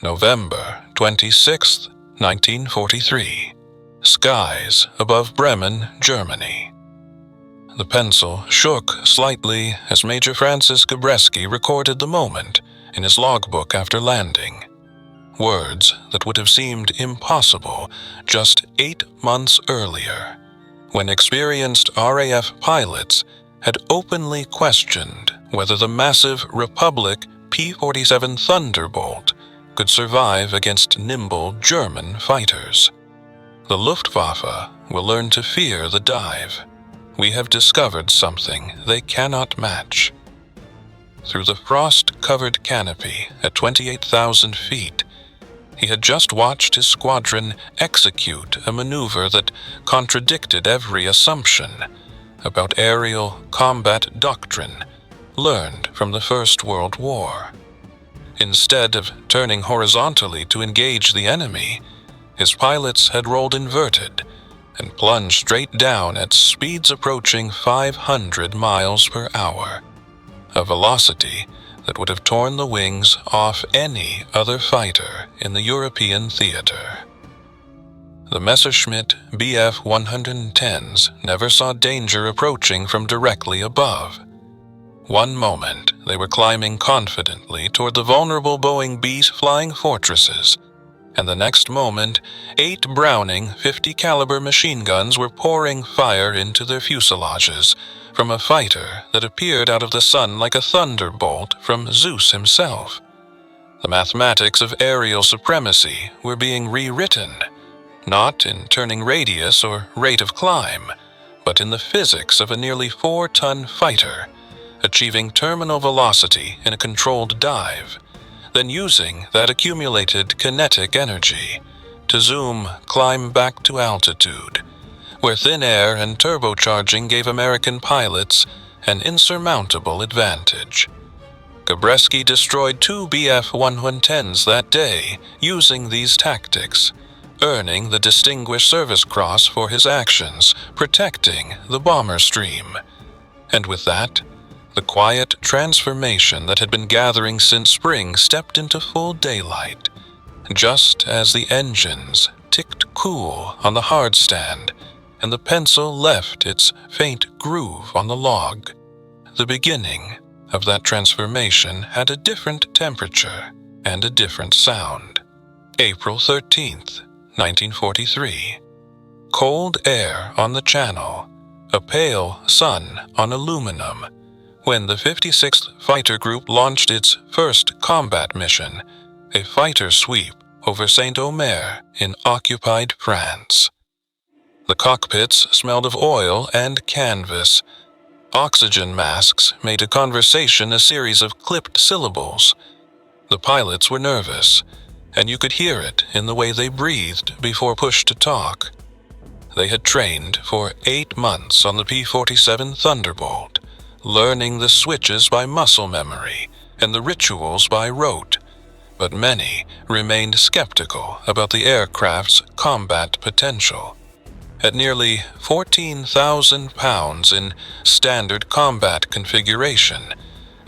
November 26, 1943. Skies above Bremen, Germany. The pencil shook slightly as Major Francis Gabreski recorded the moment in his logbook after landing. Words that would have seemed impossible just 8 months earlier, when experienced RAF pilots had openly questioned whether the massive Republic P-47 Thunderbolt could survive against nimble German fighters. The Luftwaffe will learn to fear the dive. We have discovered something they cannot match. Through the frost-covered canopy at 28,000 feet, he had just watched his squadron execute a maneuver that contradicted every assumption about aerial combat doctrine learned from the First World War. Instead of turning horizontally to engage the enemy, his pilots had rolled inverted and plunged straight down at speeds approaching 500 miles per hour, a velocity that would have torn the wings off any other fighter in the European theater. The Messerschmitt Bf-110s never saw danger approaching from directly above. One moment, they were climbing confidently toward the vulnerable Boeing B's flying fortresses, and the next moment, 8 Browning 50 caliber machine guns were pouring fire into their fuselages from a fighter that appeared out of the sun like a thunderbolt from Zeus himself. The mathematics of aerial supremacy were being rewritten, not in turning radius or rate of climb, but in the physics of a nearly 4-ton fighter, achieving terminal velocity in a controlled dive, then using that accumulated kinetic energy to climb back to altitude, where thin air and turbocharging gave American pilots an insurmountable advantage. Gabreski destroyed 2 Bf-110s that day using these tactics, earning the Distinguished Service Cross for his actions protecting the bomber stream. And with that, the quiet transformation that had been gathering since spring stepped into full daylight, just as the engines ticked cool on the hard stand and the pencil left its faint groove on the log. The beginning of that transformation had a different temperature and a different sound. April 13th, 1943. Cold air on the Channel, a pale sun on aluminum, when the 56th Fighter Group launched its first combat mission, a fighter sweep over Saint-Omer in occupied France. The cockpits smelled of oil and canvas. Oxygen masks made a conversation a series of clipped syllables. The pilots were nervous, and you could hear it in the way they breathed before pushed to talk. They had trained for 8 months on the P-47 Thunderbolt, learning the switches by muscle memory and the rituals by rote, but many remained skeptical about the aircraft's combat potential. At nearly 14,000 pounds in standard combat configuration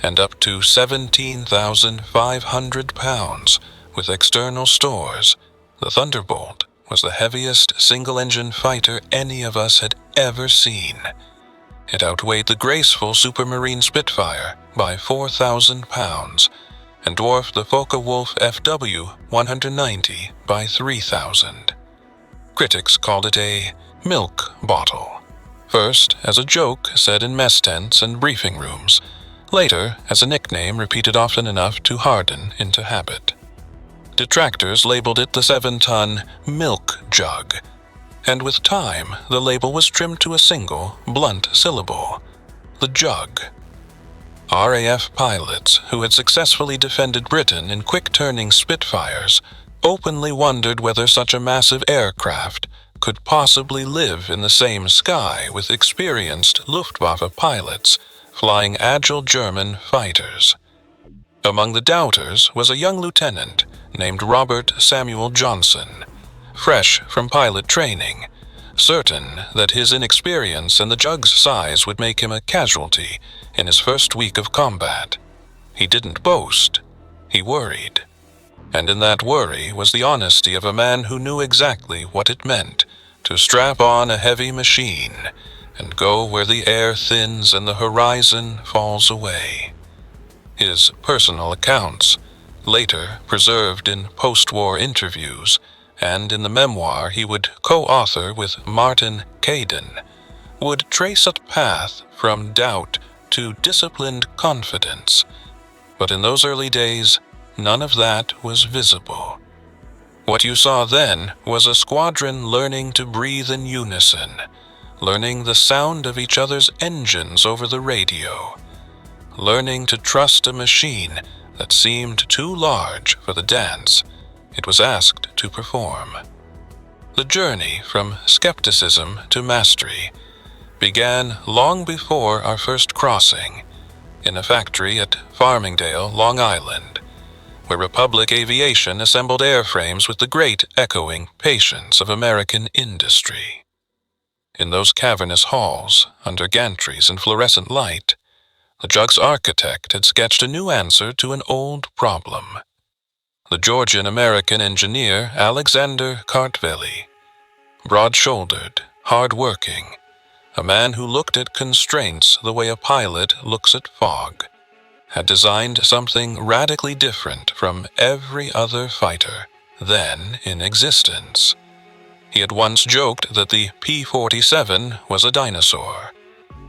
and up to 17,500 pounds with external stores, the Thunderbolt was the heaviest single-engine fighter any of us had ever seen. It outweighed the graceful Supermarine Spitfire by 4,000 pounds and dwarfed the Focke-Wulf FW-190 by 3,000. Critics called it a milk bottle, first as a joke said in mess tents and briefing rooms, later as a nickname repeated often enough to harden into habit. Detractors labeled it the 7-ton milk jug, and with time the label was trimmed to a single, blunt syllable: the jug. RAF pilots who had successfully defended Britain in quick-turning Spitfires openly wondered whether such a massive aircraft could possibly live in the same sky with experienced Luftwaffe pilots flying agile German fighters. Among the doubters was a young lieutenant named Robert Samuel Johnson, fresh from pilot training, certain that his inexperience and the jug's size would make him a casualty in his first week of combat. He didn't boast, he worried. And in that worry was the honesty of a man who knew exactly what it meant to strap on a heavy machine and go where the air thins and the horizon falls away. His personal accounts, later preserved in post-war interviews and in the memoir he would co-author with Martin Caidin, would trace a path from doubt to disciplined confidence. But in those early days, none of that was visible. What you saw then was a squadron learning to breathe in unison, learning the sound of each other's engines over the radio, learning to trust a machine that seemed too large for the dance it was asked to perform. The journey from skepticism to mastery began long before our first crossing, in a factory at Farmingdale, Long Island, where Republic Aviation assembled airframes with the great echoing patience of American industry. In those cavernous halls, under gantries and fluorescent light, the Jug's architect had sketched a new answer to an old problem. The Georgian-American engineer Alexander Kartveli, broad-shouldered, hard-working, a man who looked at constraints the way a pilot looks at fog, had designed something radically different from every other fighter then in existence. He had once joked that the P-47 was a dinosaur,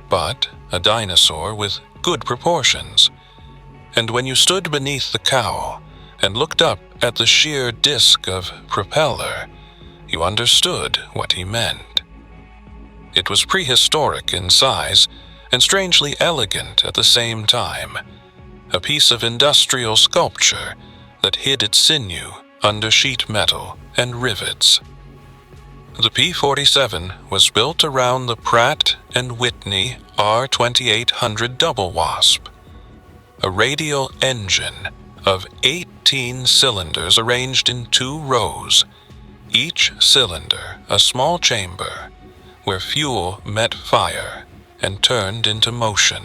but a dinosaur with good proportions. And when you stood beneath the cowl and looked up at the sheer disk of propeller, you understood what he meant. It was prehistoric in size and strangely elegant at the same time, a piece of industrial sculpture that hid its sinew under sheet metal and rivets. The P-47 was built around the Pratt & Whitney R2800 double wasp, a radial engine of 18 cylinders arranged in 2 rows, each cylinder a small chamber where fuel met fire and turned into motion.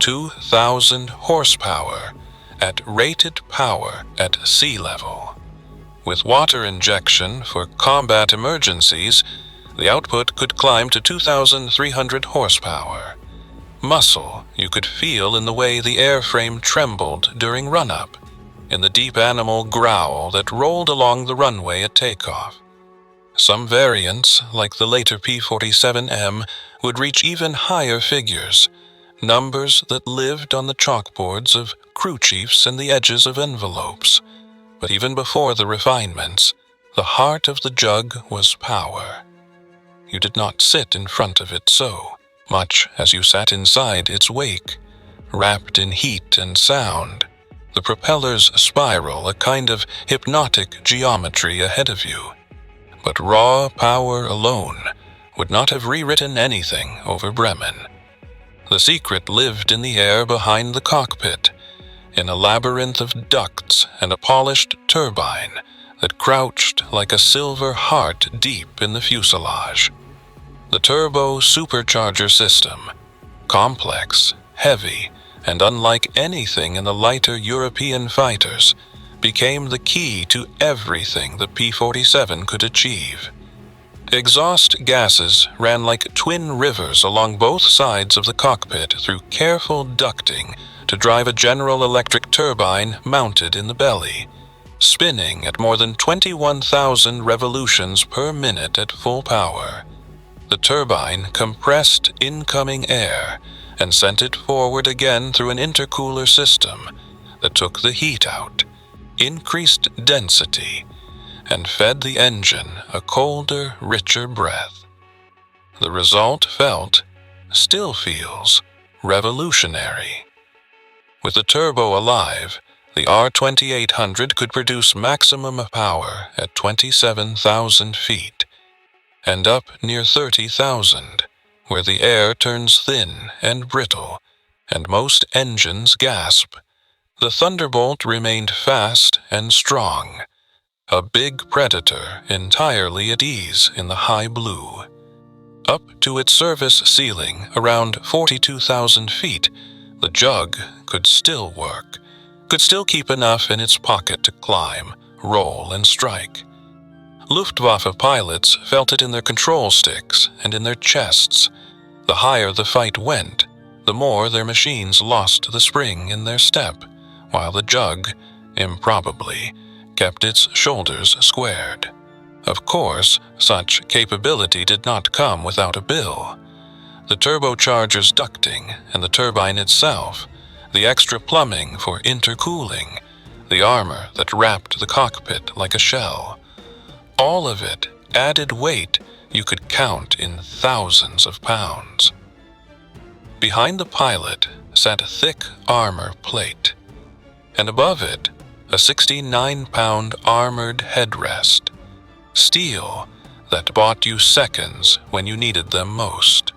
2,000 horsepower at rated power at sea level. With water injection for combat emergencies, the output could climb to 2,300 horsepower. Muscle you could feel in the way the airframe trembled during run-up, in the deep animal growl that rolled along the runway at takeoff. Some variants, like the later P-47M, would reach even higher figures, numbers that lived on the chalkboards of crew chiefs and the edges of envelopes. But even before the refinements, the heart of the Jug was power. You did not sit in front of it so much as you sat inside its wake, wrapped in heat and sound, the propeller's spiral a kind of hypnotic geometry ahead of you. But raw power alone would not have rewritten anything over Bremen. The secret lived in the air behind the cockpit, in a labyrinth of ducts and a polished turbine that crouched like a silver heart deep in the fuselage. The turbo supercharger system, complex, heavy, and unlike anything in the lighter European fighters, became the key to everything the P-47 could achieve. Exhaust gases ran like twin rivers along both sides of the cockpit through careful ducting to drive a General Electric turbine mounted in the belly, spinning at more than 21,000 revolutions per minute at full power. The turbine compressed incoming air and sent it forward again through an intercooler system that took the heat out, increased density, and fed the engine a colder, richer breath. The result felt, still feels, revolutionary. With the turbo alive, the R2800 could produce maximum power at 27,000 feet, and up near 30,000, where the air turns thin and brittle, and most engines gasp. The Thunderbolt remained fast and strong, a big predator entirely at ease in the high blue. Up to its service ceiling, around 42,000 feet, the Jug could still work, could still keep enough in its pocket to climb, roll, and strike. Luftwaffe pilots felt it in their control sticks and in their chests. The higher the fight went, the more their machines lost the spring in their step, while the Jug, improbably, kept its shoulders squared. Of course, such capability did not come without a bill. The turbocharger's ducting and the turbine itself, the extra plumbing for intercooling, the armor that wrapped the cockpit like a shell, all of it added weight you could count in thousands of pounds. Behind the pilot sat a thick armor plate, and above it a 69-pound armored headrest, steel that bought you seconds when you needed them most.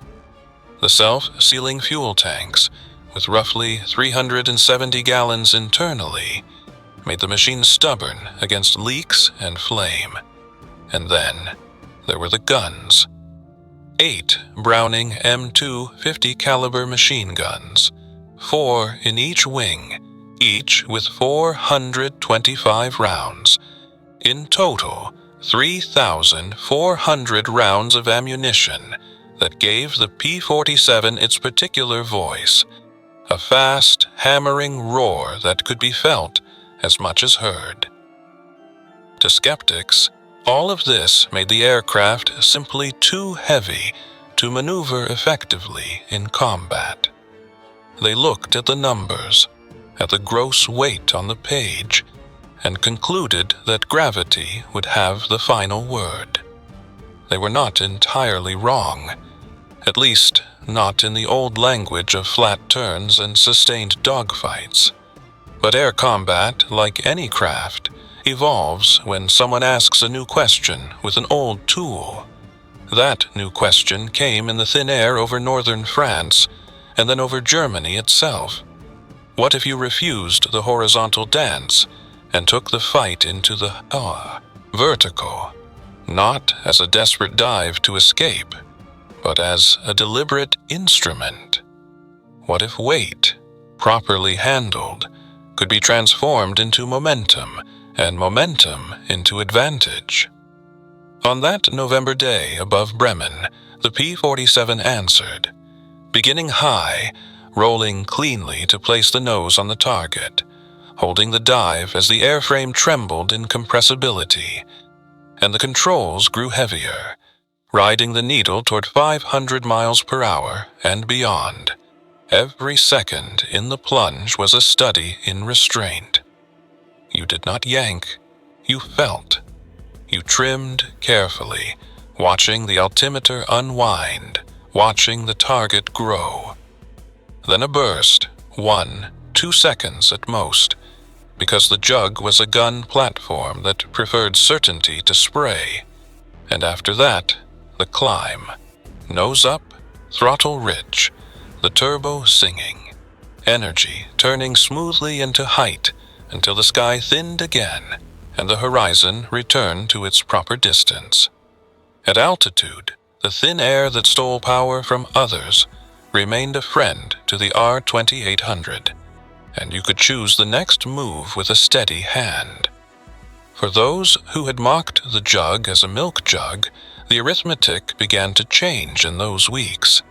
The self-sealing fuel tanks, with roughly 370 gallons internally, made the machine stubborn against leaks and flame. And then there were the guns. 8 Browning M2 50 caliber machine guns, 4 in each wing, each with 425 rounds. In total, 3,400 rounds of ammunition that gave the P-47 its particular voice, a fast, hammering roar that could be felt as much as heard. To skeptics, all of this made the aircraft simply too heavy to maneuver effectively in combat. They looked at the numbers, at the gross weight on the page, and concluded that gravity would have the final word. They were not entirely wrong, at least not in the old language of flat turns and sustained dogfights. But air combat, like any craft, evolves when someone asks a new question with an old tool. That new question came in the thin air over northern France, and then over Germany itself. What if you refused the horizontal dance and took the fight into the vertical, not as a desperate dive to escape, but as a deliberate instrument? What if weight, properly handled, could be transformed into momentum, and momentum into advantage? On that November day above Bremen, the P-47 answered, beginning high, rolling cleanly to place the nose on the target, holding the dive as the airframe trembled in compressibility, and the controls grew heavier, riding the needle toward 500 miles per hour and beyond. Every second in the plunge was a study in restraint. You did not yank, you felt. You trimmed carefully, watching the altimeter unwind, watching the target grow. Then a burst, 1, 2 seconds at most, because the Jug was a gun platform that preferred certainty to spray. And after that, the climb. Nose up, throttle rich, the turbo singing, energy turning smoothly into height until the sky thinned again and the horizon returned to its proper distance. At altitude, the thin air that stole power from others remained a friend to the R-2800, and you could choose the next move with a steady hand. For those who had mocked the Jug as a milk jug, the arithmetic began to change in those weeks.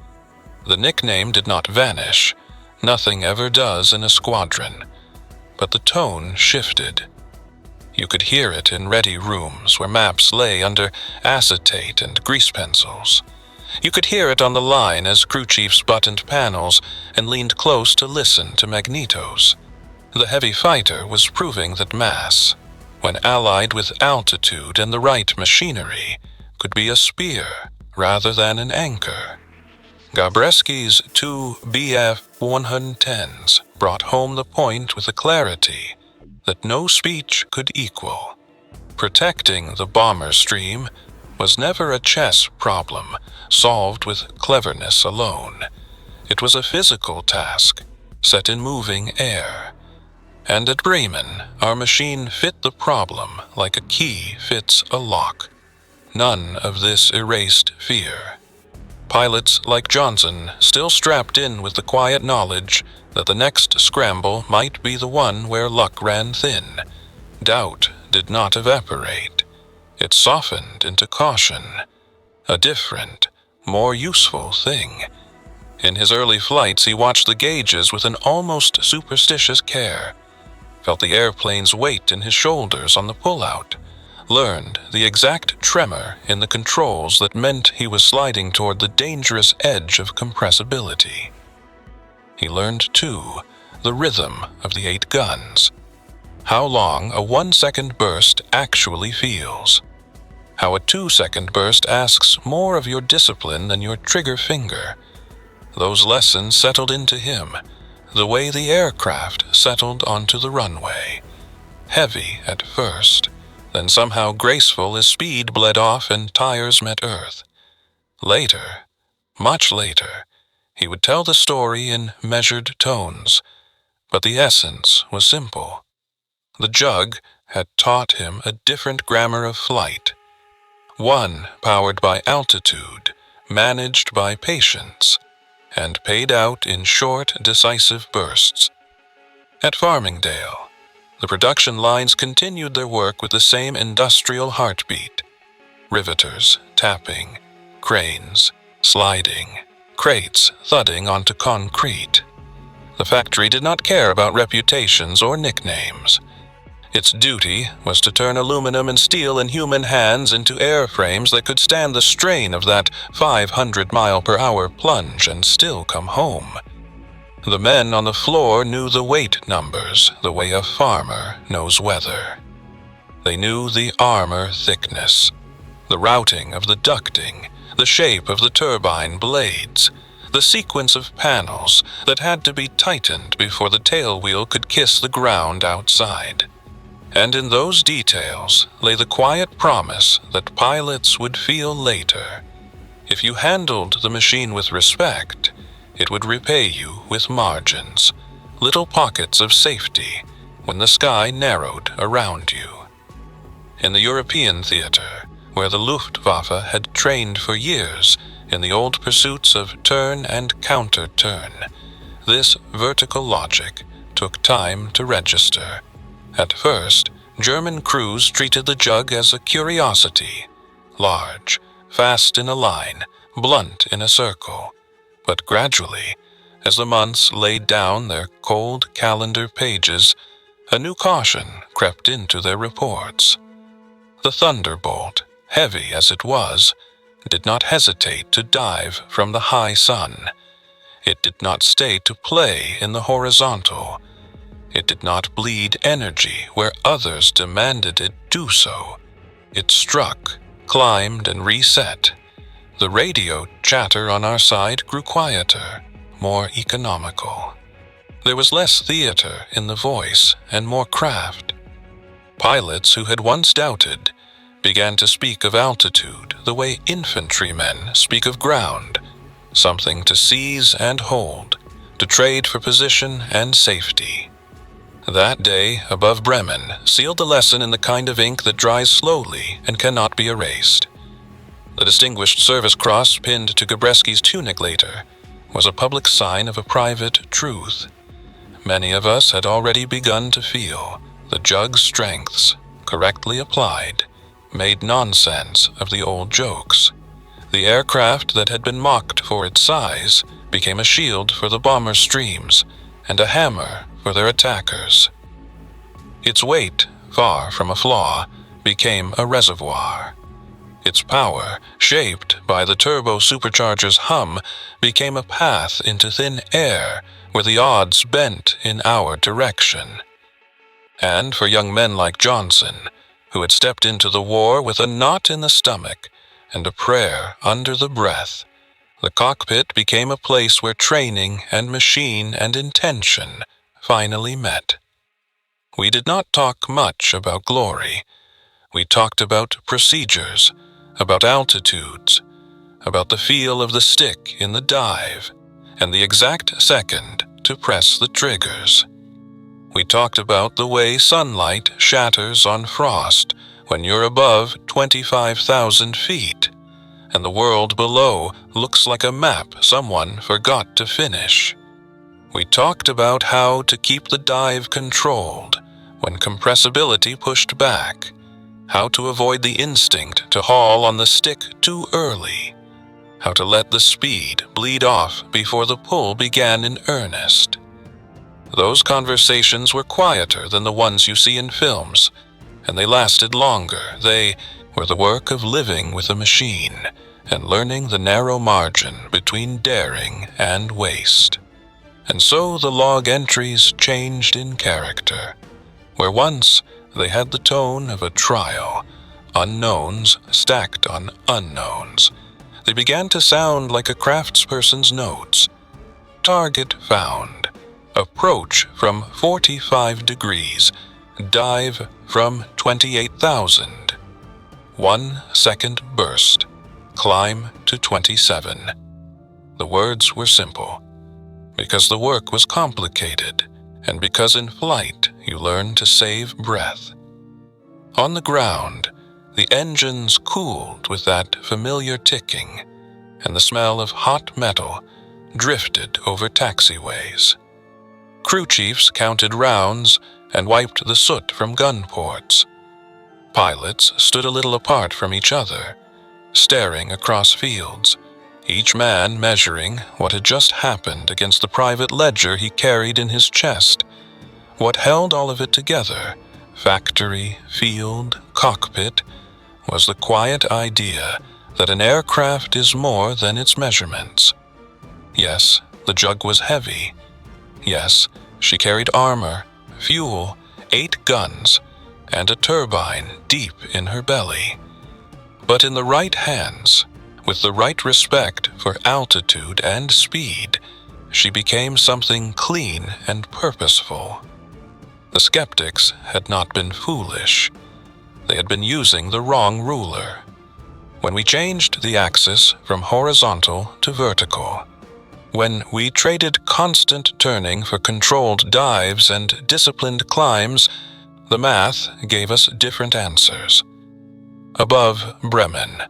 The nickname did not vanish, nothing ever does in a squadron, but the tone shifted. You could hear it in ready rooms where maps lay under acetate and grease pencils. You could hear it on the line as crew chiefs buttoned panels and leaned close to listen to magnetos. The heavy fighter was proving that mass, when allied with altitude and the right machinery, could be a spear rather than an anchor. Gabreski's 2 Bf-110s brought home the point with a clarity that no speech could equal. Protecting the bomber stream was never a chess problem solved with cleverness alone. It was a physical task set in moving air. And at Bremen, our machine fit the problem like a key fits a lock. None of this erased fear. Pilots like Johnson still strapped in with the quiet knowledge that the next scramble might be the one where luck ran thin. Doubt did not evaporate. It softened into caution, a different, more useful thing. In his early flights, he watched the gauges with an almost superstitious care, felt the airplane's weight in his shoulders on the pullout, learned the exact tremor in the controls that meant he was sliding toward the dangerous edge of compressibility. He learned, too, the rhythm of the 8 guns, how long a 1-second burst actually feels, how a 2-second burst asks more of your discipline than your trigger finger. Those lessons settled into him, the way the aircraft settled onto the runway. Heavy at first, then somehow graceful as speed bled off and tires met earth. Later, much later, he would tell the story in measured tones, but the essence was simple. The jug had taught him a different grammar of flight, one powered by altitude, managed by patience, and paid out in short, decisive bursts. At Farmingdale, the production lines continued their work with the same industrial heartbeat. Riveters tapping, cranes sliding, crates thudding onto concrete. The factory did not care about reputations or nicknames. Its duty was to turn aluminum and steel in human hands into airframes that could stand the strain of that 500-mile-per-hour plunge and still come home. The men on the floor knew the weight numbers the way a farmer knows weather. They knew the armor thickness, the routing of the ducting, the shape of the turbine blades, the sequence of panels that had to be tightened before the tailwheel could kiss the ground outside. And in those details lay the quiet promise that pilots would feel later. If you handled the machine with respect, it would repay you with margins, little pockets of safety when the sky narrowed around you. In the European theater, where the Luftwaffe had trained for years in the old pursuits of turn and counter-turn, this vertical logic took time to register. At first, German crews treated the jug as a curiosity, large, fast in a line, blunt in a circle. But gradually, as the months laid down their cold calendar pages, a new caution crept into their reports. The Thunderbolt, heavy as it was, did not hesitate to dive from the high sun. It did not stay to play in the horizontal. It did not bleed energy where others demanded it do so. It struck, climbed, and reset. The radio chatter on our side grew quieter, more economical. There was less theater in the voice and more craft. Pilots who had once doubted began to speak of altitude the way infantrymen speak of ground, something to seize and hold, to trade for position and safety. That day above Bremen sealed the lesson in the kind of ink that dries slowly and cannot be erased. The Distinguished Service Cross pinned to Gabreski's tunic later was a public sign of a private truth. Many of us had already begun to feel the jug's strengths, correctly applied, made nonsense of the old jokes. The aircraft that had been mocked for its size became a shield for the bomber streams and a hammer for their attackers. Its weight, far from a flaw, became a reservoir. Its power, shaped by the turbo supercharger's hum, became a path into thin air where the odds bent in our direction. And for young men like Johnson, who had stepped into the war with a knot in the stomach and a prayer under the breath, the cockpit became a place where training and machine and intention finally met. We did not talk much about glory. We talked about procedures, about altitudes, about the feel of the stick in the dive, and the exact second to press the triggers. We talked about the way sunlight shatters on frost when you're above 25,000 feet, and the world below looks like a map someone forgot to finish. We talked about how to keep the dive controlled when compressibility pushed back, how to avoid the instinct to haul on the stick too early, how to let the speed bleed off before the pull began in earnest. Those conversations were quieter than the ones you see in films, and they lasted longer. They were the work of living with a machine and learning the narrow margin between daring and waste. And so the log entries changed in character. Where once they had the tone of a trial, unknowns stacked on unknowns, they began to sound like a craftsperson's notes. Target found. Approach from 45 degrees. Dive from 28,000. 1 second burst. Climb to 27. The words were simple, because the work was complicated, and because in flight you learn to save breath. On the ground, the engines cooled with that familiar ticking, and the smell of hot metal drifted over taxiways. Crew chiefs counted rounds and wiped the soot from gun ports. Pilots stood a little apart from each other, staring across fields, each man measuring what had just happened against the private ledger he carried in his chest. What held all of it together, factory, field, cockpit, was the quiet idea that an aircraft is more than its measurements. Yes, the jug was heavy. Yes, she carried armor, fuel, 8 guns, and a turbine deep in her belly. But in the right hands, with the right respect for altitude and speed, she became something clean and purposeful. The skeptics had not been foolish. They had been using the wrong ruler. When we changed the axis from horizontal to vertical, when we traded constant turning for controlled dives and disciplined climbs, the math gave us different answers. Above Bremen,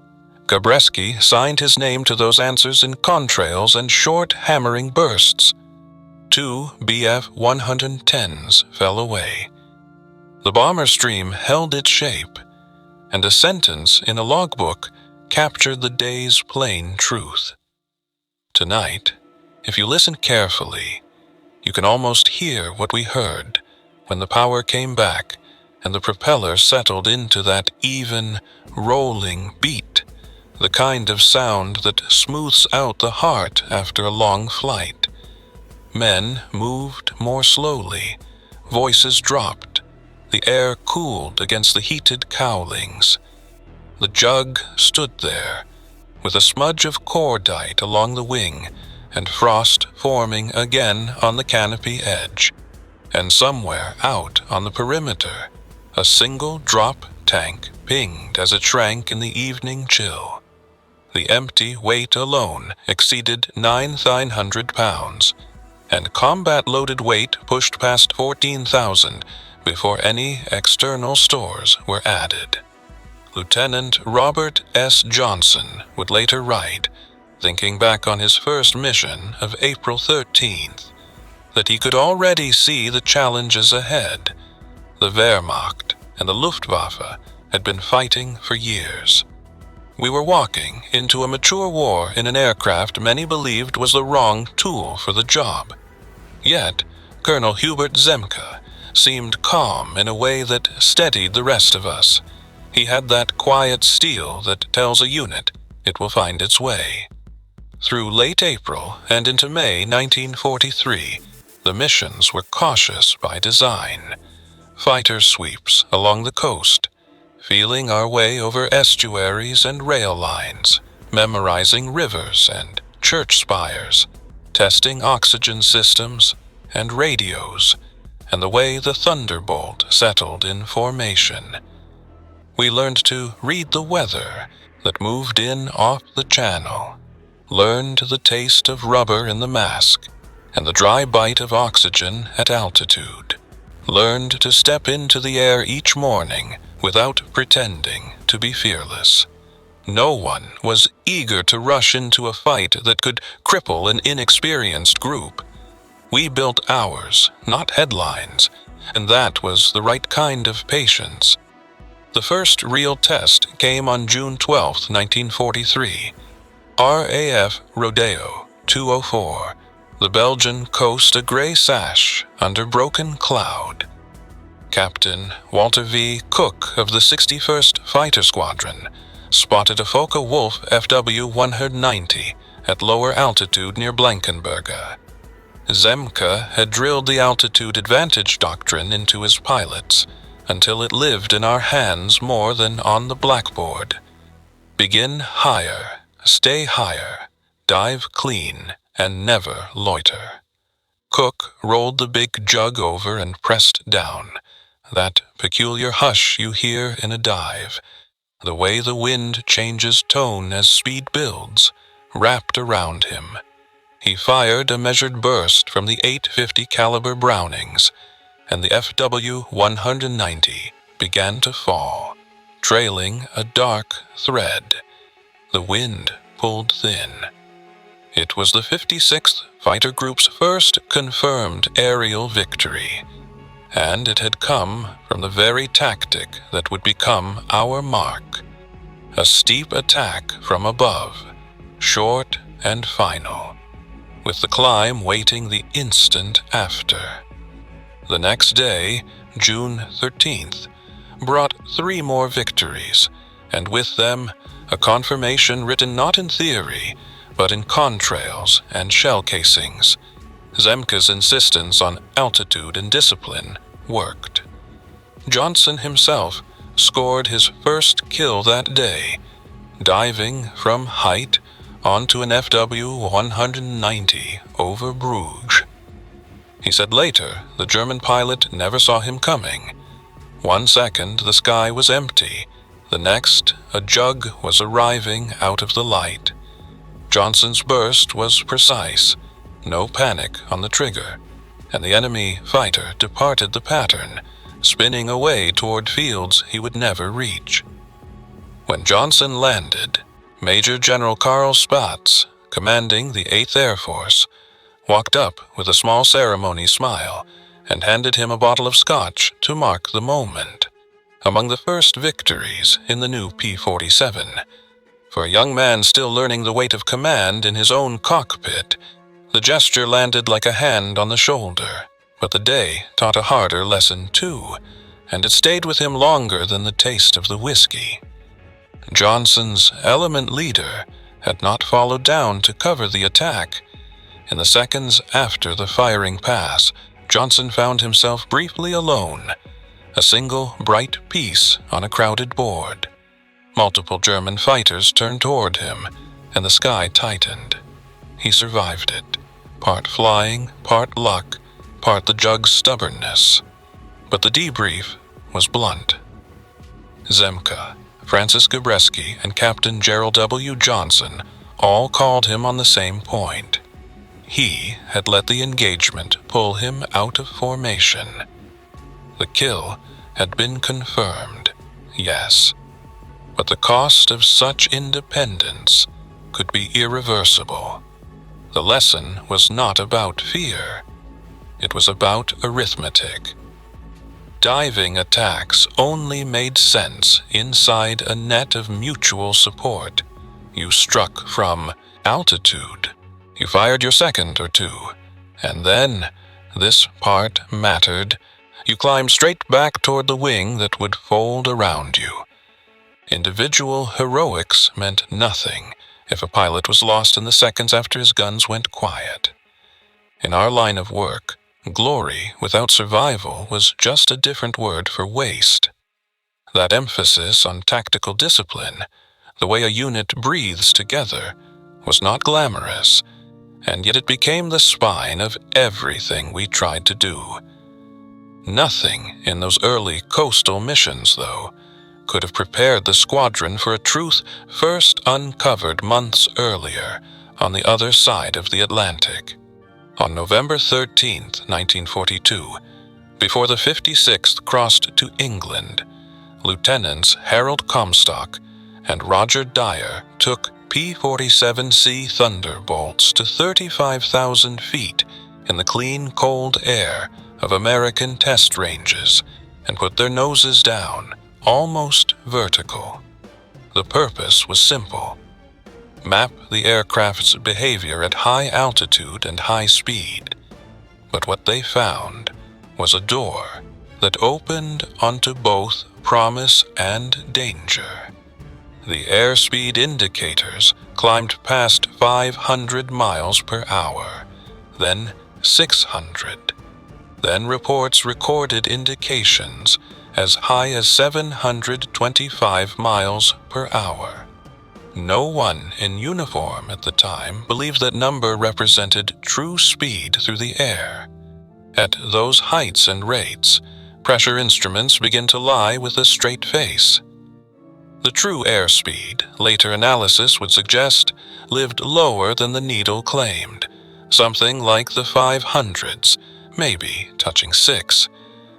Gabreski signed his name to those answers in contrails and short hammering bursts. 2 BF-110s fell away. The bomber stream held its shape, and a sentence in a logbook captured the day's plain truth. Tonight, if you listen carefully, you can almost hear what we heard when the power came back and the propeller settled into that even, rolling beat, the kind of sound that smooths out the heart after a long flight. Men moved more slowly, voices dropped, the air cooled against the heated cowlings. The jug stood there, with a smudge of cordite along the wing, and frost forming again on the canopy edge. And somewhere out on the perimeter, a single drop tank pinged as it shrank in the evening chill. The empty weight alone exceeded 900 pounds, and combat-loaded weight pushed past 14,000 before any external stores were added. Lieutenant Robert S. Johnson would later write, thinking back on his first mission of April 13th, that he could already see the challenges ahead. The Wehrmacht and the Luftwaffe had been fighting for years. We were walking into a mature war in an aircraft many believed was the wrong tool for the job. Yet, Colonel Hubert Zemke seemed calm in a way that steadied the rest of us. He had that quiet steel that tells a unit it will find its way. Through late April and into May 1943, the missions were cautious by design. Fighter sweeps along the coast, feeling our way over estuaries and rail lines, memorizing rivers and church spires, testing oxygen systems and radios, and the way the thunderbolt settled in formation. We learned to read the weather that moved in off the channel, learned the taste of rubber in the mask and the dry bite of oxygen at altitude, learned to step into the air each morning without pretending to be fearless. No one was eager to rush into a fight that could cripple an inexperienced group. We built ours, not headlines, and that was the right kind of patience. The first real test came on June 12, 1943. RAF Rodeo 204. The Belgian coast a gray sash under broken cloud. Captain Walter V. Cook of the 61st Fighter Squadron spotted a Focke-Wulf FW-190 at lower altitude near Blankenberge. Zemke had drilled the altitude advantage doctrine into his pilots until it lived in our hands more than on the blackboard. Begin higher, stay higher, dive clean, and never loiter. Cook rolled the big jug over and pressed down, that peculiar hush you hear in a dive, the way the wind changes tone as speed builds, wrapped around him. He fired a measured burst from the .850 caliber Brownings, and the FW-190 began to fall, trailing a dark thread. The wind pulled thin. It was the 56th Fighter Group's first confirmed aerial victory, and it had come from the very tactic that would become our mark. A steep attack from above, short and final, with the climb waiting the instant after. The next day, June 13th, brought 3 more victories, and with them a confirmation written not in theory, but in contrails and shell casings. Zemke's insistence on altitude and discipline worked. Johnson himself scored his first kill that day, diving from height onto an FW-190 over Bruges. He said later the German pilot never saw him coming. 1 second the sky was empty, the next a jug was arriving out of the light. Johnson's burst was precise, no panic on the trigger, and the enemy fighter departed the pattern, spinning away toward fields he would never reach. When Johnson landed, Major General Karl Spaatz, commanding the 8th Air Force, walked up with a small ceremony smile and handed him a bottle of scotch to mark the moment. Among the first victories in the new P-47, for a young man still learning the weight of command in his own cockpit, the gesture landed like a hand on the shoulder. But the day taught a harder lesson too, and it stayed with him longer than the taste of the whiskey. Johnson's element leader had not followed down to cover the attack. In the seconds after the firing pass, Johnson found himself briefly alone, a single bright piece on a crowded board. Multiple German fighters turned toward him, and the sky tightened. He survived it, part flying, part luck, part the jug's stubbornness. But the debrief was blunt. Zemke, Francis Gabreski, and Captain Gerald W. Johnson all called him on the same point. He had let the engagement pull him out of formation. The kill had been confirmed, yes, but the cost of such independence could be irreversible. The lesson was not about fear. It was about arithmetic. Diving attacks only made sense inside a net of mutual support. You struck from altitude. You fired your second or two, and then, this part mattered, you climbed straight back toward the wing that would fold around you. Individual heroics meant nothing if a pilot was lost in the seconds after his guns went quiet. In our line of work, glory without survival was just a different word for waste. That emphasis on tactical discipline, the way a unit breathes together, was not glamorous, and yet it became the spine of everything we tried to do. Nothing in those early coastal missions, though, could have prepared the squadron for a truth first uncovered months earlier on the other side of the Atlantic. On November 13, 1942, before the 56th crossed to England, Lieutenants Harold Comstock and Roger Dyer took P-47C Thunderbolts to 35,000 feet in the clean, cold air of American test ranges and put their noses down, almost vertical. The purpose was simple: map the aircraft's behavior at high altitude and high speed. But what they found was a door that opened onto both promise and danger. The airspeed indicators climbed past 500 miles per hour, then 600. Then reports recorded indications as high as 725 miles per hour. No one in uniform at the time believed that number represented true speed through the air. At those heights and rates, pressure instruments begin to lie with a straight face. The true airspeed, later analysis would suggest, lived lower than the needle claimed, something like the 500s, maybe touching 6,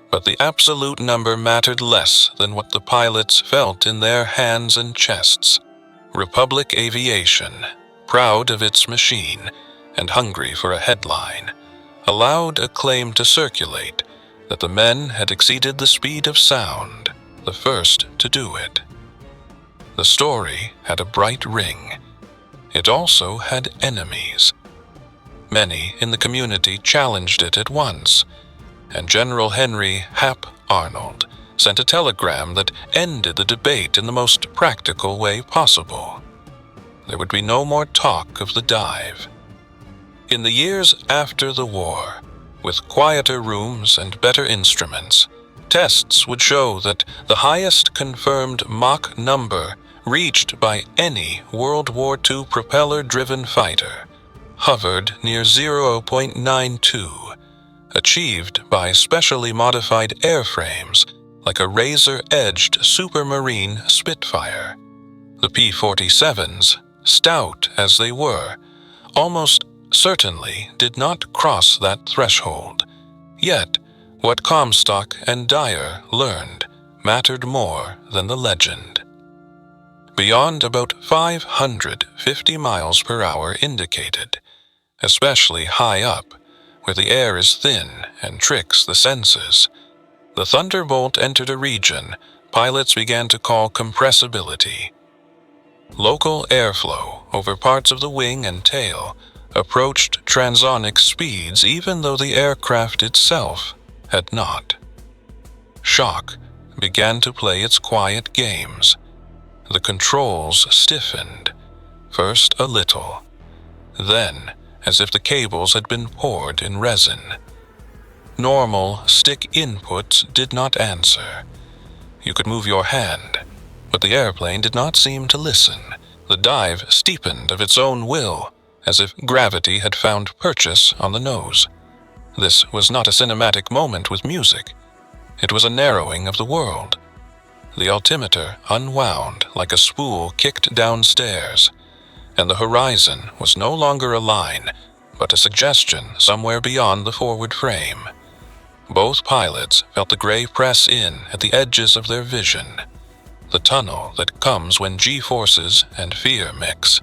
but the absolute number mattered less than what the pilots felt in their hands and chests. Republic Aviation, proud of its machine and hungry for a headline, allowed a claim to circulate that the men had exceeded the speed of sound, the first to do it. The story had a bright ring. It also had enemies. Many in the community challenged it at once, and General Henry Hap Arnold sent a telegram that ended the debate in the most practical way possible. There would be no more talk of the dive. In the years after the war, with quieter rooms and better instruments, tests would show that the highest confirmed Mach number reached by any World War II propeller-driven fighter hovered near 0.92, achieved by specially modified airframes like a razor-edged Supermarine Spitfire. The P-47s, stout as they were, almost certainly did not cross that threshold. Yet, what Comstock and Dyer learned mattered more than the legend. Beyond about 550 miles per hour indicated, especially high up, where the air is thin and tricks the senses, the Thunderbolt entered a region pilots began to call compressibility. Local airflow over parts of the wing and tail approached transonic speeds even though the aircraft itself had not. Shock began to play its quiet games. The controls stiffened, first a little, then as if the cables had been poured in resin. Normal stick inputs did not answer. You could move your hand, but the airplane did not seem to listen. The dive steepened of its own will, as if gravity had found purchase on the nose. This was not a cinematic moment with music. It was a narrowing of the world. The altimeter unwound like a spool kicked downstairs, and the horizon was no longer a line, but a suggestion somewhere beyond the forward frame. Both pilots felt the gray press in at the edges of their vision, the tunnel that comes when G-forces and fear mix.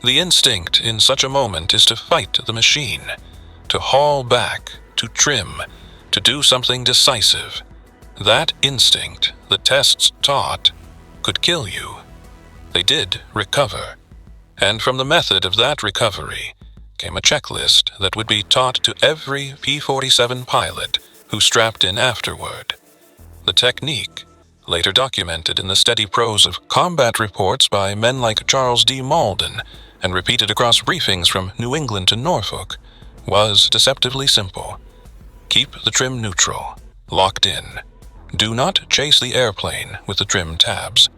The instinct in such a moment is to fight the machine, to haul back, to trim, to do something decisive. That instinct, the tests taught, could kill you. They did recover, and from the method of that recovery came a checklist that would be taught to every P-47 pilot who strapped in afterward. The technique, later documented in the steady prose of combat reports by men like Charles D. Malden and repeated across briefings from New England to Norfolk, was deceptively simple. Keep the trim neutral, locked in. Do not chase the airplane with the trim tabs.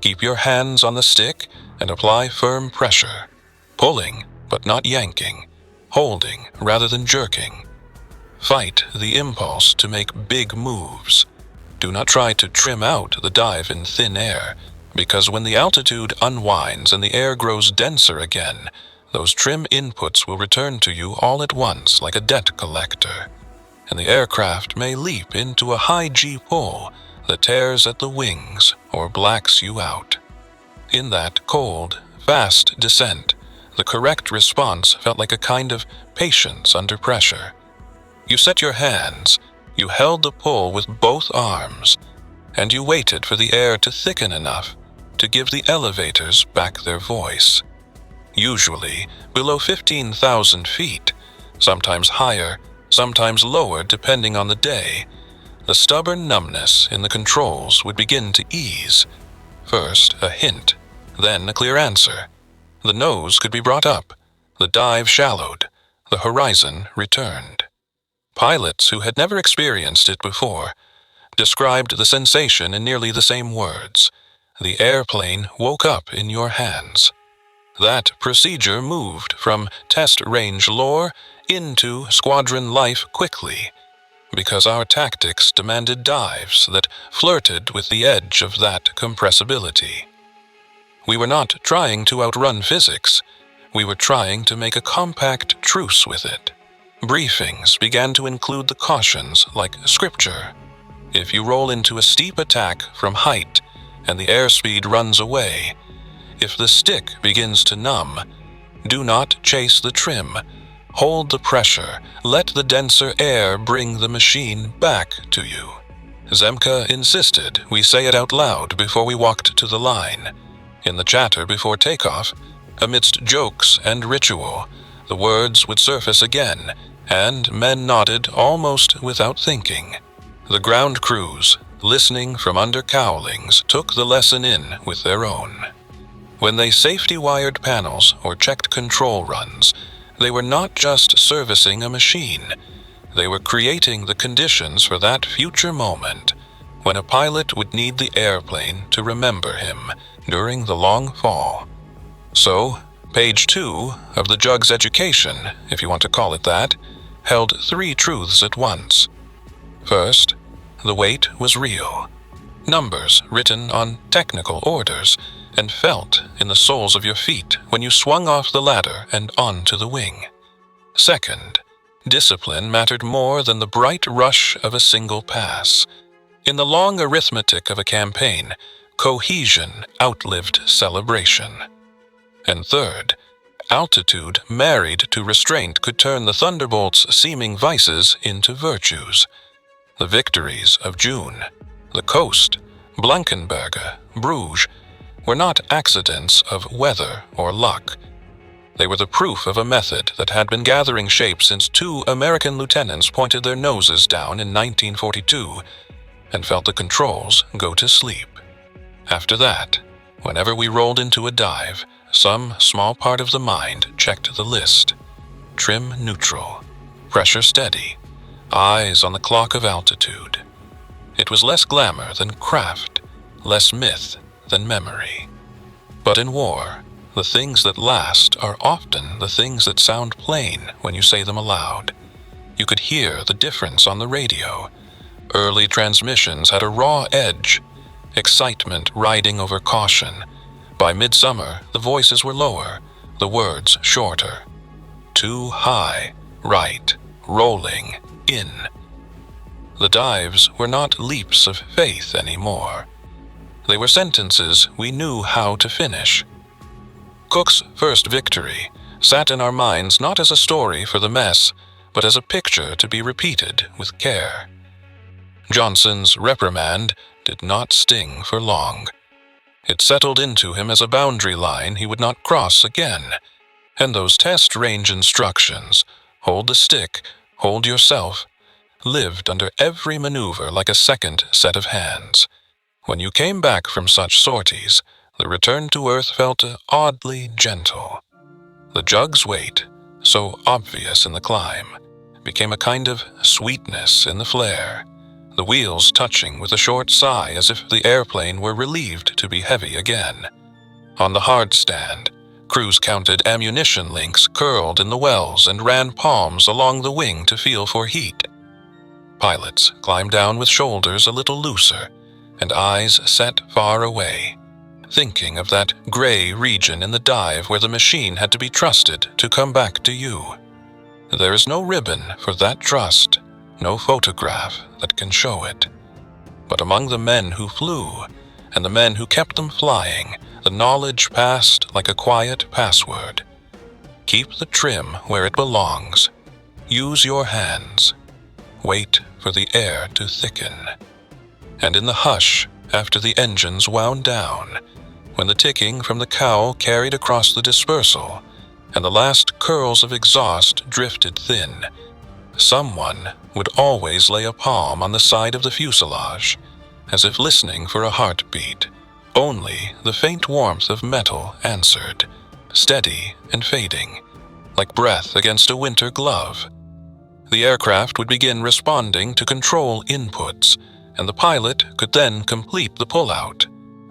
Keep your hands on the stick and apply firm pressure, pulling but not yanking, holding rather than jerking. Fight the impulse to make big moves. Do not try to trim out the dive in thin air, because when the altitude unwinds and the air grows denser again, those trim inputs will return to you all at once like a debt collector, and the aircraft may leap into a high G pull that tears at the wings or blacks you out. In that cold, fast descent, the correct response felt like a kind of patience under pressure. You set your hands, you held the pull with both arms, and you waited for the air to thicken enough to give the elevators back their voice. Usually below 15,000 feet, sometimes higher, sometimes lower depending on the day, the stubborn numbness in the controls would begin to ease. First a hint, then a clear answer. The nose could be brought up, the dive shallowed, the horizon returned. Pilots who had never experienced it before described the sensation in nearly the same words. The airplane woke up in your hands. That procedure moved from test range lore into squadron life quickly, because our tactics demanded dives that flirted with the edge of that compressibility. We were not trying to outrun physics. We were trying to make a compact truce with it. Briefings began to include the cautions like scripture. If you roll into a steep attack from height and the airspeed runs away, if the stick begins to numb, do not chase the trim. Hold the pressure. Let the denser air bring the machine back to you. Zemka insisted we say it out loud before we walked to the line. In the chatter before takeoff, amidst jokes and ritual, the words would surface again, and men nodded almost without thinking. The ground crews, listening from under cowlings, took the lesson in with their own. When they safety-wired panels or checked control runs, they were not just servicing a machine. They were creating the conditions for that future moment when a pilot would need the airplane to remember him during the long fall. So, page 2 of the Jug's education, if you want to call it that, held 3 truths at once. First, the weight was real. Numbers written on technical orders and felt in the soles of your feet when you swung off the ladder and onto the wing. Second, discipline mattered more than the bright rush of a single pass. In the long arithmetic of a campaign, cohesion outlived celebration. And third, altitude married to restraint could turn the Thunderbolt's seeming vices into virtues. The victories of June, the coast, Blankenberge, Bruges, were not accidents of weather or luck. They were the proof of a method that had been gathering shape since 2 American lieutenants pointed their noses down in 1942 and felt the controls go to sleep. After that, whenever we rolled into a dive, some small part of the mind checked the list. Trim neutral, pressure steady, eyes on the clock of altitude. It was less glamour than craft, less myth than memory. But in war, the things that last are often the things that sound plain when you say them aloud. You could hear the difference on the radio. Early transmissions had a raw edge, excitement riding over caution. By midsummer, the voices were lower, the words shorter. Too high, right, rolling, in. The dives were not leaps of faith anymore. They were sentences we knew how to finish. Cook's first victory sat in our minds not as a story for the mess, but as a picture to be repeated with care. Johnson's reprimand did not sting for long. It settled into him as a boundary line he would not cross again. And those test range instructions, hold the stick, hold yourself, lived under every maneuver like a second set of hands. When you came back from such sorties, the return to earth felt oddly gentle. The Jug's weight, so obvious in the climb, became a kind of sweetness in the flare, the wheels touching with a short sigh as if the airplane were relieved to be heavy again. On the hard stand, crews counted ammunition links curled in the wells and ran palms along the wing to feel for heat. Pilots climbed down with shoulders a little looser and eyes set far away, thinking of that gray region in the dive where the machine had to be trusted to come back to you. There is no ribbon for that trust, no photograph that can show it. But among the men who flew, and the men who kept them flying, the knowledge passed like a quiet password. Keep the trim where it belongs. Use your hands. Wait for the air to thicken. And in the hush, after the engines wound down, when the ticking from the cow carried across the dispersal, and the last curls of exhaust drifted thin, someone would always lay a palm on the side of the fuselage, as if listening for a heartbeat. Only the faint warmth of metal answered, steady and fading, like breath against a winter glove. The aircraft would begin responding to control inputs, and the pilot could then complete the pullout.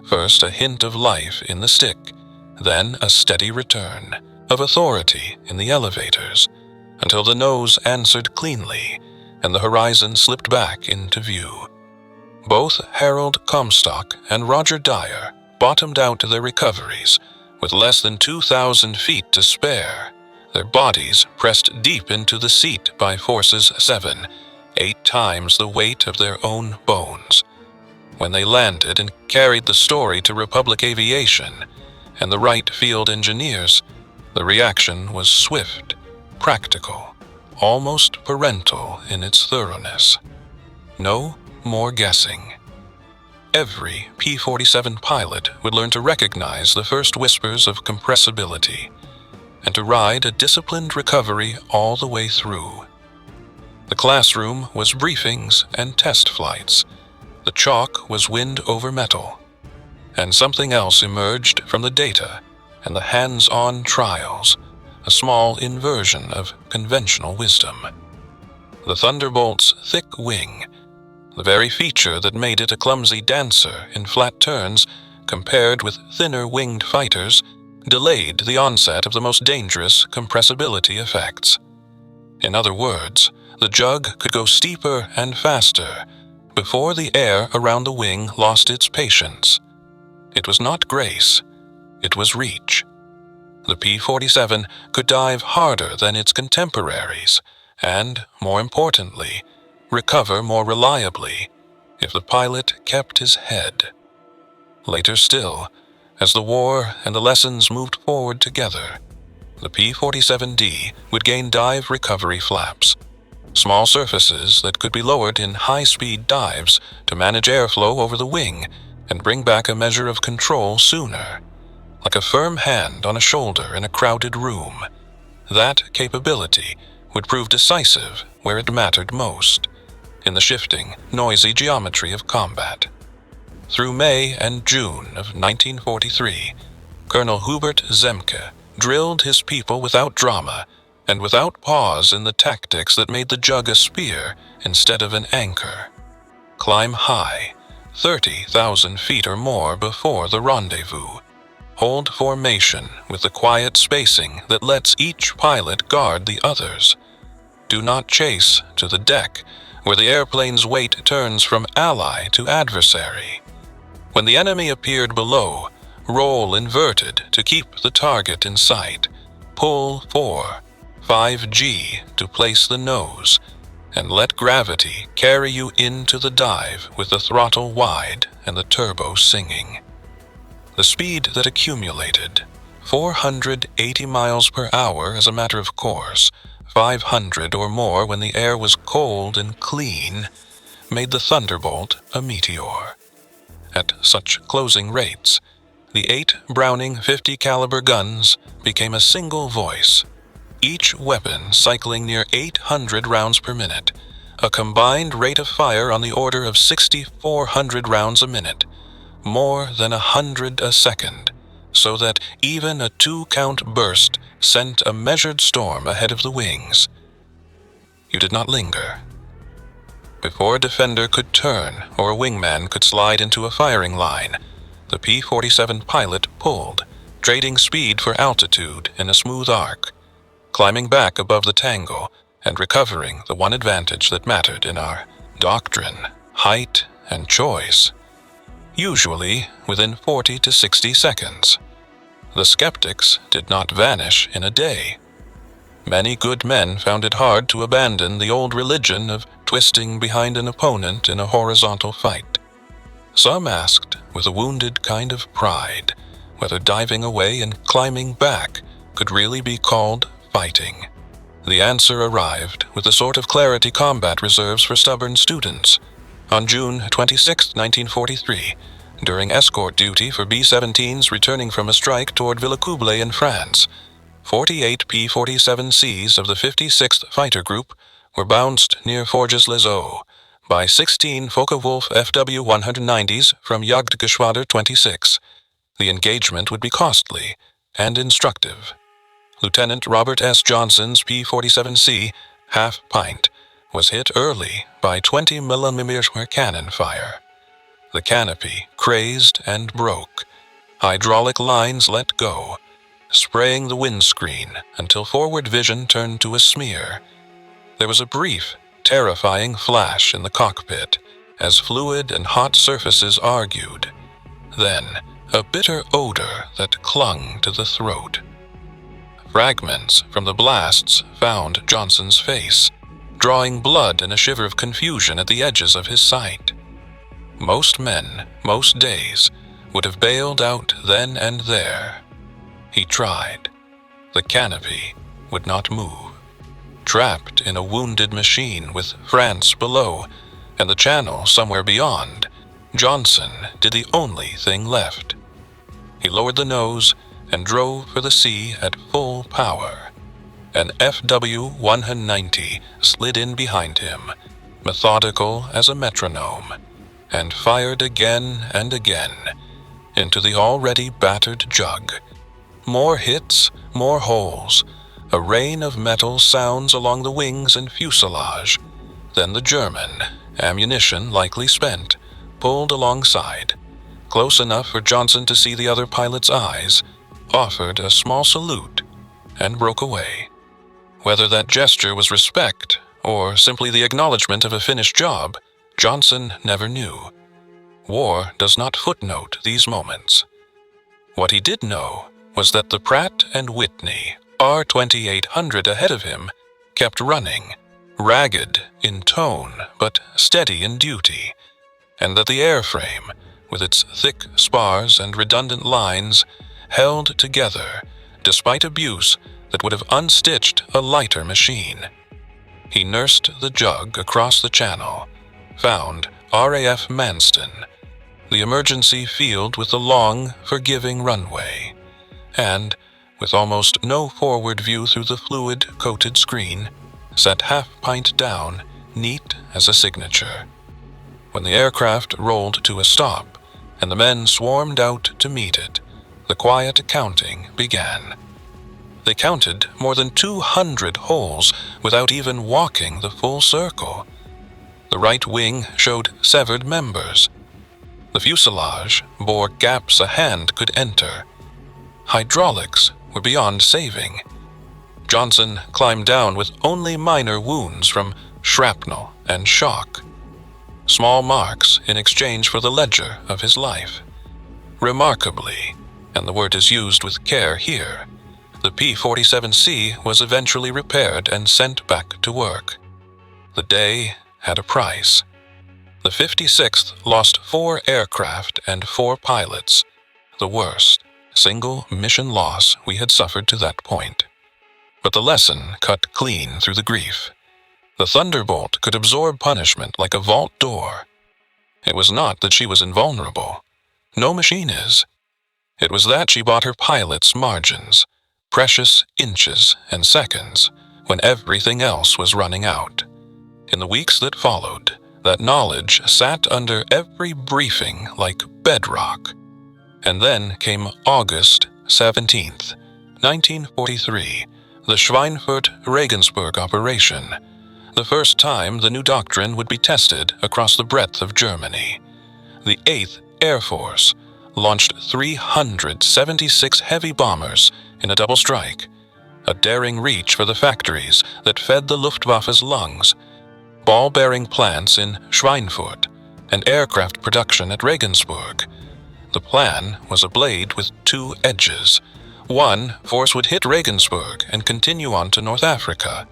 First a hint of life in the stick, then a steady return of authority in the elevators, until the nose answered cleanly and the horizon slipped back into view. Both Harold Comstock and Roger Dyer bottomed out their recoveries with less than 2,000 feet to spare, their bodies pressed deep into the seat by forces 7, 8 times the weight of their own bones. When they landed and carried the story to Republic Aviation and the Wright Field engineers, the reaction was swift, practical, almost parental in its thoroughness. No more guessing. Every P-47 pilot would learn to recognize the first whispers of compressibility and to ride a disciplined recovery all the way through. The classroom was briefings and test flights. The chalk was wind over metal. And something else emerged from the data and the hands-on trials, a small inversion of conventional wisdom. The Thunderbolt's thick wing, the very feature that made it a clumsy dancer in flat turns compared with thinner winged fighters, delayed the onset of the most dangerous compressibility effects. In other words, the jug could go steeper and faster before the air around the wing lost its patience. It was not grace, it was reach. The P-47 could dive harder than its contemporaries and, more importantly, recover more reliably if the pilot kept his head. Later still, as the war and the lessons moved forward together, the P-47D would gain dive recovery flaps, small surfaces that could be lowered in high-speed dives to manage airflow over the wing and bring back a measure of control sooner, like a firm hand on a shoulder in a crowded room. That capability would prove decisive where it mattered most, in the shifting, noisy geometry of combat. Through May and June of 1943, Colonel Hubert Zemke drilled his people without drama and without pause in the tactics that made the jug a spear instead of an anchor. Climb high, 30,000 feet or more before the rendezvous. Hold formation with the quiet spacing that lets each pilot guard the others. Do not chase to the deck, where the airplane's weight turns from ally to adversary. When the enemy appeared below, roll inverted to keep the target in sight. Pull 4, 5G to place the nose, and let gravity carry you into the dive with the throttle wide and the turbo singing. The speed that accumulated, 480 miles per hour as a matter of course, 500 or more when the air was cold and clean, made the Thunderbolt a meteor. At such closing rates, the 8 Browning 50 caliber guns became a single voice, each weapon cycling near 800 rounds per minute, a combined rate of fire on the order of 6,400 rounds a minute, more than 100 a second, so that even a 2-count burst sent a measured storm ahead of the wings. You did not linger. Before a defender could turn or a wingman could slide into a firing line, the P-47 pilot pulled, trading speed for altitude in a smooth arc, climbing back above the tangle and recovering the one advantage that mattered in our doctrine, height and choice, usually within 40 to 60 seconds. The skeptics did not vanish in a day. Many good men found it hard to abandon the old religion of twisting behind an opponent in a horizontal fight. Some asked with a wounded kind of pride, whether diving away and climbing back could really be called fighting. The answer arrived with the sort of clarity combat reserves for stubborn students. On June 26, 1943, during escort duty for B-17s returning from a strike toward Villacoublay in France, 48 P-47Cs of the 56th Fighter Group were bounced near Forges-les-Eaux by 16 Focke-Wulf FW-190s from Jagdgeschwader 26. The engagement would be costly and instructive. Lieutenant Robert S. Johnson's P-47C, Half Pint, was hit early by 20mm cannon fire. The canopy crazed and broke. Hydraulic lines let go, spraying the windscreen until forward vision turned to a smear. There was a brief, terrifying flash in the cockpit as fluid and hot surfaces argued. Then, a bitter odor that clung to the throat. Fragments from the blasts found Johnson's face, drawing blood and a shiver of confusion at the edges of his sight. Most men, most days, would have bailed out then and there. He tried. The canopy would not move. Trapped in a wounded machine with France below and the Channel somewhere beyond, Johnson did the only thing left. He lowered the nose and drove for the sea at full power. An FW-190 slid in behind him, methodical as a metronome, and fired again and again into the already battered jug. More hits, more holes, a rain of metal sounds along the wings and fuselage. Then the German, ammunition likely spent, pulled alongside, close enough for Johnson to see the other pilot's eyes, offered a small salute, and broke away. Whether that gesture was respect or simply the acknowledgement of a finished job, Johnson never knew. War does not footnote these moments. What he did know was that the Pratt & Whitney R-2800 ahead of him kept running, ragged in tone but steady in duty, and that the airframe, with its thick spars and redundant lines, held together despite abuse that would have unstitched a lighter machine. He nursed the jug across the channel, found RAF Manston, the emergency field with the long, forgiving runway, and, with almost no forward view through the fluid-coated screen, sat Half Pint down, neat as a signature. When the aircraft rolled to a stop, and the men swarmed out to meet it, the quiet counting began. They counted more than 200 holes without even walking the full circle. The right wing showed severed members. The fuselage bore gaps a hand could enter. Hydraulics were beyond saving. Johnson climbed down with only minor wounds from shrapnel and shock. Small marks in exchange for the ledger of his life. Remarkably, and the word is used with care here, the P-47C was eventually repaired and sent back to work. The day had a price. The 56th lost 4 aircraft and 4 pilots, the worst single mission loss we had suffered to that point. But the lesson cut clean through the grief. The Thunderbolt could absorb punishment like a vault door. It was not that she was invulnerable. No machine is. It was that she bought her pilots margins, precious inches and seconds, when everything else was running out. In the weeks that followed, that knowledge sat under every briefing like bedrock. And then came August 17th, 1943, the Schweinfurt-Regensburg operation, the first time the new doctrine would be tested across the breadth of Germany. The 8th Air Force launched 376 heavy bombers in a double strike, a daring reach for the factories that fed the Luftwaffe's lungs, ball-bearing plants in Schweinfurt, and aircraft production at Regensburg. The plan was a blade with 2 edges. One force would hit Regensburg and continue on to North Africa.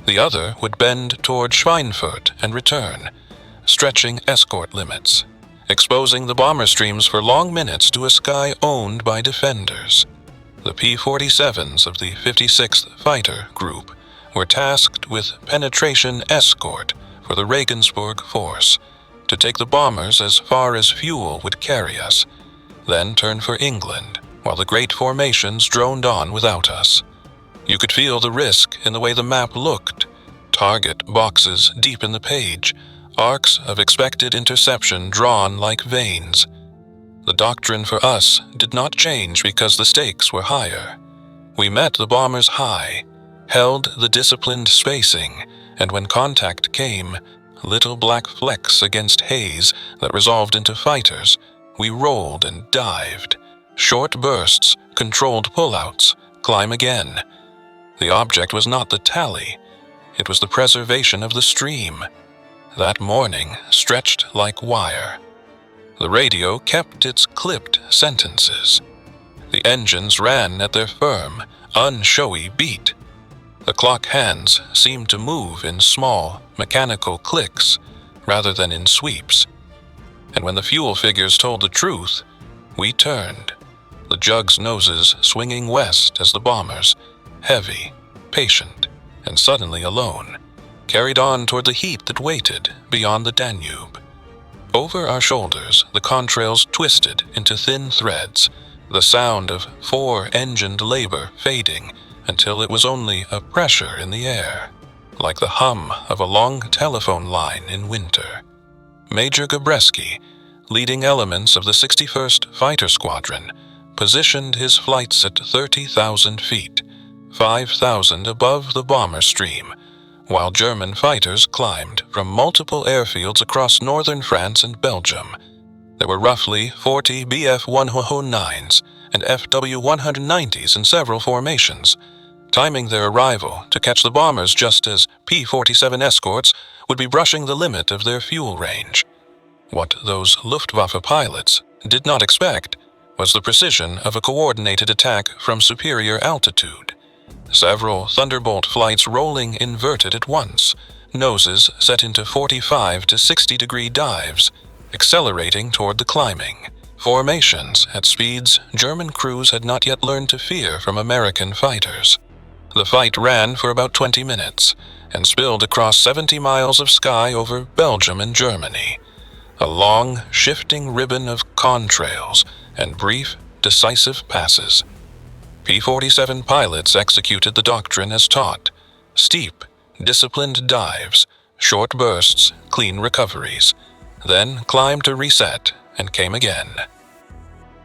The other would bend toward Schweinfurt and return, stretching escort limits. exposing the bomber streams for long minutes to a sky owned by defenders. The P-47s of the 56th Fighter Group were tasked with penetration escort for the Regensburg Force to take the bombers as far as fuel would carry us, then turn for England while the great formations droned on without us. You could feel the risk in the way the map looked. Target boxes deep in the page, arcs of expected interception drawn like veins. The doctrine for us did not change because the stakes were higher. We met the bombers high, held the disciplined spacing, and when contact came, little black flecks against haze that resolved into fighters, we rolled and dived. Short bursts, controlled pullouts, climb again. The object was not the tally, it was the preservation of the stream. That morning stretched like wire. The radio kept its clipped sentences. The engines ran at their firm, unshowy beat. The clock hands seemed to move in small, mechanical clicks rather than in sweeps. And when the fuel figures told the truth, we turned, the jugs' noses swinging west as the bombers, heavy, patient, and suddenly alone, carried on toward the heat that waited beyond the Danube. Over our shoulders, the contrails twisted into thin threads, the sound of four-engined labor fading until it was only a pressure in the air, like the hum of a long telephone line in winter. Major Gabreski, leading elements of the 61st Fighter Squadron, positioned his flights at 30,000 feet, 5,000 above the bomber stream, while German fighters climbed from multiple airfields across northern France and Belgium. There were roughly 40 Bf-109s and FW-190s in several formations, timing their arrival to catch the bombers just as P-47 escorts would be brushing the limit of their fuel range. What those Luftwaffe pilots did not expect was the precision of a coordinated attack from superior altitude. Several Thunderbolt flights rolling inverted at once, noses set into 45 to 60-degree dives, accelerating toward the climbing. Formations at speeds German crews had not yet learned to fear from American fighters. The fight ran for about 20 minutes and spilled across 70 miles of sky over Belgium and Germany. A long, shifting ribbon of contrails and brief, decisive passes. P-47 pilots executed the doctrine as taught: steep, disciplined dives, short bursts, clean recoveries, then climbed to reset and came again.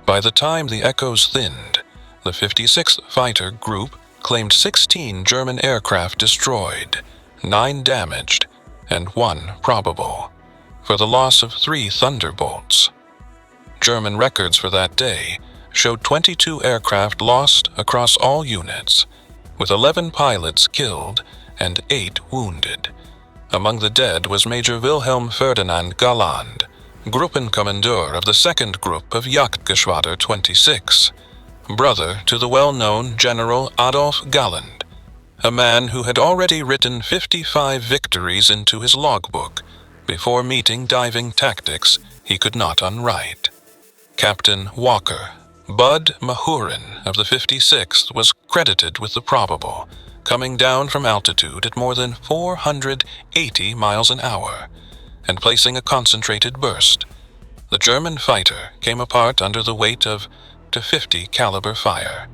By the time the echoes thinned, the 56th Fighter Group claimed 16 German aircraft destroyed, 9 damaged, and 1 probable, for the loss of 3 Thunderbolts. German records for that day showed 22 aircraft lost across all units, with 11 pilots killed and 8 wounded. Among the dead was Major Wilhelm Ferdinand Galland, Gruppenkommandeur of the 2nd Group of Jagdgeschwader 26, brother to the well-known General Adolf Galland, a man who had already written 55 victories into his logbook before meeting diving tactics he could not unwrite. Captain Walker, Bud Mahurin of the 56th was credited with the probable, coming down from altitude at more than 480 miles an hour and placing a concentrated burst. The German fighter came apart under the weight of .50 caliber fire.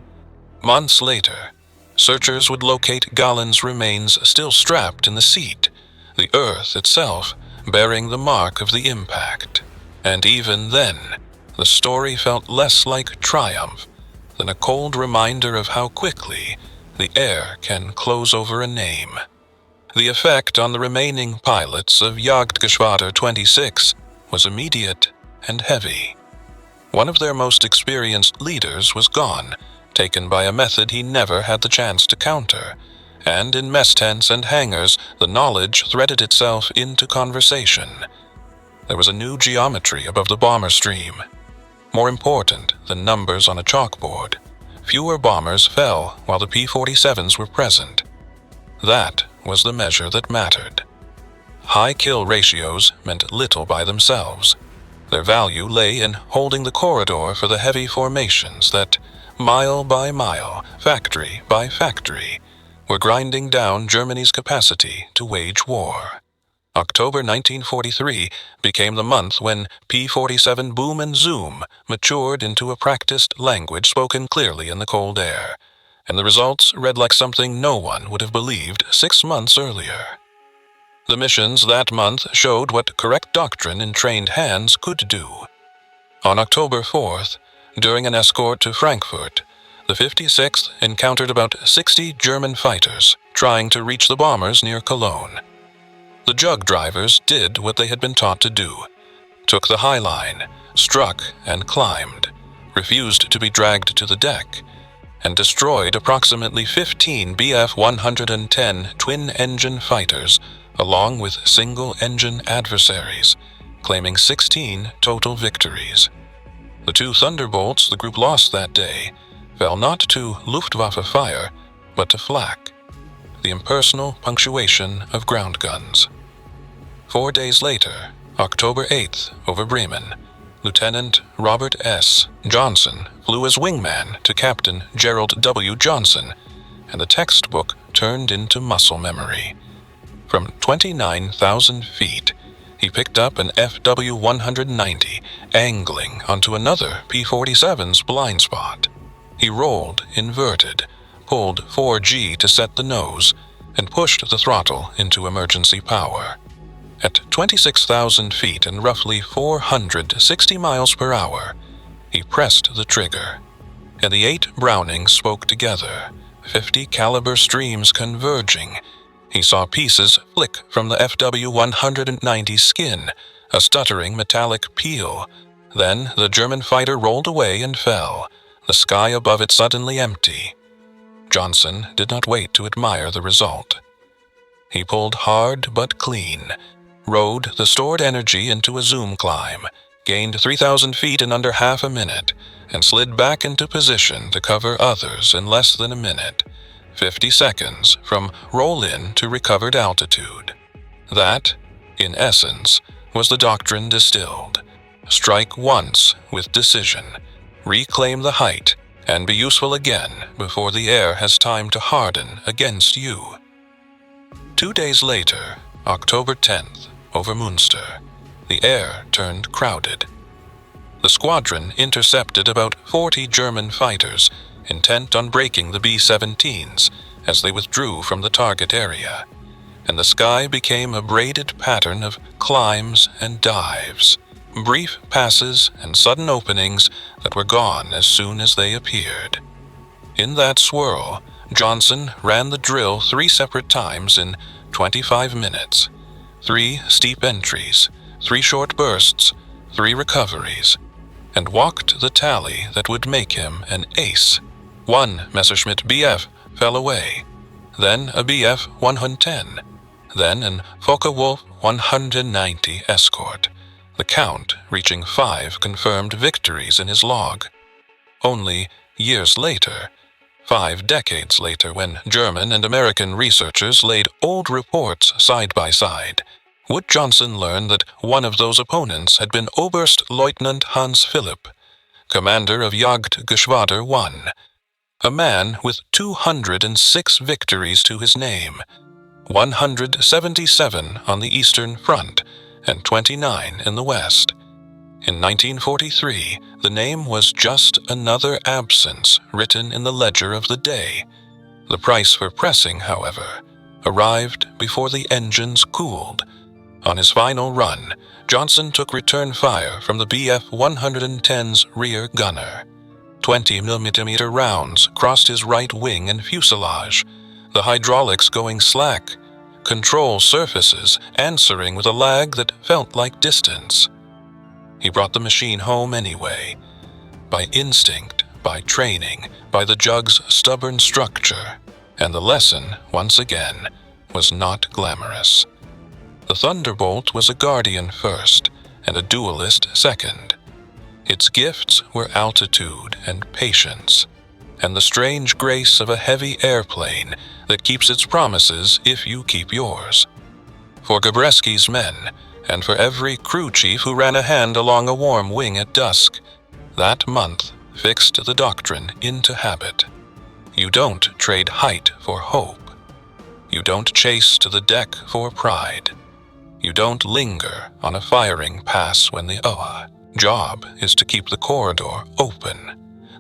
Months later, searchers would locate Galland's remains still strapped in the seat, the earth itself bearing the mark of the impact. And even then, the story felt less like triumph than a cold reminder of how quickly the air can close over a name. The effect on the remaining pilots of Jagdgeschwader 26 was immediate and heavy. One of their most experienced leaders was gone, taken by a method he never had the chance to counter, and in mess tents and hangars the knowledge threaded itself into conversation. There was a new geometry above the bomber stream. More important than numbers on a chalkboard, fewer bombers fell while the P-47s were present. That was the measure that mattered. High kill ratios meant little by themselves. Their value lay in holding the corridor for the heavy formations that, mile by mile, factory by factory, were grinding down Germany's capacity to wage war. October 1943 became the month when P-47 boom and zoom matured into a practiced language spoken clearly in the cold air, and the results read like something no one would have believed 6 months earlier. The missions that month showed what correct doctrine in trained hands could do. On October 4th, during an escort to Frankfurt, the 56th encountered about 60 German fighters trying to reach the bombers near Cologne. The jug drivers did what they had been taught to do, took the high line, struck and climbed, refused to be dragged to the deck, and destroyed approximately 15 Bf-110 twin-engine fighters along with single-engine adversaries, claiming 16 total victories. The 2 Thunderbolts the group lost that day fell not to Luftwaffe fire, but to flak, the impersonal punctuation of ground guns. 4 days later, October 8th, over Bremen, Lieutenant Robert S. Johnson flew as wingman to Captain Gerald W. Johnson, and the textbook turned into muscle memory. From 29,000 feet, he picked up an FW-190 angling onto another P-47's blind spot. He rolled inverted, pulled 4G to set the nose, and pushed the throttle into emergency power. At 26,000 feet and roughly 460 miles per hour, he pressed the trigger, and the 8 Brownings spoke together, 50 caliber streams converging. He saw pieces flick from the FW-190 skin, a stuttering metallic peal. Then the German fighter rolled away and fell, the sky above it suddenly empty. Johnson did not wait to admire the result. He pulled hard but clean, rode the stored energy into a zoom climb, gained 3,000 feet in under half a minute, and slid back into position to cover others in less than a minute, 50 seconds from roll-in to recovered altitude. That, in essence, was the doctrine distilled. Strike once with decision, reclaim the height, and be useful again before the air has time to harden against you. 2 days later, October 10th, over Münster, the air turned crowded. The squadron intercepted about 40 German fighters, intent on breaking the B-17s as they withdrew from the target area, and the sky became a braided pattern of climbs and dives, brief passes and sudden openings that were gone as soon as they appeared. In that swirl, Johnson ran the drill 3 separate times in 25 minutes. 3 steep entries, 3 short bursts, 3 recoveries, and walked the tally that would make him an ace. 1 Messerschmitt BF fell away, then a BF 110, then an Focke-Wulf 190 escort, the count reaching 5 confirmed victories in his log. Only years later, 5 decades later, when German and American researchers laid old reports side by side, would Johnson learn that one of those opponents had been Oberstleutnant Hans Philipp, commander of Jagdgeschwader 1, a man with 206 victories to his name, 177 on the Eastern Front and 29 in the West. In 1943, the name was just another absence written in the ledger of the day. The price for pressing, however, arrived before the engines cooled. On his final run, Johnson took return fire from the Bf-110's rear gunner. 20mm rounds crossed his right wing and fuselage, the hydraulics going slack, control surfaces answering with a lag that felt like distance. He brought the machine home anyway, by instinct, by training, by the jug's stubborn structure, and the lesson, once again, was not glamorous. The Thunderbolt was a guardian first, and a duelist second. Its gifts were altitude and patience, and the strange grace of a heavy airplane that keeps its promises if you keep yours. For Gabreski's men, and for every crew chief who ran a hand along a warm wing at dusk, that month fixed the doctrine into habit. You don't trade height for hope. You don't chase to the deck for pride. You don't linger on a firing pass when the job is to keep the corridor open.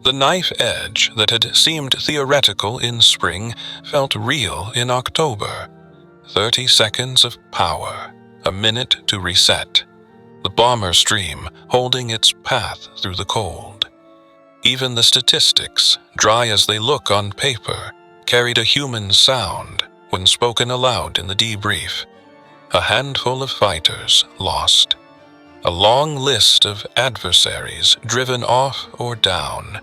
The knife edge that had seemed theoretical in spring felt real in October. 30 seconds of power, a minute to reset. The bomber stream holding its path through the cold. Even the statistics, dry as they look on paper, carried a human sound when spoken aloud in the debrief. A handful of fighters lost. A long list of adversaries driven off or down,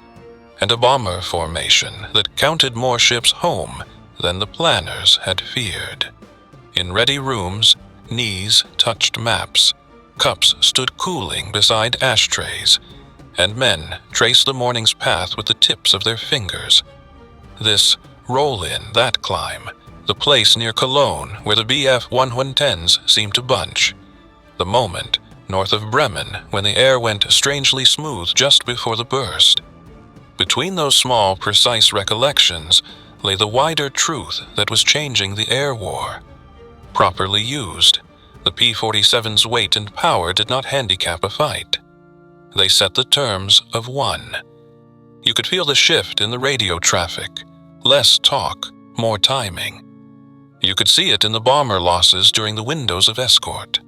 and a bomber formation that counted more ships home than the planners had feared. In ready rooms, knees touched maps, cups stood cooling beside ashtrays, and men traced the morning's path with the tips of their fingers. This roll-in, that climb, the place near Cologne where the BF 1110s seemed to bunch. The moment north of Bremen when the air went strangely smooth just before the burst. Between those small, precise recollections lay the wider truth that was changing the air war. Properly used, the P-47's weight and power did not handicap a fight. They set the terms of one. You could feel the shift in the radio traffic. Less talk, more timing. You could see it in the bomber losses during the windows of escort.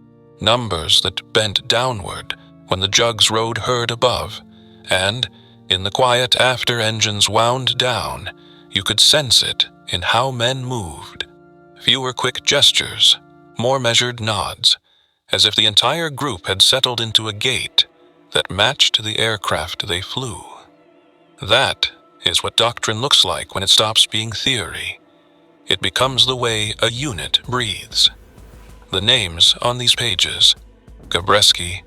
Numbers that bent downward when the jugs rode herd above, and in the quiet after engines wound down, you could sense it in how men moved. Fewer quick gestures, more measured nods, as if the entire group had settled into a gait that matched the aircraft they flew. That is what doctrine looks like when it stops being theory. It becomes the way a unit breathes. The names on these pages, Gabreski,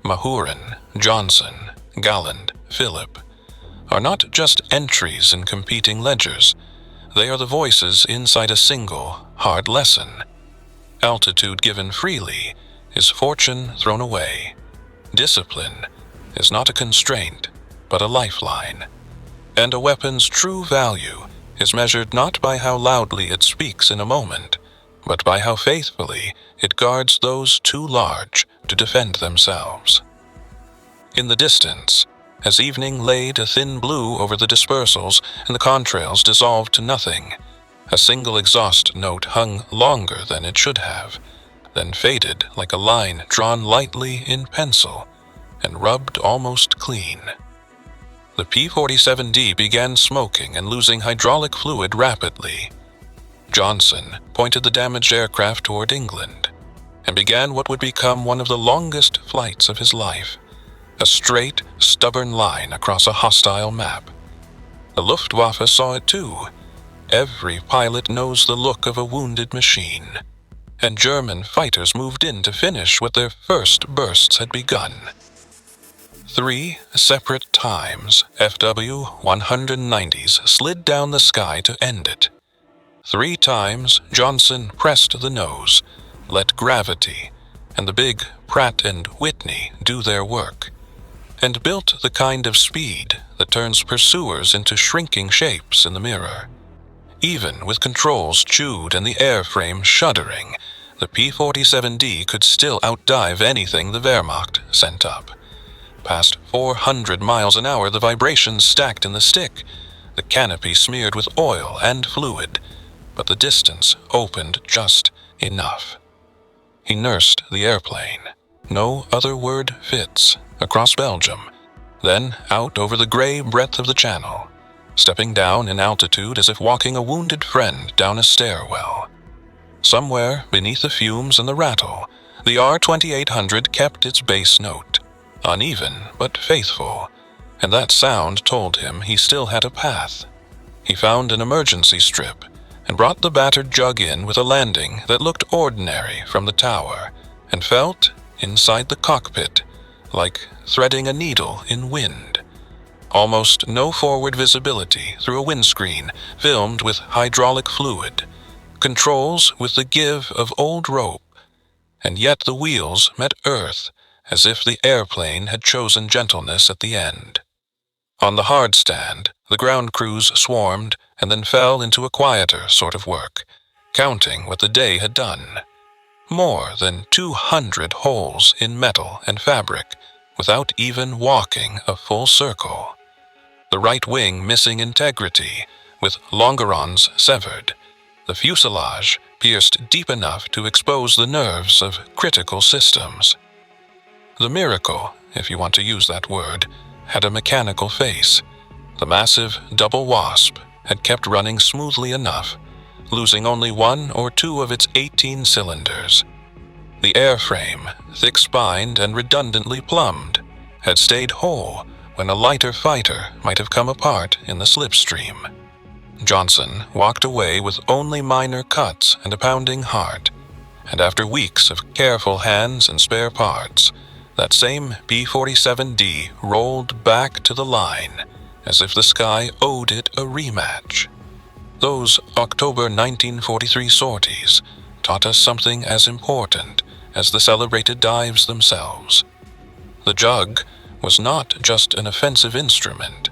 Mahurin, Johnson, Galland, Philip, are not just entries in competing ledgers. They are the voices inside a single, hard lesson. Altitude given freely is fortune thrown away. Discipline is not a constraint, but a lifeline. And a weapon's true value is measured not by how loudly it speaks in a moment, but by how faithfully it guards those too large to defend themselves. In the distance, as evening laid a thin blue over the dispersals and the contrails dissolved to nothing, a single exhaust note hung longer than it should have, then faded like a line drawn lightly in pencil and rubbed almost clean. The P-47D began smoking and losing hydraulic fluid rapidly. Johnson pointed the damaged aircraft toward England and began what would become one of the longest flights of his life, a straight, stubborn line across a hostile map. The Luftwaffe saw it too. Every pilot knows the look of a wounded machine, and German fighters moved in to finish what their first bursts had begun. 3 separate times FW-190s slid down the sky to end it. 3 times Johnson pressed the nose, let gravity and the big Pratt and Whitney do their work, and built the kind of speed that turns pursuers into shrinking shapes in the mirror. Even with controls chewed and the airframe shuddering, the P-47D could still outdive anything the Wehrmacht sent up. Past 400 miles an hour, the vibrations stacked in the stick, the canopy smeared with oil and fluid, but the distance opened just enough. He nursed the airplane. No other word fits. Across Belgium, then out over the gray breadth of the Channel, stepping down in altitude as if walking a wounded friend down a stairwell. Somewhere beneath the fumes and the rattle, the R-2800 kept its bass note, uneven but faithful, and that sound told him he still had a path. He found an emergency strip and brought the battered jug in with a landing that looked ordinary from the tower and felt, inside the cockpit, like threading a needle in wind. Almost no forward visibility through a windscreen filmed with hydraulic fluid, controls with the give of old rope, and yet the wheels met earth as if the airplane had chosen gentleness at the end. On the hard stand, the ground crews swarmed and then fell into a quieter sort of work, counting what the day had done. More than 200 holes in metal and fabric, without even walking a full circle. The right wing missing integrity, with longerons severed, the fuselage pierced deep enough to expose the nerves of critical systems. The miracle, if you want to use that word, had a mechanical face. The massive double wasp had kept running smoothly enough, losing only 1 or 2 of its 18 cylinders. The airframe, thick-spined and redundantly plumbed, had stayed whole when a lighter fighter might have come apart in the slipstream. Johnson walked away with only minor cuts and a pounding heart, and after weeks of careful hands and spare parts, that same P-47D rolled back to the line as if the sky owed it a rematch. Those October 1943 sorties taught us something as important as the celebrated dives themselves. The Jug was not just an offensive instrument.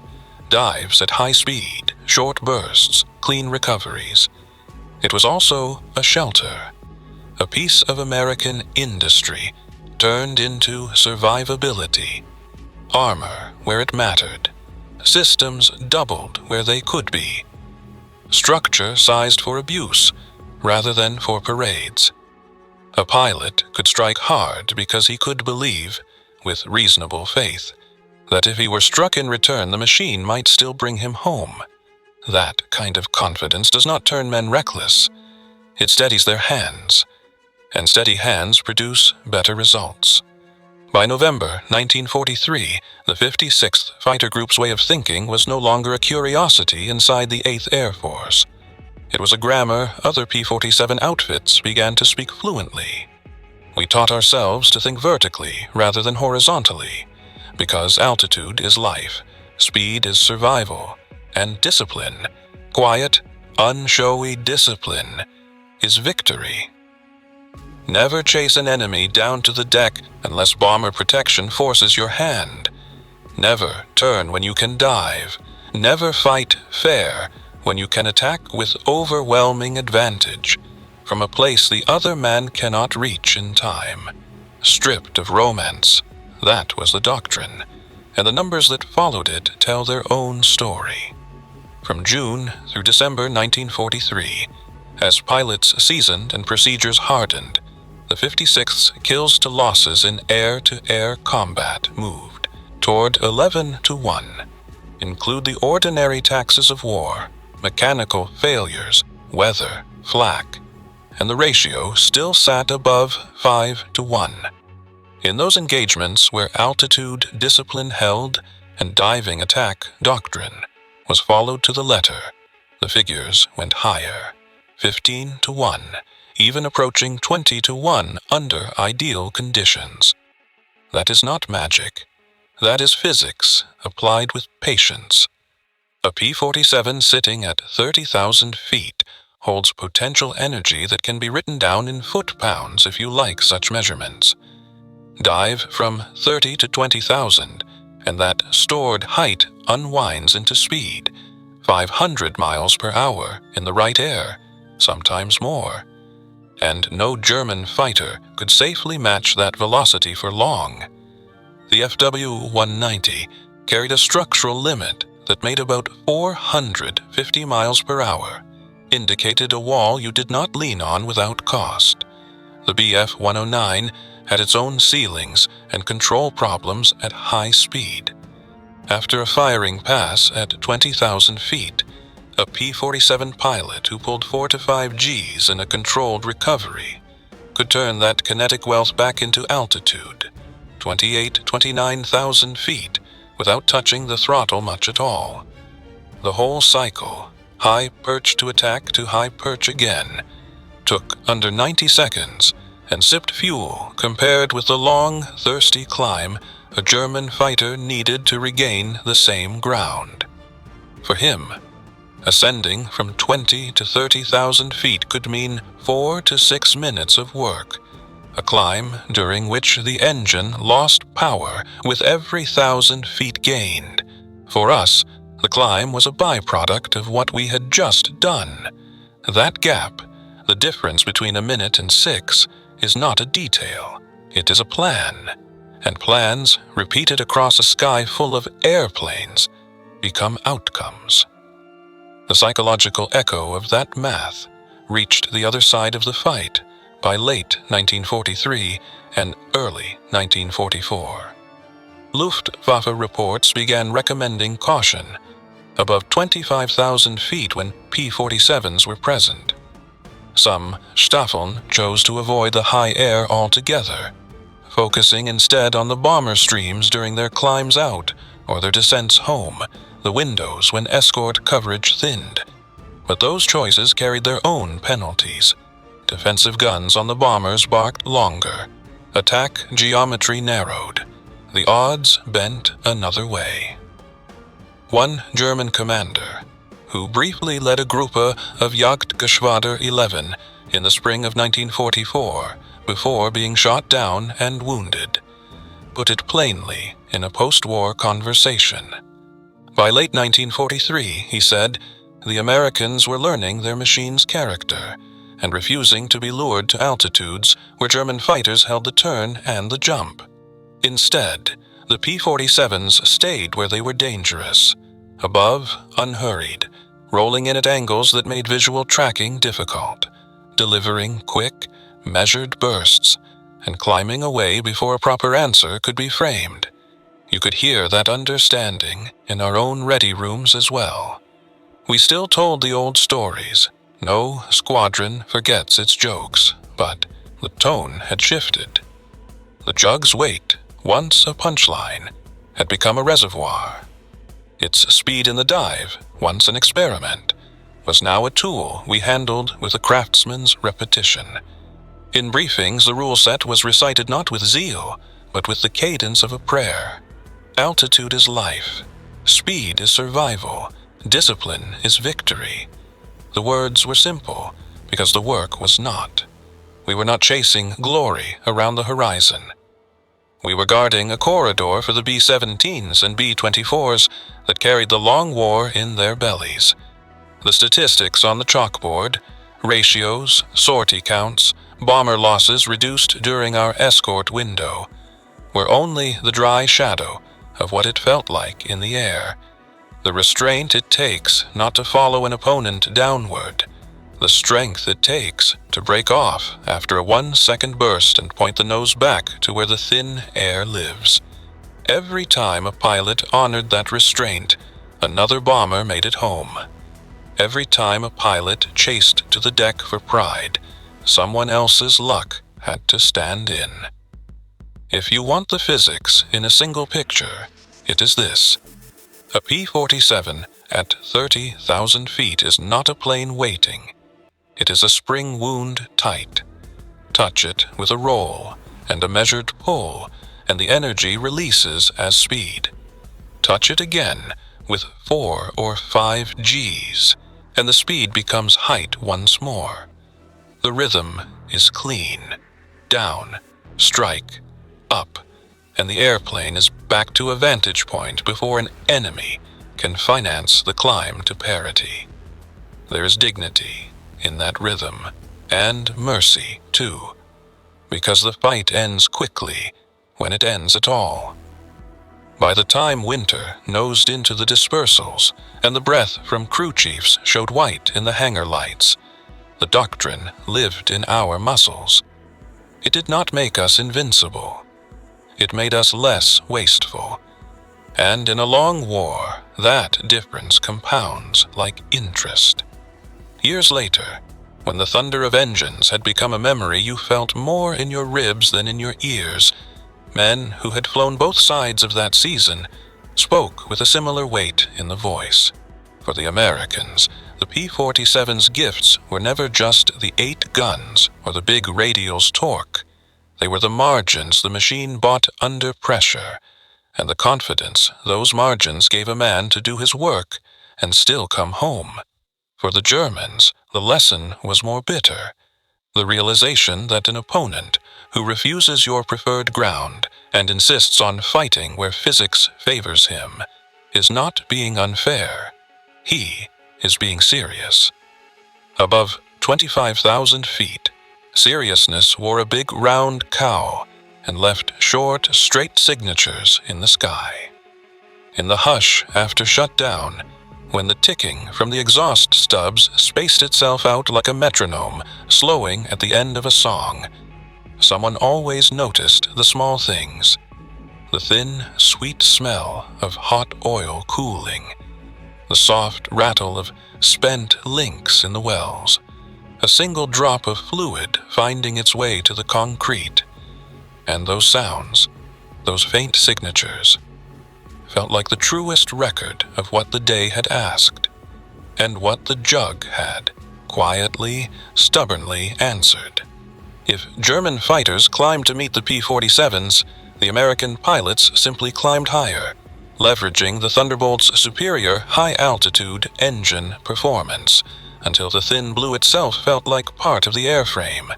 Dives at high speed, short bursts, clean recoveries. It was also a shelter, a piece of American industry turned into survivability, armor where it mattered, systems doubled where they could be, structure sized for abuse rather than for parades. A pilot could strike hard because he could believe, with reasonable faith, that if he were struck in return, the machine might still bring him home. That kind of confidence does not turn men reckless. It steadies their hands, and steady hands produce better results. By November 1943, the 56th Fighter Group's way of thinking was no longer a curiosity inside the 8th Air Force. It was a grammar other P-47 outfits began to speak fluently. We taught ourselves to think vertically rather than horizontally, because altitude is life, speed is survival, and discipline, quiet, unshowy discipline, is victory. Never chase an enemy down to the deck unless bomber protection forces your hand. Never turn when you can dive. Never fight fair when you can attack with overwhelming advantage from a place the other man cannot reach in time. Stripped of romance, that was the doctrine, and the numbers that followed it tell their own story. From June through December 1943, as pilots seasoned and procedures hardened, the 56th's kills to losses in air-to-air combat moved toward 11-1. Include the ordinary taxes of war, mechanical failures, weather, flak, and the ratio still sat above 5-1. In those engagements where altitude discipline held and diving attack doctrine was followed to the letter, the figures went higher, 15-1, even approaching 20-1 under ideal conditions. That is not magic. That is physics applied with patience. A P-47 sitting at 30,000 feet holds potential energy that can be written down in foot-pounds if you like such measurements. Dive from 30 to 20,000, and that stored height unwinds into speed, 500 miles per hour in the right air, sometimes more. And no German fighter could safely match that velocity for long. The FW-190 carried a structural limit that made about 450 miles per hour, indicated a wall you did not lean on without cost. The BF-109 had its own ceilings and control problems at high speed. After a firing pass at 20,000 feet, a P-47 pilot who pulled 4 to 5 Gs in a controlled recovery could turn that kinetic wealth back into altitude, 29,000 feet, without touching the throttle much at all. The whole cycle, high perch to attack to high perch again, took under 90 seconds and sipped fuel compared with the long, thirsty climb a German fighter needed to regain the same ground. For him, ascending from 20 to 30,000 feet could mean 4 to 6 minutes of work, a climb during which the engine lost power with every 1,000 feet gained. For us, the climb was a byproduct of what we had just done. That gap, the difference between a minute and 6, is not a detail. It is a plan. And plans, repeated across a sky full of airplanes, become outcomes. The psychological echo of that math reached the other side of the fight by late 1943 and early 1944. Luftwaffe reports began recommending caution above 25,000 feet when P-47s were present. Some Staffeln chose to avoid the high air altogether, focusing instead on the bomber streams during their climbs out or their descents home, the windows when escort coverage thinned. But those choices carried their own penalties. Defensive guns on the bombers barked longer. Attack geometry narrowed. The odds bent another way. One German commander, who briefly led a Gruppe of Jagdgeschwader 11 in the spring of 1944 before being shot down and wounded, put it plainly in a post-war conversation. By late 1943, he said, the Americans were learning their machine's character and refusing to be lured to altitudes where German fighters held the turn and the jump. Instead, the P-47s stayed where they were dangerous, above, unhurried, rolling in at angles that made visual tracking difficult, delivering quick, measured bursts, and climbing away before a proper answer could be framed. You could hear that understanding in our own ready rooms as well. We still told the old stories. No squadron forgets its jokes, but the tone had shifted. The jug's weight, once a punchline, had become a reservoir. Its speed in the dive, once an experiment, was now a tool we handled with a craftsman's repetition. In briefings, the rule set was recited not with zeal, but with the cadence of a prayer. Altitude is life. Speed is survival. Discipline is victory. The words were simple, because the work was not. We were not chasing glory around the horizon. We were guarding a corridor for the B-17s and B-24s that carried the long war in their bellies. The statistics on the chalkboard, ratios, sortie counts, bomber losses reduced during our escort window, were only the dry shadow of what it felt like in the air. The restraint it takes not to follow an opponent downward. The strength it takes to break off after a 1-second burst and point the nose back to where the thin air lives. Every time a pilot honored that restraint, another bomber made it home. Every time a pilot chased to the deck for pride, someone else's luck had to stand in. If you want the physics in a single picture, it is this. A P-47 at 30,000 feet is not a plane waiting. It is a spring wound tight. Touch it with a roll and a measured pull, and the energy releases as speed. Touch it again with 4 or 5 Gs, and the speed becomes height once more. The rhythm is clean. Down, strike, up, and the airplane is back to a vantage point before an enemy can finance the climb to parity. There is dignity in that rhythm, and mercy, too, because the fight ends quickly when it ends at all. By the time winter nosed into the dispersals and the breath from crew chiefs showed white in the hangar lights, the doctrine lived in our muscles. It did not make us invincible. It made us less wasteful. And in a long war, that difference compounds like interest. Years later, when the thunder of engines had become a memory you felt more in your ribs than in your ears, men who had flown both sides of that season spoke with a similar weight in the voice. For the Americans, the P-47's gifts were never just the 8 guns or the big radial's torque. They were the margins the machine bought under pressure, and the confidence those margins gave a man to do his work and still come home. For the Germans, the lesson was more bitter. The realization that an opponent who refuses your preferred ground and insists on fighting where physics favors him is not being unfair. He is being serious. Above 25,000 feet, seriousness wore a big round cow and left short, straight signatures in the sky. In the hush after shutdown, when the ticking from the exhaust stubs spaced itself out like a metronome slowing at the end of a song, someone always noticed the small things. The thin, sweet smell of hot oil cooling, the soft rattle of spent links in the wells, a single drop of fluid finding its way to the concrete, and those sounds, those faint signatures, felt like the truest record of what the day had asked, and what the jug had, quietly, stubbornly answered. If German fighters climbed to meet the P-47s, the American pilots simply climbed higher, leveraging the Thunderbolt's superior high-altitude engine performance, until the thin blue itself felt like part of the airframe.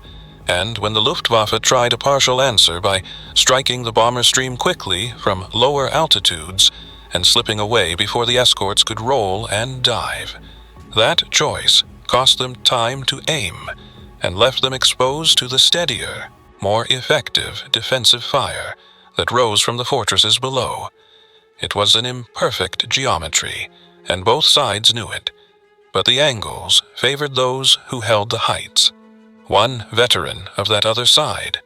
And when the Luftwaffe tried a partial answer by striking the bomber stream quickly from lower altitudes and slipping away before the escorts could roll and dive, that choice cost them time to aim and left them exposed to the steadier, more effective defensive fire that rose from the fortresses below. It was an imperfect geometry, and both sides knew it, but the angles favored those who held the heights. One veteran of that other side,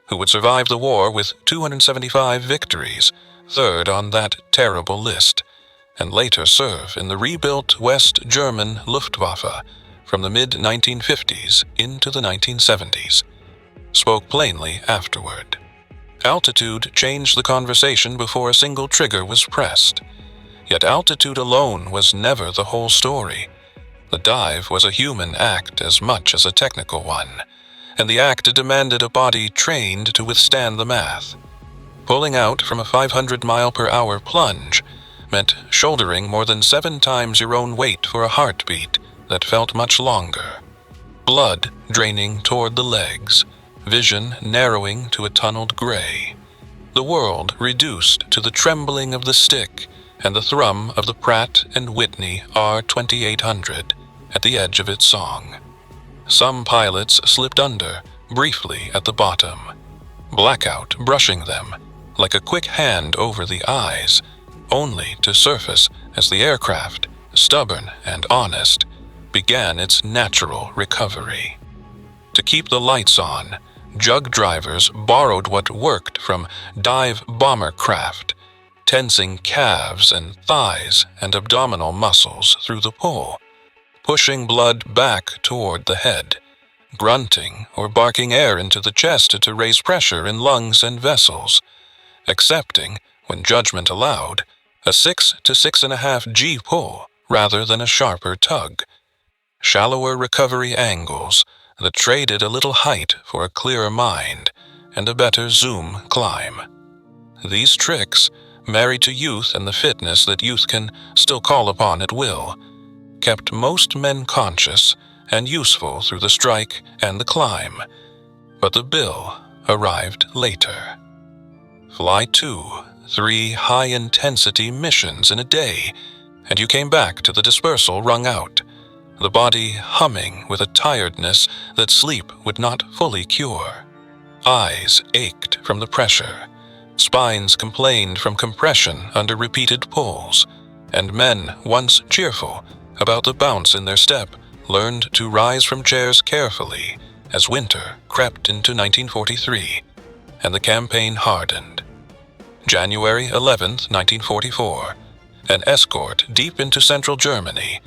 who would survive the war with 275 victories, third on that terrible list, and later serve in the rebuilt West German Luftwaffe from the mid-1950s into the 1970s, spoke plainly afterward. Altitude changed the conversation before a single trigger was pressed. Yet altitude alone was never the whole story. The dive was a human act as much as a technical one, and the act demanded a body trained to withstand the math. Pulling out from a 500-mile-per-hour plunge meant shouldering more than 7 times your own weight for a heartbeat that felt much longer. Blood draining toward the legs, vision narrowing to a tunneled gray. The world reduced to the trembling of the stick and the thrum of the Pratt & Whitney R2800 at the edge of its song. Some pilots slipped under, briefly at the bottom, blackout brushing them like a quick hand over the eyes, only to surface as the aircraft, stubborn and honest, began its natural recovery. To keep the lights on, jug drivers borrowed what worked from dive bomber craft, tensing calves and thighs and abdominal muscles through the pull, pushing blood back toward the head, grunting or barking air into the chest to raise pressure in lungs and vessels, accepting, when judgment allowed, a 6 to 6.5 G pull rather than a sharper tug. Shallower recovery angles that traded a little height for a clearer mind and a better zoom climb. These tricks, married to youth and the fitness that youth can still call upon at will, kept most men conscious and useful through the strike and the climb. But the bill arrived later. Fly 2, 3 high-intensity missions in a day, and you came back to the dispersal wrung out, the body humming with a tiredness that sleep would not fully cure. Eyes ached from the pressure, spines complained from compression under repeated pulls, and men once cheerful about the bounce in their step learned to rise from chairs carefully as winter crept into 1943, and the campaign hardened. January 11th, 1944, an escort deep into central Germany,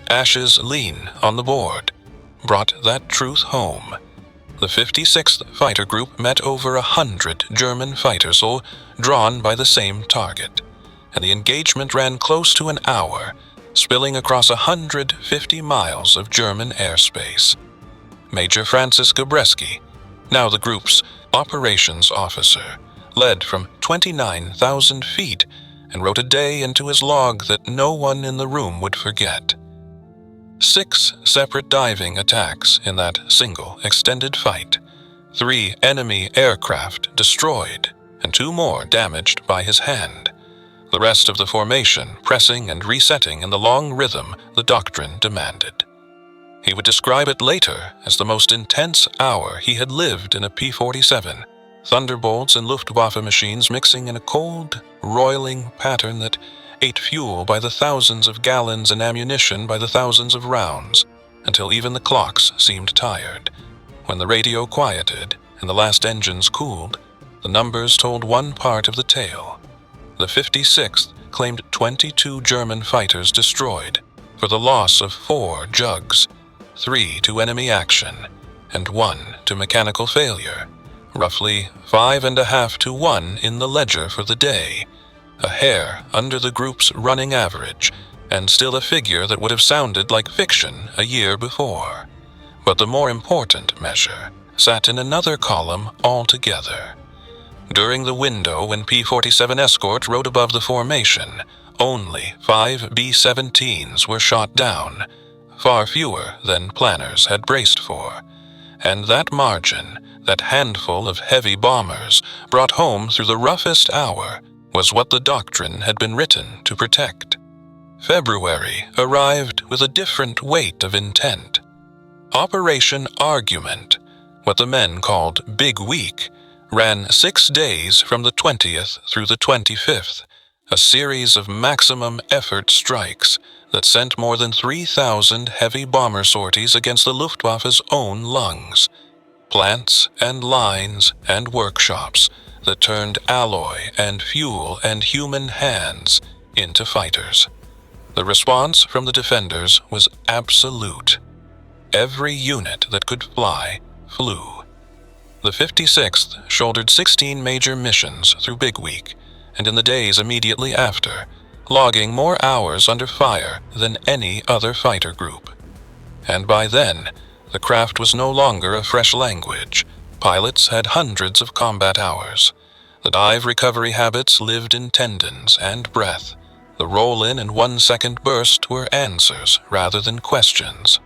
ashes lean on the board, brought that truth home. The 56th Fighter Group met over 100 German fighters, all drawn by the same target, and the engagement ran close to an hour, spilling across 150 miles of German airspace. Major Francis Gabreski, now the group's operations officer, led from 29,000 feet and wrote a day into his log that no one in the room would forget. 6 separate diving attacks in that single extended fight, 3 enemy aircraft destroyed, and 2 more damaged by his hand. The rest of the formation pressing and resetting in the long rhythm the doctrine demanded. He would describe it later as the most intense hour he had lived in a P-47, Thunderbolts and Luftwaffe machines mixing in a cold, roiling pattern that ate fuel by the thousands of gallons and ammunition by the thousands of rounds, until even the clocks seemed tired. When the radio quieted and the last engines cooled, the numbers told one part of the tale. The 56th claimed 22 German fighters destroyed, for the loss of 4 jugs, 3 to enemy action, and 1 to mechanical failure, roughly 5.5 to 1 in the ledger for the day, a hair under the group's running average, and still a figure that would have sounded like fiction a year before. But the more important measure sat in another column altogether. During the window when P-47 escorts rode above the formation, only 5 B-17s were shot down, far fewer than planners had braced for, and that margin, that handful of heavy bombers brought home through the roughest hour, was what the doctrine had been written to protect. February arrived with a different weight of intent. Operation Argument, what the men called Big Week, ran 6 days from the 20th through the 25th, a series of maximum effort strikes that sent more than 3,000 heavy bomber sorties against the Luftwaffe's own lungs. Plants and lines and workshops that turned alloy and fuel and human hands into fighters. The response from the defenders was absolute. Every unit that could fly flew. The 56th shouldered 16 major missions through Big Week, and in the days immediately after, logging more hours under fire than any other fighter group. And by then, the craft was no longer a fresh language. Pilots had hundreds of combat hours. The dive recovery habits lived in tendons and breath. The roll-in and 1-second burst were answers rather than questions.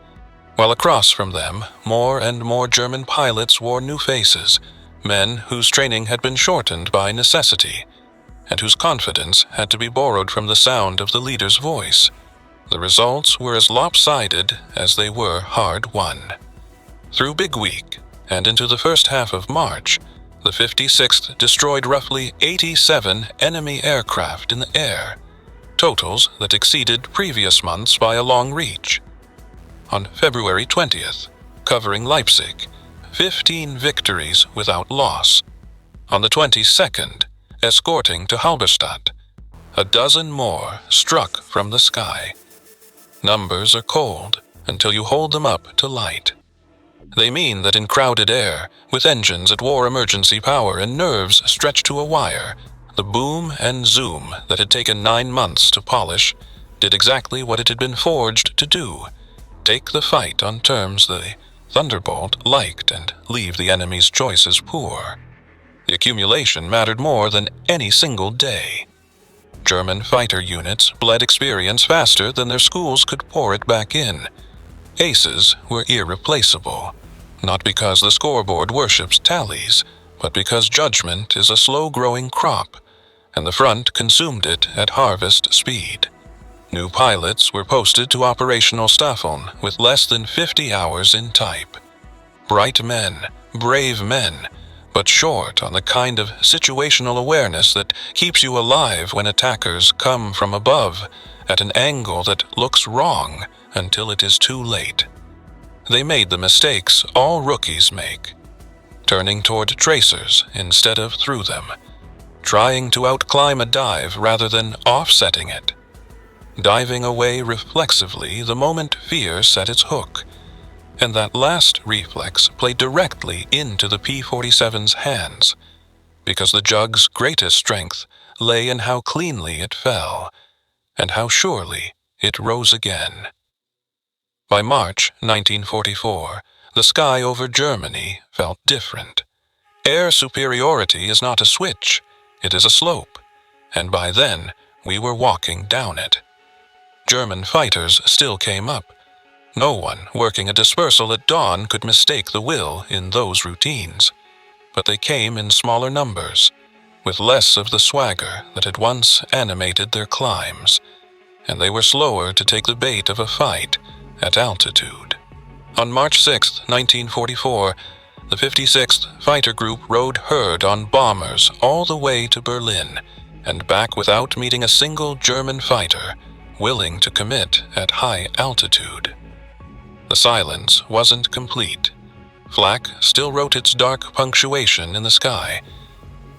While across from them, more and more German pilots wore new faces, men whose training had been shortened by necessity, and whose confidence had to be borrowed from the sound of the leader's voice. The results were as lopsided as they were hard-won. Through Big Week and into the first half of March, the 56th destroyed roughly 87 enemy aircraft in the air, totals that exceeded previous months by a long reach. On February 20th, covering Leipzig, 15 victories without loss. On the 22nd, escorting to Halberstadt, a dozen more struck from the sky. Numbers are cold until you hold them up to light. They mean that in crowded air, with engines at war emergency power and nerves stretched to a wire, the boom and zoom that had taken 9 months to polish did exactly what it had been forged to do: take the fight on terms the Thunderbolt liked and leave the enemy's choices poor. The accumulation mattered more than any single day. German fighter units bled experience faster than their schools could pour it back in. Aces were irreplaceable, not because the scoreboard worships tallies, but because judgment is a slow-growing crop, and the front consumed it at harvest speed. New pilots were posted to operational Staffeln with less than 50 hours in type. Bright men, brave men, but short on the kind of situational awareness that keeps you alive when attackers come from above at an angle that looks wrong until it is too late. They made the mistakes all rookies make, turning toward tracers instead of through them, trying to outclimb a dive rather than offsetting it, diving away reflexively the moment fear set its hook, and that last reflex played directly into the P-47's hands, because the jug's greatest strength lay in how cleanly it fell, and how surely it rose again. By March 1944, the sky over Germany felt different. Air superiority is not a switch, it is a slope, and by then we were walking down it. German fighters still came up, No one working a dispersal at dawn could mistake the will in those routines, but they came in smaller numbers, with less of the swagger that had once animated their climbs, and they were slower to take the bait of a fight at altitude. On March 6, 1944, the 56th Fighter Group rode herd on bombers all the way to Berlin and back without meeting a single German fighter willing to commit at high altitude. The silence wasn't complete. Flak still wrote its dark punctuation in the sky,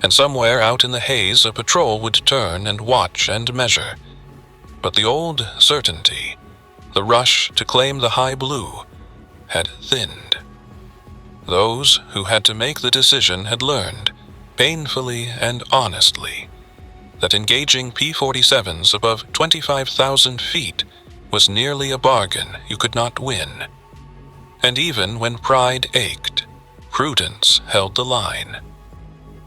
and somewhere out in the haze a patrol would turn and watch and measure. But the old certainty, the rush to claim the high blue, had thinned. Those who had to make the decision had learned, painfully and honestly, that engaging P-47s above 25,000 feet was nearly a bargain you could not win. And even when pride ached, prudence held the line.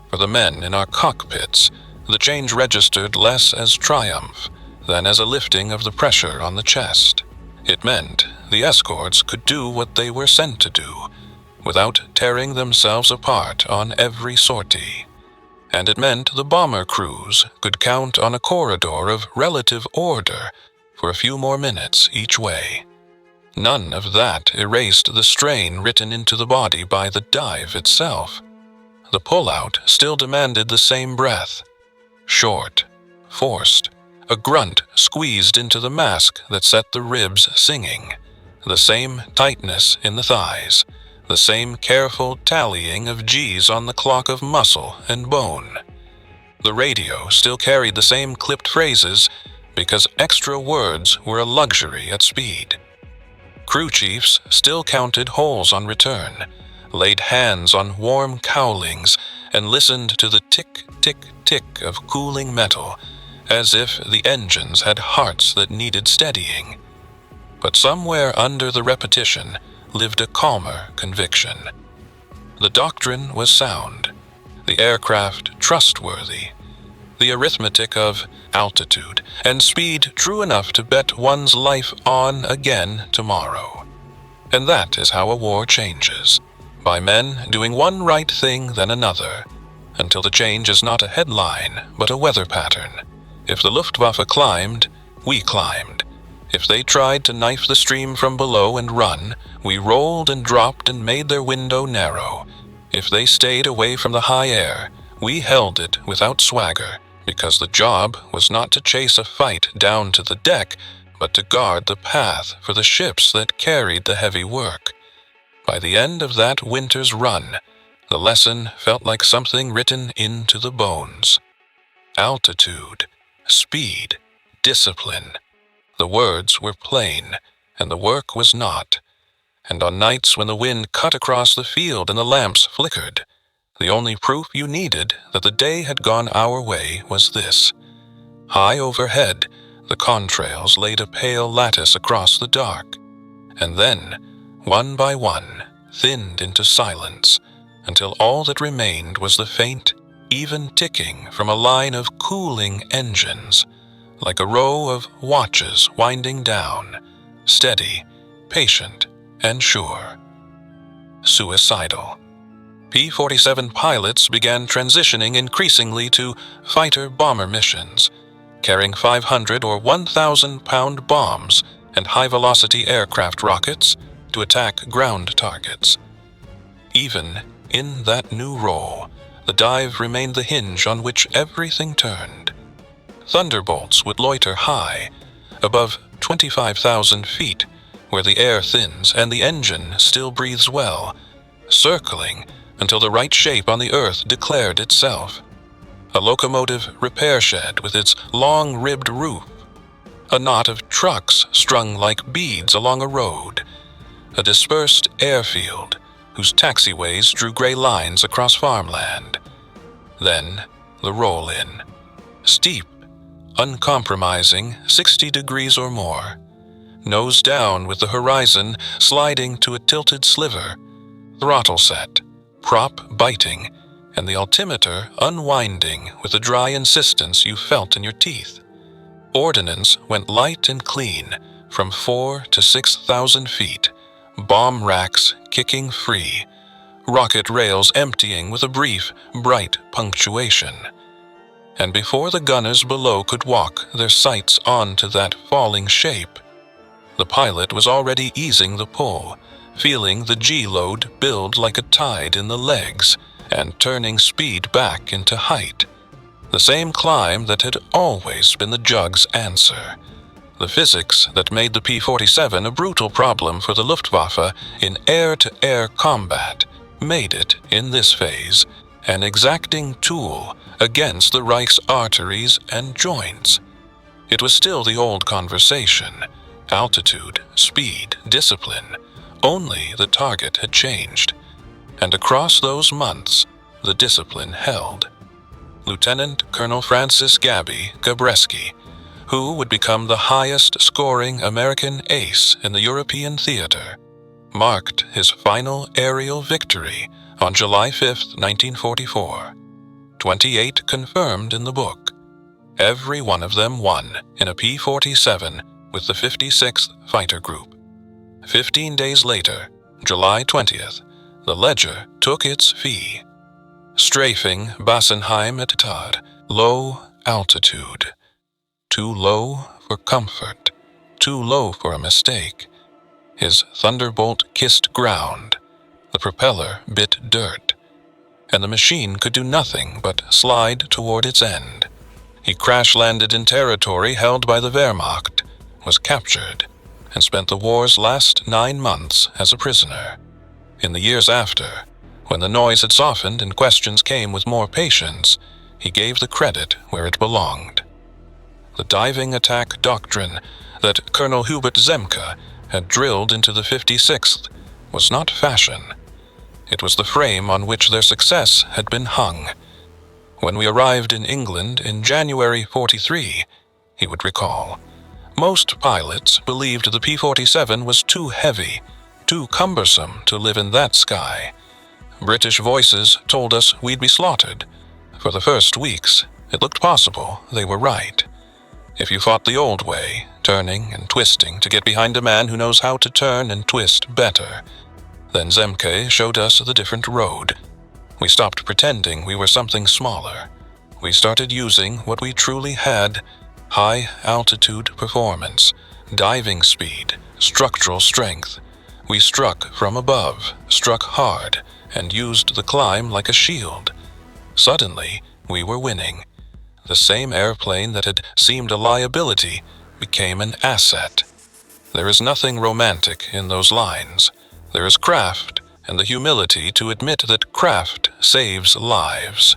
For the men in our cockpits, the change registered less as triumph than as a lifting of the pressure on the chest. It meant the escorts could do what they were sent to do, without tearing themselves apart on every sortie. And it meant the bomber crews could count on a corridor of relative order for a few more minutes each way. None of that erased the strain written into the body by the dive itself. The pullout still demanded the same breath, short, forced, a grunt squeezed into the mask that set the ribs singing, the same tightness in the thighs, the same careful tallying of G's on the clock of muscle and bone. The radio still carried the same clipped phrases because extra words were a luxury at speed. Crew chiefs still counted holes on return, laid hands on warm cowlings, and listened to the tick, tick, tick of cooling metal, as if the engines had hearts that needed steadying. But somewhere under the repetition lived a calmer conviction. The doctrine was sound, the aircraft trustworthy, the arithmetic of altitude and speed true enough to bet one's life on again tomorrow. And that is how a war changes, by men doing one right thing then another, until the change is not a headline but a weather pattern. If the Luftwaffe climbed, we climbed. If they tried to knife the stream from below and run, we rolled and dropped and made their window narrow. If they stayed away from the high air, we held it without swagger, because the job was not to chase a fight down to the deck, but to guard the path for the ships that carried the heavy work. By the end of that winter's run, the lesson felt like something written into the bones. Altitude, speed, discipline. The words were plain, and the work was not. And on nights when the wind cut across the field and the lamps flickered, the only proof you needed that the day had gone our way was this. High overhead, the contrails laid a pale lattice across the dark, and then, one by one, thinned into silence, until all that remained was the faint, even ticking from a line of cooling engines, like a row of watches winding down, steady, patient, and sure. Suicidal. P-47 pilots began transitioning increasingly to fighter-bomber missions, carrying 500 or 1,000-pound bombs and high-velocity aircraft rockets to attack ground targets. Even in that new role, the dive remained the hinge on which everything turned. Thunderbolts would loiter high, above 25,000 feet, where the air thins and the engine still breathes well, circling until the right shape on the earth declared itself. A locomotive repair shed with its long-ribbed roof, a knot of trucks strung like beads along a road, a dispersed airfield whose taxiways drew gray lines across farmland. Then the roll-in, steep, uncompromising, 60 degrees or more, nose down with the horizon sliding to a tilted sliver, throttle set, prop biting, and the altimeter unwinding with the dry insistence you felt in your teeth. Ordnance went light and clean from 4 to 6,000 feet, bomb racks kicking free, rocket rails emptying with a brief, bright punctuation. And before the gunners below could walk their sights onto that falling shape, the pilot was already easing the pull, feeling the G-load build like a tide in the legs and turning speed back into height. The same climb that had always been the Jug's answer. The physics that made the P-47 a brutal problem for the Luftwaffe in air-to-air combat made it, in this phase, an exacting tool against the Reich's arteries and joints. It was still the old conversation: altitude, speed, discipline. Only the target had changed. And across those months, the discipline held. Lieutenant Colonel Francis Gabreski, who would become the highest-scoring American ace in the European theater, marked his final aerial victory on July 5, 1944. 28 confirmed in the book. Every one of them won in a P-47 with the 56th Fighter Group. 15 days later, July 20th, the Ledger took its fee. Strafing Basenheim at Tad, low altitude. Too low for comfort, too low for a mistake. His Thunderbolt kissed ground. The propeller bit dirt, and the machine could do nothing but slide toward its end. He crash-landed in territory held by the Wehrmacht, was captured, and spent the war's last 9 months as a prisoner. In the years after, when the noise had softened and questions came with more patience, he gave the credit where it belonged. The diving attack doctrine that Colonel Hubert Zemke had drilled into the 56th was not fashion. It was the frame on which their success had been hung. When we arrived in England in January 43, he would recall, most pilots believed the P-47 was too heavy, too cumbersome to live in that sky. British voices told us we'd be slaughtered. For the first weeks, it looked possible they were right. If you fought the old way, turning and twisting to get behind a man who knows how to turn and twist better, then Zemke showed us the different road. We stopped pretending we were something smaller. We started using what we truly had: high-altitude performance, diving speed, structural strength. We struck from above, struck hard, and used the climb like a shield. Suddenly, we were winning. The same airplane that had seemed a liability became an asset. There is nothing romantic in those lines. There is craft and the humility to admit that craft saves lives.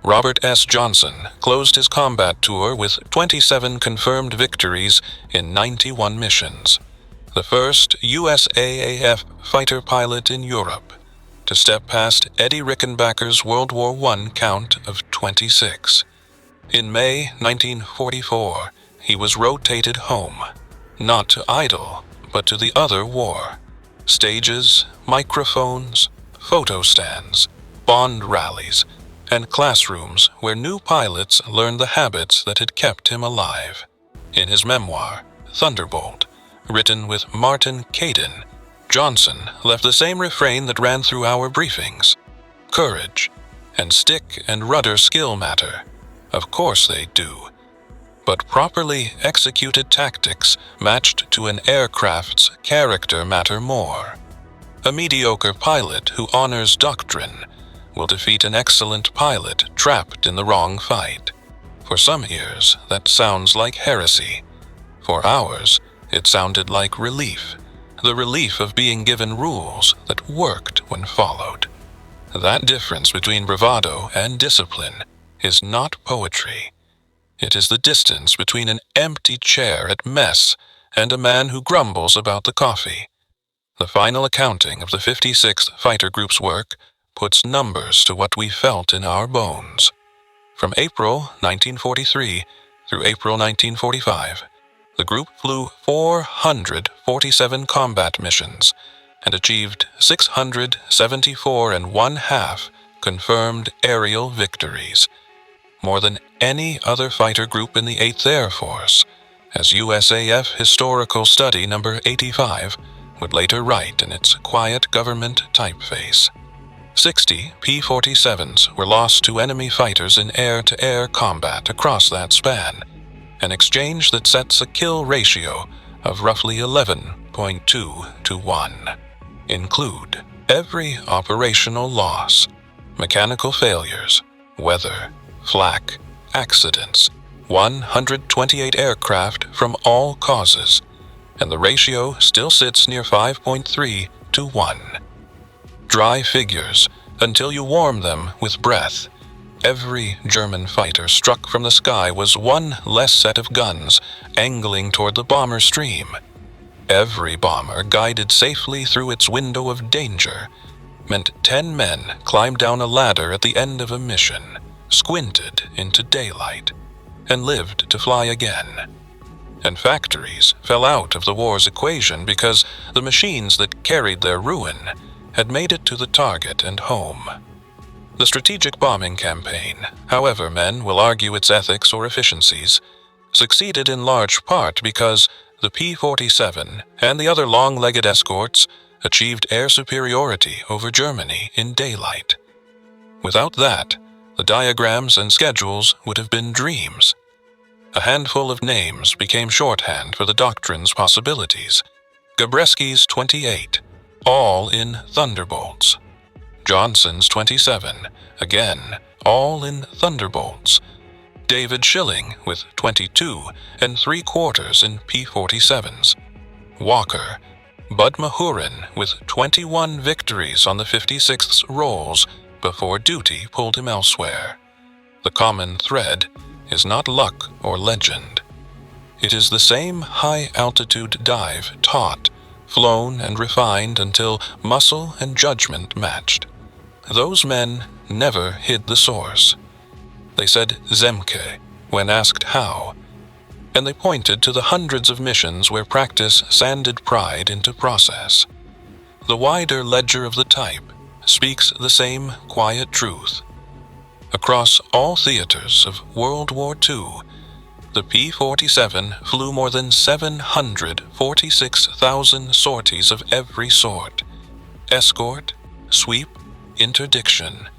Robert S. Johnson closed his combat tour with 27 confirmed victories in 91 missions. The first USAAF fighter pilot in Europe to step past Eddie Rickenbacker's World War I count of 26. In May 1944, he was rotated home, not to idle, but to the other war. Stages, microphones, photo stands, bond rallies, and classrooms where new pilots learned the habits that had kept him alive. In his memoir, Thunderbolt, written with Martin Caden, Johnson left the same refrain that ran through our briefings: courage and stick and rudder skill matter. Of course they do. But properly executed tactics matched to an aircraft's character matter more. A mediocre pilot who honors doctrine will defeat an excellent pilot trapped in the wrong fight. For some ears, that sounds like heresy. For ours, it sounded like relief. The relief of being given rules that worked when followed. That difference between bravado and discipline is not poetry. It is the distance between an empty chair at mess and a man who grumbles about the coffee. The final accounting of the 56th Fighter Group's work puts numbers to what we felt in our bones. From April 1943 through April 1945, the group flew 447 combat missions and achieved 674.5 confirmed aerial victories, more than any other fighter group in the 8th Air Force, as USAF Historical Study number 85 would later write in its quiet government typeface. 60 P-47s were lost to enemy fighters in air-to-air combat across that span, an exchange that sets a kill ratio of roughly 11.2 to 1. Include every operational loss, mechanical failures, weather, flak, accidents, 128 aircraft from all causes, and the ratio still sits near 5.3 to 1. Dry figures until you warm them with breath. Every German fighter struck from the sky was one less set of guns angling toward the bomber stream. Every bomber guided safely through its window of danger meant 10 men climbed down a ladder at the end of a mission, squinted into daylight, and lived to fly again. And factories fell out of the war's equation because the machines that carried their ruin had made it to the target and home. The strategic bombing campaign, however men will argue its ethics or efficiencies, succeeded in large part because the P-47 and the other long-legged escorts achieved air superiority over Germany in daylight. Without that, the diagrams and schedules would have been dreams. A handful of names became shorthand for the doctrine's possibilities. Gabreski's 28, all in thunderbolts. Johnson's 27, again, all in thunderbolts. David Schilling with 22 3/4 in P-47s. Walker, Bud Mahurin with 21 victories on the 56th's rolls before duty pulled him elsewhere. The common thread is not luck or legend. It is the same high-altitude dive taught, flown and refined until muscle and judgment matched. Those men never hid the source. They said Zemke when asked how, and they pointed to the hundreds of missions where practice sanded pride into process. The wider ledger of the type speaks the same quiet truth. Across all theaters of World War II, the P-47 flew more than 746,000 sorties of every sort: escort, sweep, interdiction,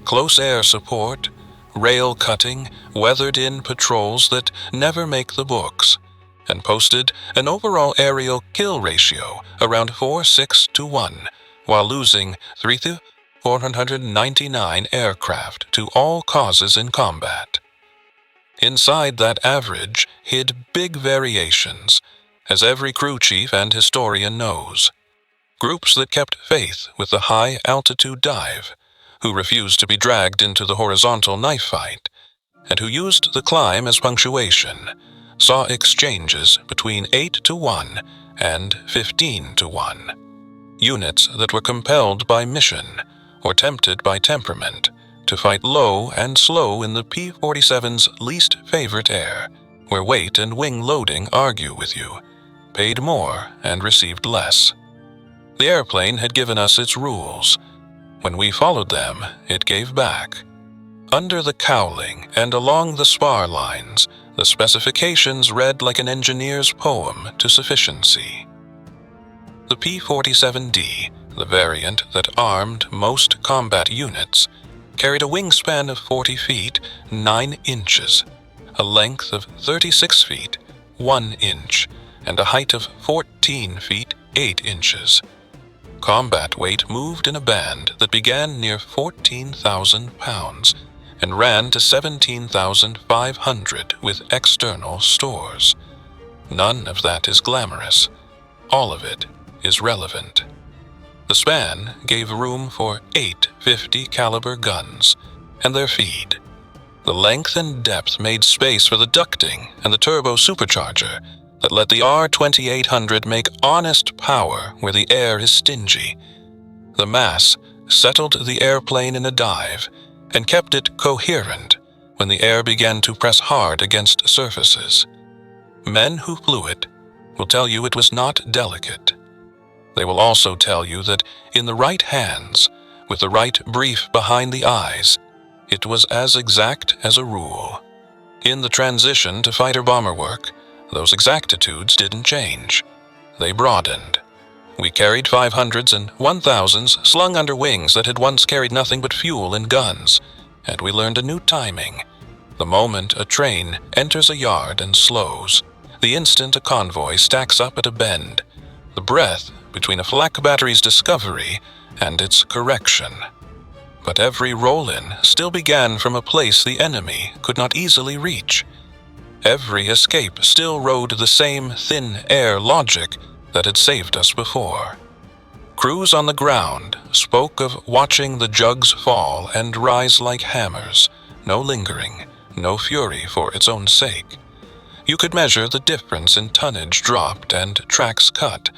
close air support, rail cutting, weathered-in patrols that never make the books, and posted an overall aerial kill ratio around 4.6 to 1, while losing 3,499 aircraft to all causes in combat. Inside that average hid big variations, as every crew chief and historian knows. Groups that kept faith with the high-altitude dive, who refused to be dragged into the horizontal knife fight, and who used the climb as punctuation, saw exchanges between 8 to 1 and 15 to 1. Units that were compelled by mission or tempted by temperament to fight low and slow in the P-47's least favorite air, where weight and wing loading argue with you, paid more and received less. The airplane had given us its rules. When we followed them, it gave back. Under the cowling and along the spar lines, the specifications read like an engineer's poem to sufficiency. The P-47D, the variant that armed most combat units, carried a wingspan of 40 feet, 9 inches, a length of 36 feet, 1 inch, and a height of 14 feet, 8 inches. Combat weight moved in a band that began near 14,000 pounds and ran to 17,500 with external stores. None of that is glamorous. All of it is relevant. The span gave room for 8 50 caliber guns and their feed. The length and depth made space for the ducting and the turbo supercharger that let the R-2800 make honest power where the air is stingy. The mass settled the airplane in a dive and kept it coherent when the air began to press hard against surfaces. Men who flew it will tell you it was not delicate. They will also tell you that in the right hands, with the right brief behind the eyes, it was as exact as a rule. In the transition to fighter-bomber work, Those exactitudes didn't change. They broadened. We carried 500s and 1000s slung under wings that had once carried nothing but fuel and guns, and we learned a new timing. The moment a train enters a yard and slows, the instant a convoy stacks up at a bend, the breath between a flak battery's discovery and its correction. But every roll-in still began from a place the enemy could not easily reach. Every escape still rode the same thin air logic that had saved us before. Crews on the ground spoke of watching the jugs fall and rise like hammers, no lingering, no fury for its own sake. You could measure the difference in tonnage dropped and tracks cut.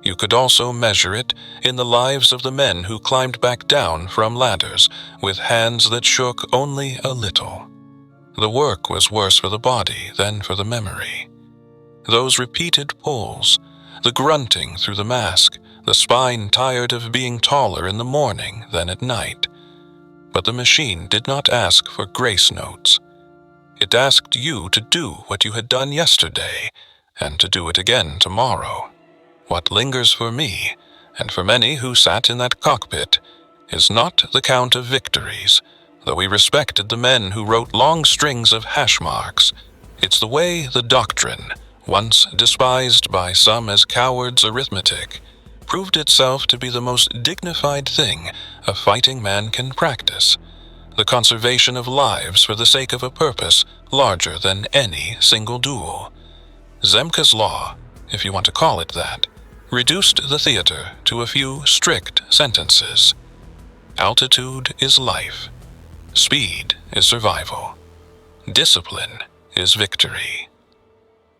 You could also measure it in the lives of the men who climbed back down from ladders with hands that shook only a little. The work was worse for the body than for the memory. Those repeated pulls, the grunting through the mask, the spine tired of being taller in the morning than at night. But the machine did not ask for grace notes. It asked you to do what you had done yesterday, and to do it again tomorrow. What lingers for me, and for many who sat in that cockpit, is not the count of victories, though we respected the men who wrote long strings of hash marks. It's the way the doctrine, once despised by some as coward's arithmetic, proved itself to be the most dignified thing a fighting man can practice, the conservation of lives for the sake of a purpose larger than any single duel. Zemke's law, if you want to call it that, reduced the theater to a few strict sentences. Altitude is life. Speed is survival. Discipline is victory.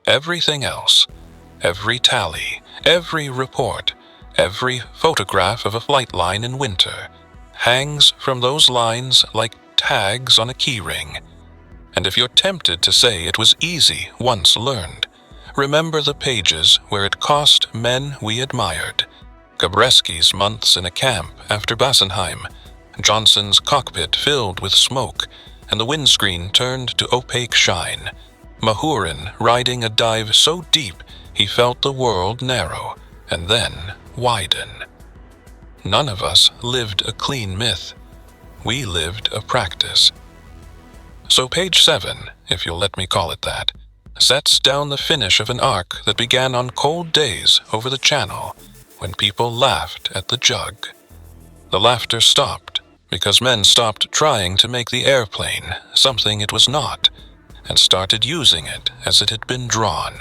Everything else, every tally, every report, every photograph of a flight line in winter, hangs from those lines like tags on a keyring. And if you're tempted to say it was easy once learned, remember the pages where it cost men we admired. Gabreski's months in a camp after Bassenheim, Johnson's cockpit filled with smoke, and the windscreen turned to opaque shine. Mahurin riding a dive so deep he felt the world narrow, and then widen. None of us lived a clean myth. We lived a practice. So page 7, if you'll let me call it that, sets down the finish of an arc that began on cold days over the Channel, when people laughed at the jug. The laughter stopped because men stopped trying to make the airplane something it was not, and started using it as it had been drawn.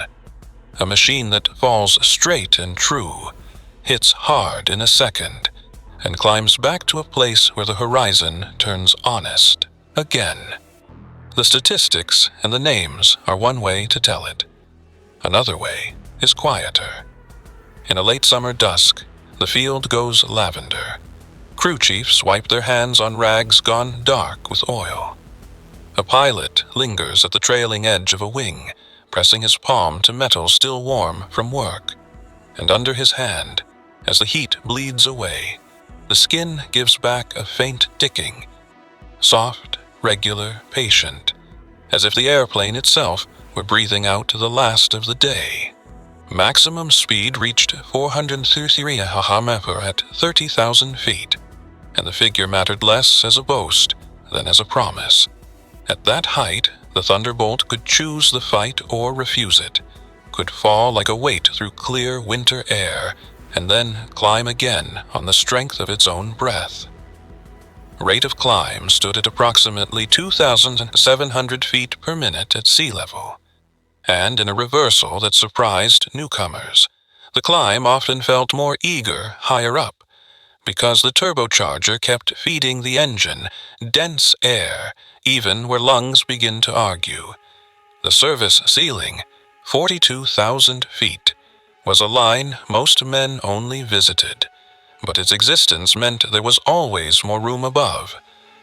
A machine that falls straight and true, hits hard in a second, and climbs back to a place where the horizon turns honest again. The statistics and the names are one way to tell it. Another way is quieter. In a late summer dusk, the field goes lavender. Crew chiefs wipe their hands on rags gone dark with oil. A pilot lingers at the trailing edge of a wing, pressing his palm to metal still warm from work. And under his hand, as the heat bleeds away, the skin gives back a faint ticking, soft, regular, patient, as if the airplane itself were breathing out the last of the day. Maximum speed reached 433 km at 30,000 feet, and the figure mattered less as a boast than as a promise. At that height, the thunderbolt could choose the fight or refuse it, could fall like a weight through clear winter air, and then climb again on the strength of its own breath. Rate of climb stood at approximately 2,700 feet per minute at sea level, and in a reversal that surprised newcomers, the climb often felt more eager higher up, because the turbocharger kept feeding the engine dense air, even where lungs begin to argue. The service ceiling, 42,000 feet, was a line most men only visited, but its existence meant there was always more room above,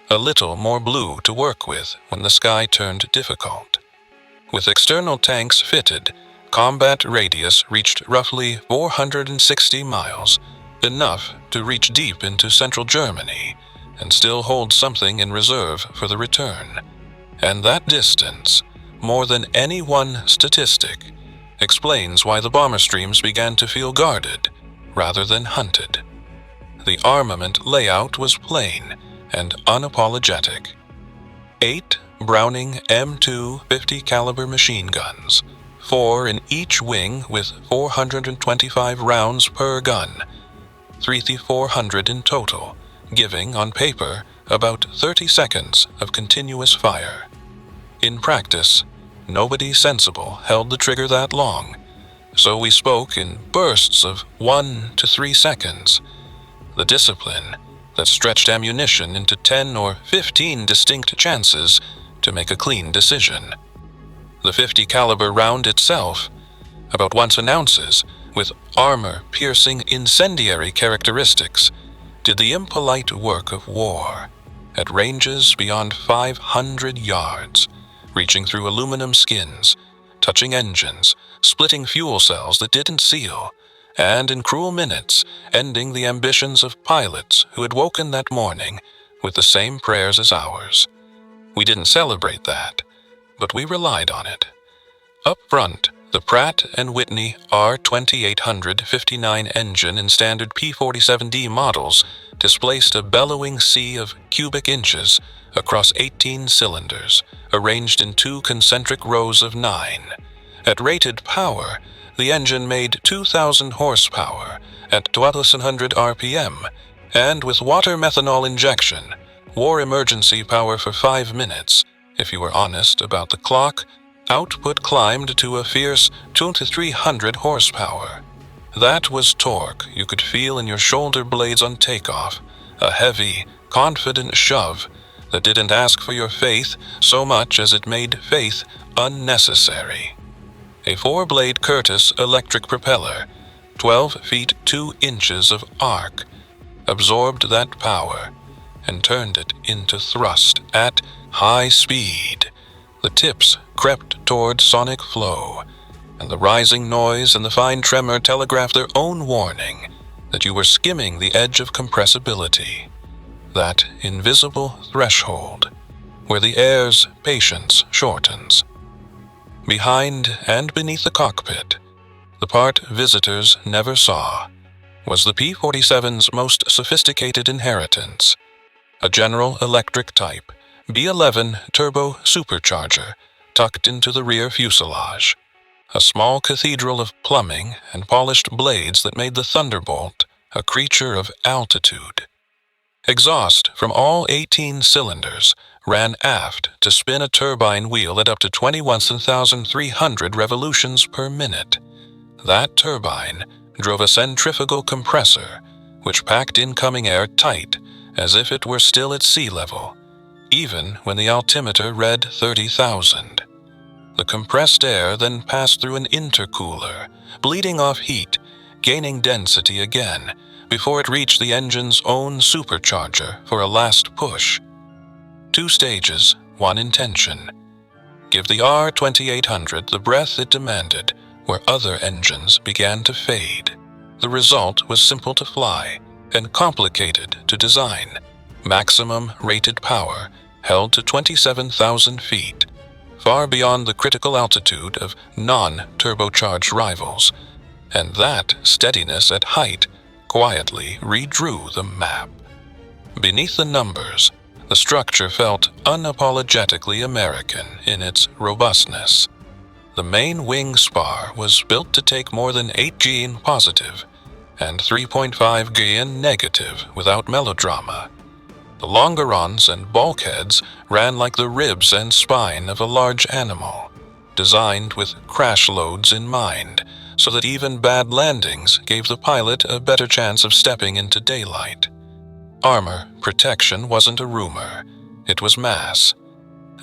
a little more blue to work with when the sky turned difficult. With external tanks fitted, combat radius reached roughly 460 miles, enough to reach deep into central Germany and still hold something in reserve for the return. And that distance, more than any one statistic, explains why the bomber streams began to feel guarded rather than hunted. The armament layout was plain and unapologetic. 8 Browning M2 50 caliber machine guns, 4 in each wing with 425 rounds per gun, 3,400 in total, giving, on paper, about 30 seconds of continuous fire. In practice, nobody sensible held the trigger that long, so we spoke in bursts of 1 to 3 seconds. The discipline that stretched ammunition into 10 or 15 distinct chances to make a clean decision. The 50 caliber round itself, about 1 ounces, with armor-piercing incendiary characteristics, did the impolite work of war at ranges beyond 500 yards, reaching through aluminum skins, touching engines, splitting fuel cells that didn't seal, and in cruel minutes ending the ambitions of pilots who had woken that morning with the same prayers as ours. We didn't celebrate that, but we relied on it. Up front, the Pratt & Whitney R2800-59 engine in standard P-47D models displaced a bellowing sea of cubic inches across 18 cylinders, arranged in 2 concentric rows of 9. At rated power, the engine made 2,000 horsepower at 1,200 RPM, and with water methanol injection, war emergency power for 5 minutes. If you were honest about the clock, output climbed to a fierce 200 to 300 horsepower. That was torque you could feel in your shoulder blades on takeoff, a heavy, confident shove that didn't ask for your faith so much as it made faith unnecessary. A 4-blade Curtiss electric propeller, 12 feet 2 inches of arc, absorbed that power and turned it into thrust at high speed. The tips crept toward sonic flow, and the rising noise and the fine tremor telegraphed their own warning that you were skimming the edge of compressibility, that invisible threshold where the air's patience shortens. Behind and beneath the cockpit, the part visitors never saw, was the P-47's most sophisticated inheritance, a General Electric type B-11 turbo supercharger tucked into the rear fuselage, a small cathedral of plumbing and polished blades that made the Thunderbolt a creature of altitude. Exhaust from all 18 cylinders ran aft to spin a turbine wheel at up to 21,300 revolutions per minute. That turbine drove a centrifugal compressor, which packed incoming air tight as if it were still at sea level, even when the altimeter read 30,000. The compressed air then passed through an intercooler, bleeding off heat, gaining density again, before it reached the engine's own supercharger for a last push. 2 stages, 1 intention. Give the R2800 the breath it demanded, where other engines began to fade. The result was simple to fly and complicated to design. Maximum rated power held to 27,000 feet, far beyond the critical altitude of non-turbocharged rivals, and that steadiness at height quietly redrew the map. Beneath the numbers, the structure felt unapologetically American in its robustness. The main wing spar was built to take more than 8 G in positive and 3.5 G in negative without melodrama. The longerons and bulkheads ran like the ribs and spine of a large animal, designed with crash loads in mind, so that even bad landings gave the pilot a better chance of stepping into daylight. Armor protection wasn't a rumor, it was mass.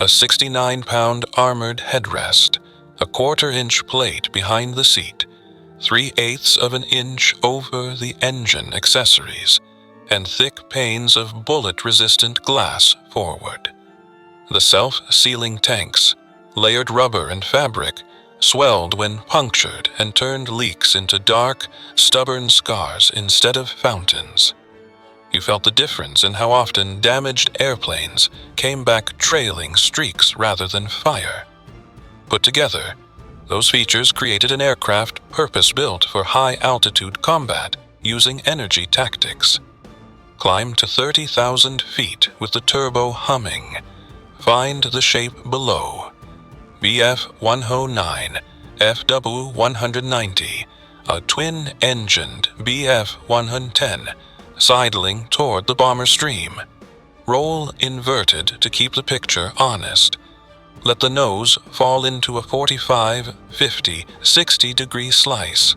A 69-pound armored headrest, a 1/4-inch plate behind the seat, 3/8 of an inch over the engine accessories, and thick panes of bullet-resistant glass forward. The self-sealing tanks, layered rubber and fabric, swelled when punctured and turned leaks into dark, stubborn scars instead of fountains. You felt the difference in how often damaged airplanes came back trailing streaks rather than fire. Put together, Those features created an aircraft purpose-built for high-altitude combat using energy tactics. Climb to 30,000 feet with the turbo humming. Find the shape below. BF-109, FW-190, a twin-engined BF-110, sidling toward the bomber stream. Roll inverted to keep the picture honest. Let the nose fall into a 45, 50, 60-degree slice.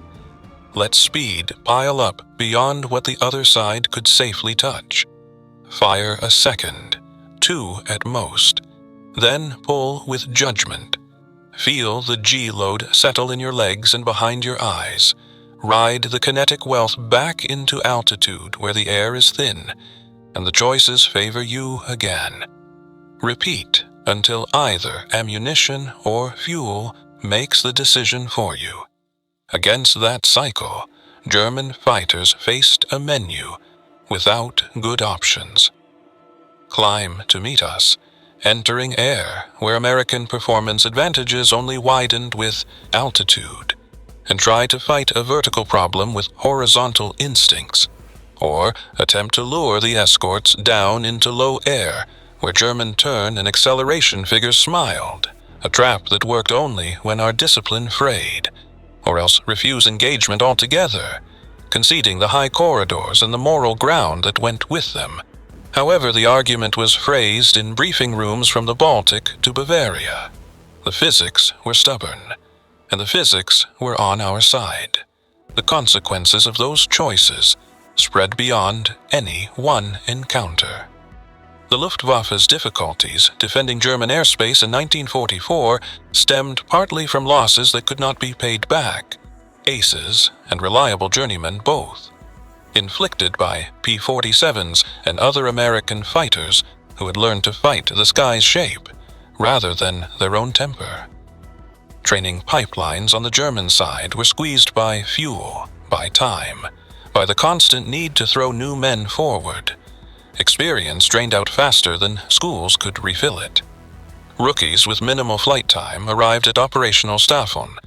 Let speed pile up beyond what the other side could safely touch. Fire a second, 2 at most. Then pull with judgment. Feel the G-load settle in your legs and behind your eyes. Ride the kinetic wealth back into altitude where the air is thin, and the choices favor you again. Repeat until either ammunition or fuel makes the decision for you. Against that cycle, German fighters faced a menu without good options. Climb to meet us, entering air where American performance advantages only widened with altitude, and try to fight a vertical problem with horizontal instincts, or attempt to lure the escorts down into low air where German turn and acceleration figures smiled, a trap that worked only when our discipline frayed, or else refuse engagement altogether, conceding the high corridors and the moral ground that went with them. However, the argument was phrased in briefing rooms from the Baltic to Bavaria. The physics were stubborn, and the physics were on our side. The consequences of those choices spread beyond any one encounter. The Luftwaffe's difficulties defending German airspace in 1944 stemmed partly from losses that could not be paid back, aces and reliable journeymen both, inflicted by P-47s and other American fighters who had learned to fight the sky's shape rather than their own temper. Training pipelines on the German side were squeezed by fuel, by time, by the constant need to throw new men forward. Experience drained out faster than schools could refill it. Rookies with minimal flight time arrived at operational Staffon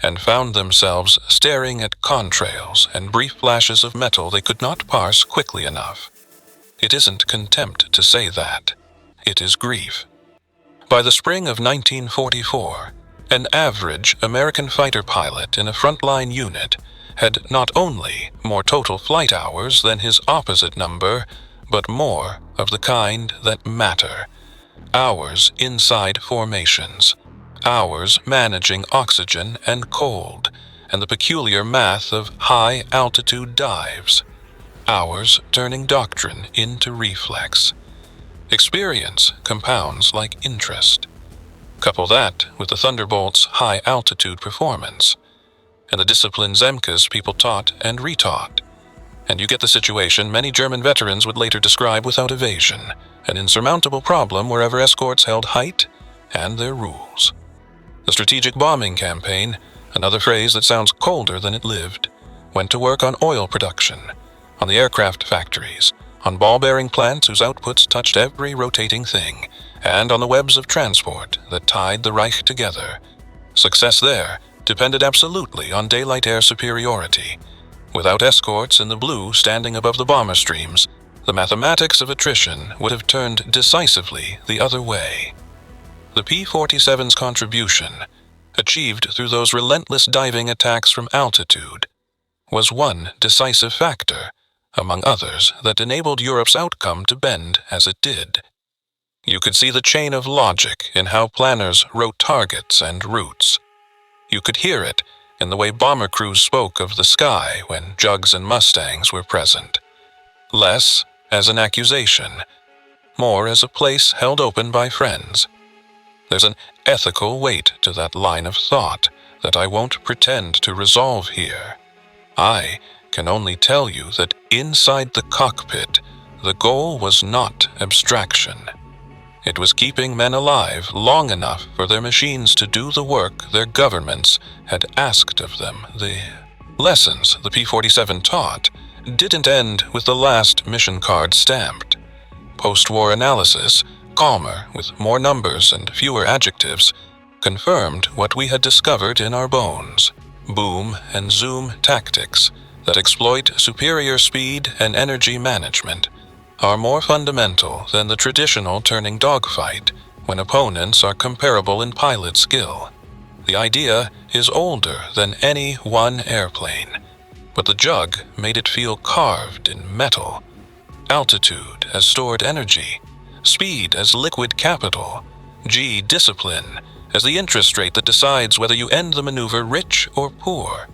and found themselves staring at contrails and brief flashes of metal they could not parse quickly enough. It isn't contempt to say that. It is grief. By the spring of 1944, an average American fighter pilot in a frontline unit had not only more total flight hours than his opposite number, but more of the kind that matter. Hours inside formations, hours managing oxygen and cold, and the peculiar math of high-altitude dives, hours turning doctrine into reflex. Experience compounds like interest. Couple that with the Thunderbolt's high-altitude performance, and the discipline Zemke's people taught and retaught, and you get the situation many German veterans would later describe without evasion, an insurmountable problem wherever escorts held height and their rules. The strategic bombing campaign, another phrase that sounds colder than it lived, went to work on oil production, on the aircraft factories, on ball-bearing plants whose outputs touched every rotating thing, and on the webs of transport that tied the Reich together. Success there depended absolutely on daylight air superiority. Without escorts in the blue standing above the bomber streams, the mathematics of attrition would have turned decisively the other way. The P-47's contribution, achieved through those relentless diving attacks from altitude, was one decisive factor, among others, that enabled Europe's outcome to bend as it did. You could see the chain of logic in how planners wrote targets and routes. You could hear it in the way bomber crews spoke of the sky when Jugs and Mustangs were present. Less as an accusation, more as a place held open by friends. There's an ethical weight to that line of thought that I won't pretend to resolve here. I can only tell you that inside the cockpit, the goal was not abstraction. It was keeping men alive long enough for their machines to do the work their governments had asked of them. The lessons the P-47 taught didn't end with the last mission card stamped. Post-war analysis, calmer with more numbers and fewer adjectives, confirmed what we had discovered in our bones: boom and zoom tactics that exploit superior speed and energy management are more fundamental than the traditional turning dogfight when opponents are comparable in pilot skill. The idea is older than any one airplane, but the jug made it feel carved in metal. Altitude as stored energy, speed as liquid capital, G discipline as the interest rate that decides whether you end the maneuver rich or poor.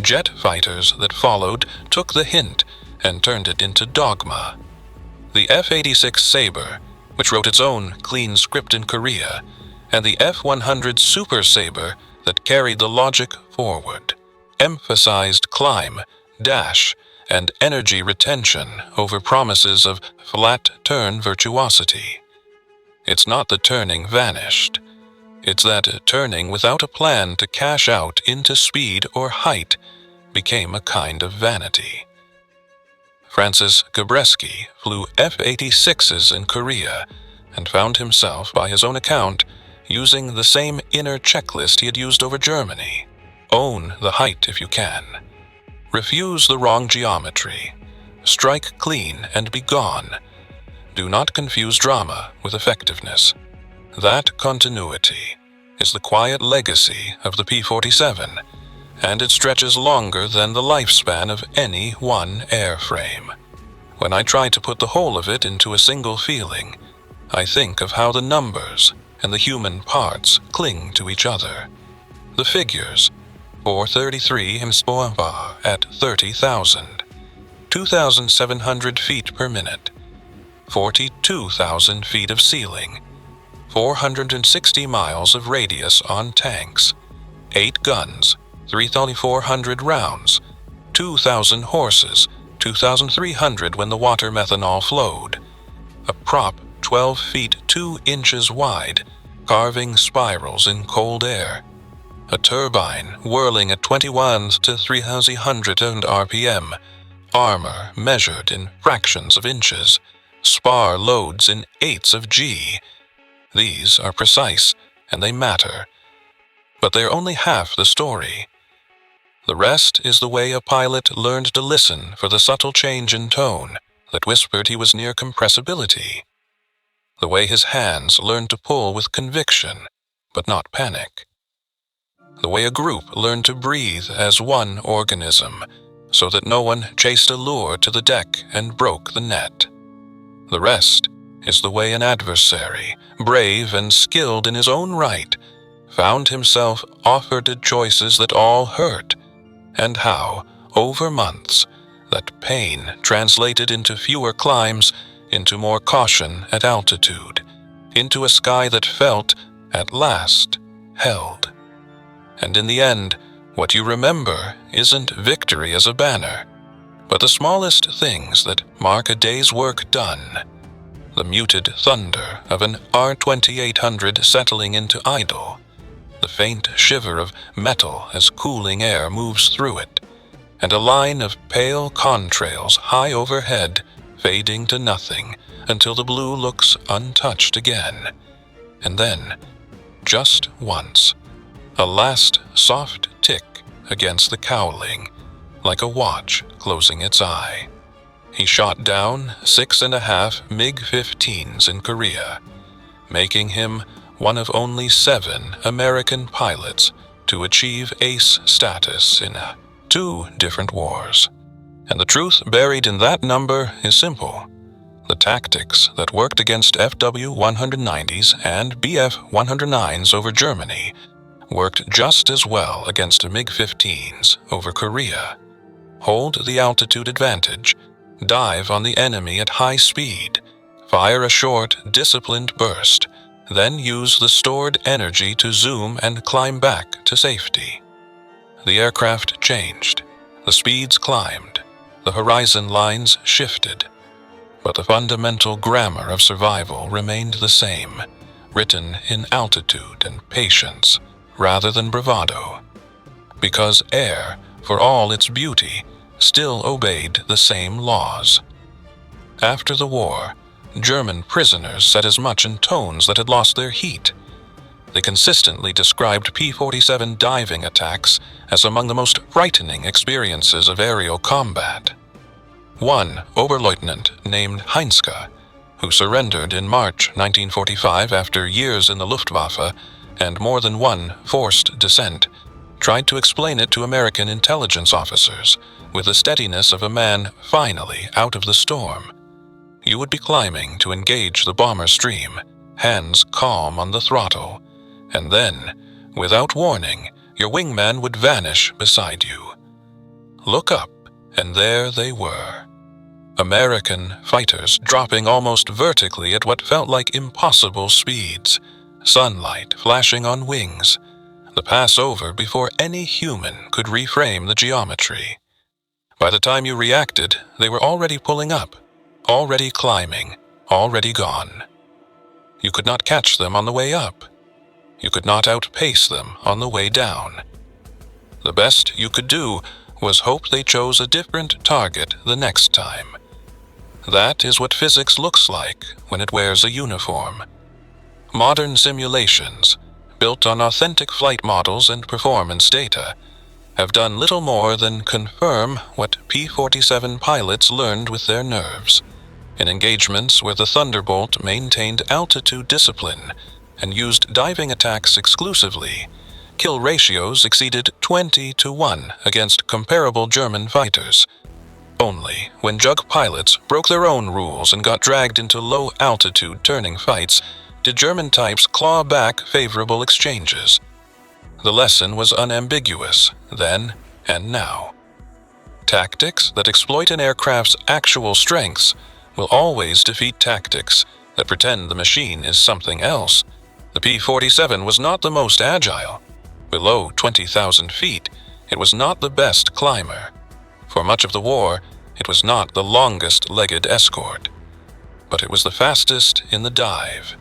Jet fighters that followed took the hint and turned it into dogma. The F-86 Sabre, which wrote its own clean script in Korea, and the F-100 Super Sabre that carried the logic forward, emphasized climb, dash, and energy retention over promises of flat turn virtuosity. It's not that turning vanished. It's that turning without a plan to cash out into speed or height became a kind of vanity. Francis Gabreski flew F-86s in Korea and found himself, by his own account, using the same inner checklist he had used over Germany. Own the height if you can. Refuse the wrong geometry. Strike clean and be gone. Do not confuse drama with effectiveness. That continuity is the quiet legacy of the P-47, and it stretches longer than the lifespan of any one airframe. When I try to put the whole of it into a single feeling, I think of how the numbers and the human parts cling to each other. The figures: 433 in Spoamba at 30,000, 2,700 feet per minute, 42,000 feet of ceiling, 460 miles of radius on tanks, 8 guns, 3,400 rounds, 2,000 horses, 2,300 when the water methanol flowed, a prop 12 feet 2 inches wide, carving spirals in cold air, a turbine whirling at 21 to 300 RPM, armor measured in fractions of inches, spar loads in eighths of G. These are precise, and they matter. But they're only half the story. The rest is the way a pilot learned to listen for the subtle change in tone that whispered he was near compressibility. The way his hands learned to pull with conviction, but not panic. The way a group learned to breathe as one organism, so that no one chased a lure to the deck and broke the net. The rest is the way an adversary, brave and skilled in his own right, found himself offered choices that all hurt, and how, over months, that pain translated into fewer climbs, into more caution at altitude, into a sky that felt, at last, held. And in the end, what you remember isn't victory as a banner, but the smallest things that mark a day's work done. The muted thunder of an R-2800 settling into idle, the faint shiver of metal as cooling air moves through it, and a line of pale contrails high overhead fading to nothing until the blue looks untouched again. And then, just once, a last soft tick against the cowling, like a watch closing its eye. He shot down 6.5 MiG-15s in Korea, making him one of only 7 American pilots to achieve ace status in 2 different wars. And the truth buried in that number is simple. The tactics that worked against FW-190s and BF-109s over Germany worked just as well against MiG-15s over Korea. Hold the altitude advantage, dive on the enemy at high speed, fire a short, disciplined burst, then use the stored energy to zoom and climb back to safety. The aircraft changed, the speeds climbed, the horizon lines shifted, but the fundamental grammar of survival remained the same, written in altitude and patience rather than bravado, because air, for all its beauty, still obeyed the same laws. After the war, German prisoners said as much in tones that had lost their heat. They consistently described P-47 diving attacks as among the most frightening experiences of aerial combat. One Oberleutnant named Heinzke, who surrendered in March 1945 after years in the Luftwaffe and more than one forced descent, tried to explain it to American intelligence officers with the steadiness of a man finally out of the storm. You would be climbing to engage the bomber stream, hands calm on the throttle, and then, without warning, your wingman would vanish beside you. Look up, and there they were. American fighters dropping almost vertically at what felt like impossible speeds, sunlight flashing on wings, the pass over before any human could reframe the geometry. By the time you reacted, they were already pulling up, already climbing, already gone. You could not catch them on the way up. You could not outpace them on the way down. The best you could do was hope they chose a different target the next time. That is what physics looks like when it wears a uniform. Modern simulations, built on authentic flight models and performance data, have done little more than confirm what P-47 pilots learned with their nerves. In engagements where the Thunderbolt maintained altitude discipline and used diving attacks exclusively, kill ratios exceeded 20-1 against comparable German fighters. Only when JUG pilots broke their own rules and got dragged into low-altitude turning fights did German types claw back favorable exchanges. The lesson was unambiguous then and now. Tactics that exploit an aircraft's actual strengths will always defeat tactics that pretend the machine is something else. The P-47 was not the most agile. Below 20,000 feet, it was not the best climber. For much of the war, it was not the longest-legged escort. But it was the fastest in the dive,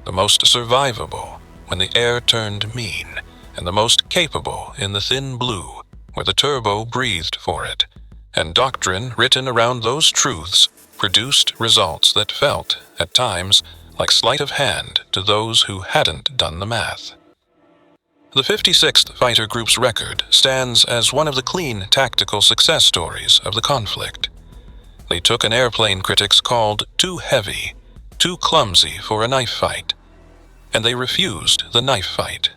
the most survivable when the air turned mean, and the most capable in the thin blue, where the turbo breathed for it. And doctrine written around those truths produced results that felt, at times, like sleight of hand to those who hadn't done the math. The 56th Fighter Group's record stands as one of the clean tactical success stories of the conflict. They took an airplane critics called too heavy, too clumsy for a knife fight, and they refused the knife fight.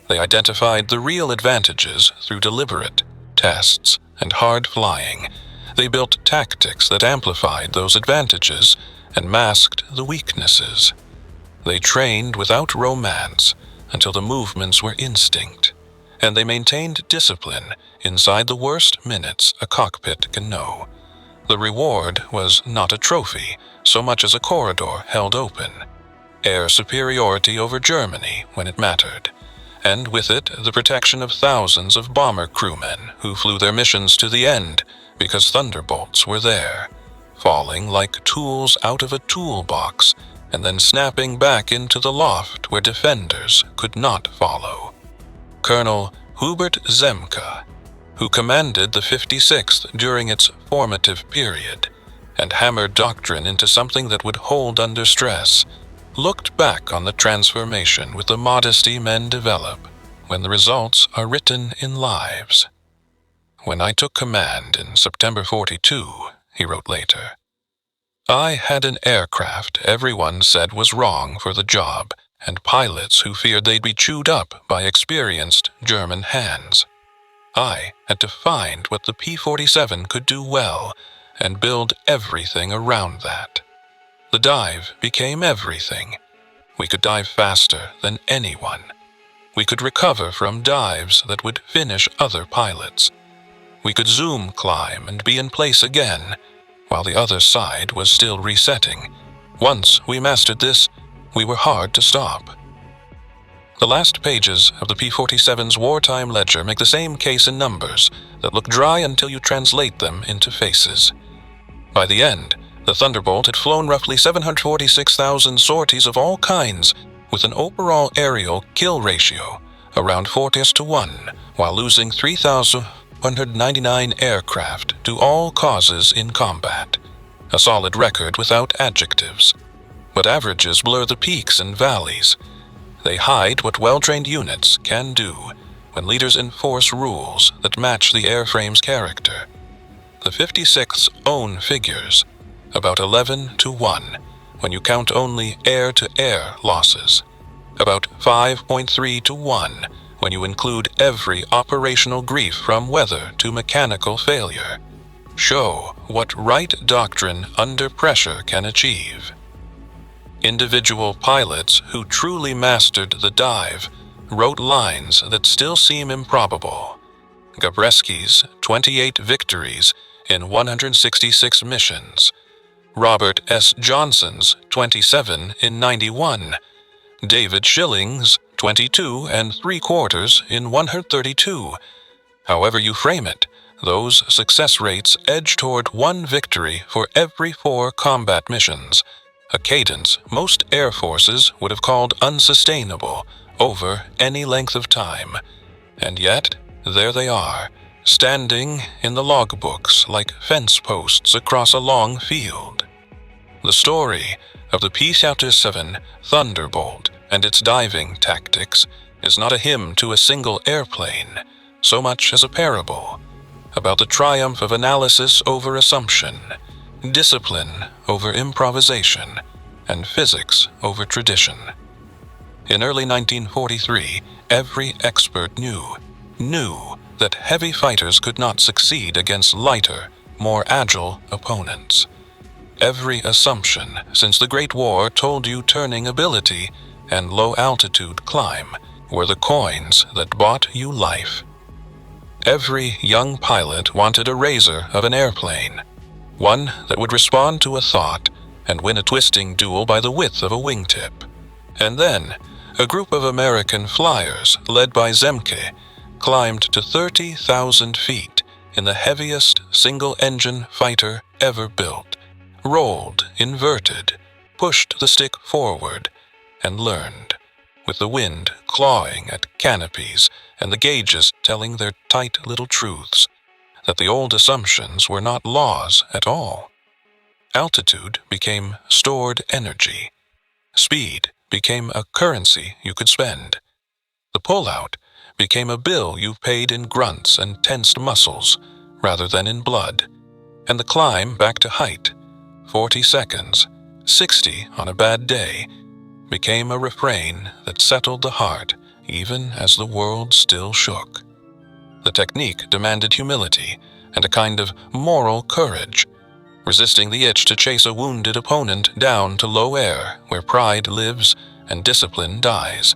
They identified the real advantages through deliberate tests and hard flying. They built tactics that amplified those advantages and masked the weaknesses. They trained without romance until the movements were instinct, and they maintained discipline inside the worst minutes a cockpit can know. The reward was not a trophy so much as a corridor held open, air superiority over Germany when it mattered, and with it the protection of thousands of bomber crewmen who flew their missions to the end because Thunderbolts were there, falling like tools out of a toolbox and then snapping back into the loft where defenders could not follow. Colonel Hubert Zemke, who commanded the 56th during its formative period and hammered doctrine into something that would hold under stress, looked back on the transformation with the modesty men develop when the results are written in lives. "When I took command in September 42, he wrote later, I had an aircraft everyone said was wrong for the job and pilots who feared they'd be chewed up by experienced German hands. I had to find what the P-47 could do well and build everything around that. The dive became everything. We could dive faster than anyone. We could recover from dives that would finish other pilots. We could zoom climb and be in place again, while the other side was still resetting. Once we mastered this, we were hard to stop." The last pages of the P-47's wartime ledger make the same case in numbers that look dry until you translate them into faces. By the end, the Thunderbolt had flown roughly 746,000 sorties of all kinds, with an overall aerial kill ratio around 40-1, while losing 3,199 aircraft to all causes in combat. A solid record without adjectives. But averages blur the peaks and valleys. They hide what well-trained units can do when leaders enforce rules that match the airframe's character. The 56th's own figures, about 11 to 1, when you count only air-to-air losses, about 5.3 to 1 when you include every operational grief from weather to mechanical failure, show what right doctrine under pressure can achieve. Individual pilots who truly mastered the dive wrote lines that still seem improbable. Gabreski's 28 victories in 166 missions, Robert S. Johnson's 27 in 91, David Schilling's 22 3/4 in 132. However you frame it, those success rates edge toward one victory for every 4 combat missions, a cadence most air forces would have called unsustainable over any length of time. And yet, there they are, standing in the logbooks like fence posts across a long field. The story of the P-7 Thunderbolt and its diving tactics is not a hymn to a single airplane, so much as a parable about the triumph of analysis over assumption, discipline over improvisation, and physics over tradition. In early 1943, every expert knew that heavy fighters could not succeed against lighter, more agile opponents. Every assumption since the Great War told you turning ability and low-altitude climb were the coins that bought you life. Every young pilot wanted a razor of an airplane, one that would respond to a thought and win a twisting duel by the width of a wingtip. And then, a group of American flyers, led by Zemke, climbed to 30,000 feet in the heaviest single-engine fighter ever built, rolled, inverted, pushed the stick forward, and learned, with the wind clawing at canopies and the gauges telling their tight little truths, that the old assumptions were not laws at all. Altitude became stored energy. Speed became a currency you could spend. The pullout became a bill you paid in grunts and tensed muscles rather than in blood. And the climb back to height, 40 seconds, 60 on a bad day, became a refrain that settled the heart even as the world still shook. The technique demanded humility and a kind of moral courage, resisting the itch to chase a wounded opponent down to low air where pride lives and discipline dies.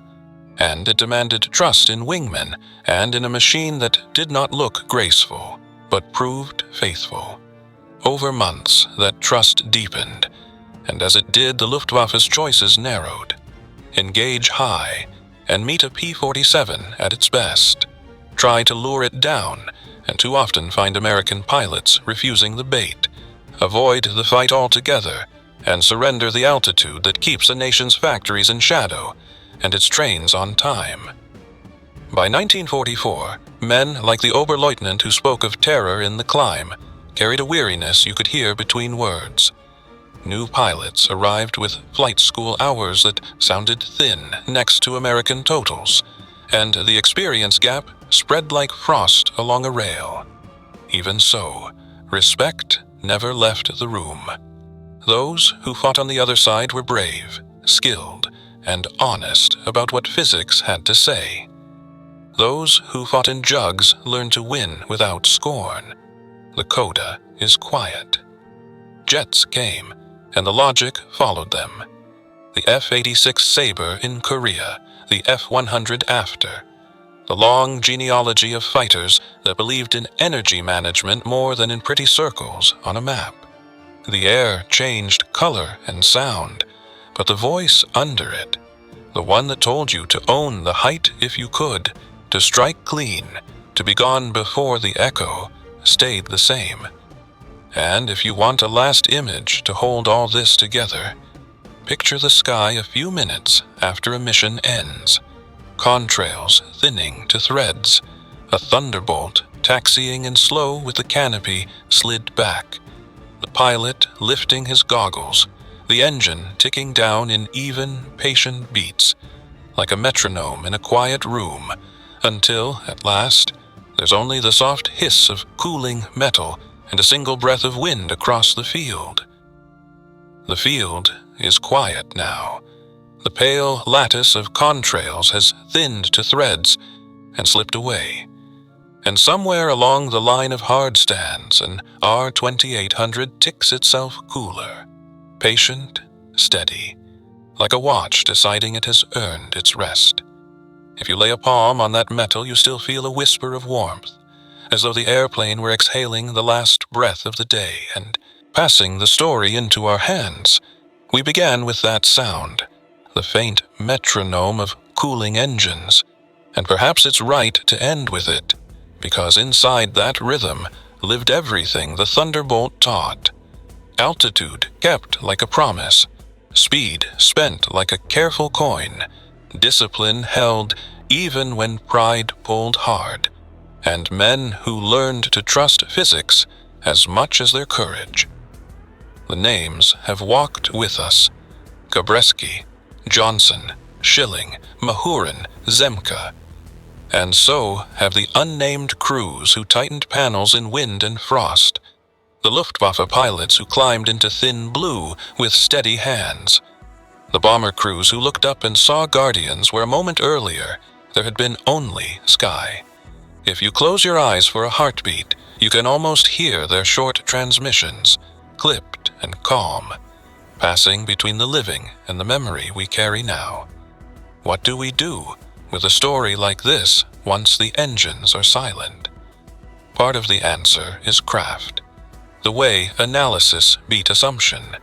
And it demanded trust in wingmen and in a machine that did not look graceful, but proved faithful. Over months, that trust deepened, and as it did, the Luftwaffe's choices narrowed. Engage high and meet a P-47 at its best. Try to lure it down, and too often find American pilots refusing the bait. Avoid the fight altogether, and surrender the altitude that keeps a nation's factories in shadow and its trains on time. By 1944, men like the Oberleutnant who spoke of terror in the climb carried a weariness you could hear between words. New pilots arrived with flight school hours that sounded thin next to American totals, and the experience gap spread like frost along a rail. Even so, respect never left the room. Those who fought on the other side were brave, skilled, and honest about what physics had to say. Those who fought in jugs learned to win without scorn. The coda is quiet. Jets came, and the logic followed them. The F-86 Sabre in Korea, the F-100 after. The long genealogy of fighters that believed in energy management more than in pretty circles on a map. The air changed color and sound, but the voice under it, the one that told you to own the height if you could, to strike clean, to be gone before the echo, stayed the same. And if you want a last image to hold all this together, picture the sky a few minutes after a mission ends. Contrails thinning to threads, a thunderbolt taxiing in slow with the canopy slid back, the pilot lifting his goggles, the engine ticking down in even, patient beats, like a metronome in a quiet room, until, at last, there's only the soft hiss of cooling metal and a single breath of wind across the field. The field is quiet now. The pale lattice of contrails has thinned to threads and slipped away. And somewhere along the line of hard stands, an R2800 ticks itself cooler, patient, steady, like a watch deciding it has earned its rest. If you lay a palm on that metal, you still feel a whisper of warmth, as though the airplane were exhaling the last breath of the day and passing the story into our hands. We began with that sound, the faint metronome of cooling engines, and perhaps it's right to end with it, because inside that rhythm lived everything the thunderbolt taught. Altitude kept like a promise, speed spent like a careful coin, discipline held even when pride pulled hard, and men who learned to trust physics as much as their courage. The names have walked with us: Gabreski, Johnson, Schilling, Mahurin, Zemka. And so have the unnamed crews who tightened panels in wind and frost, the Luftwaffe pilots who climbed into thin blue with steady hands, the bomber crews who looked up and saw guardians where a moment earlier there had been only sky. If you close your eyes for a heartbeat, you can almost hear their short transmissions, clipped and calm, passing between the living and the memory we carry now. What do we do with a story like this once the engines are silent? Part of the answer is craft. The way analysis beat assumption,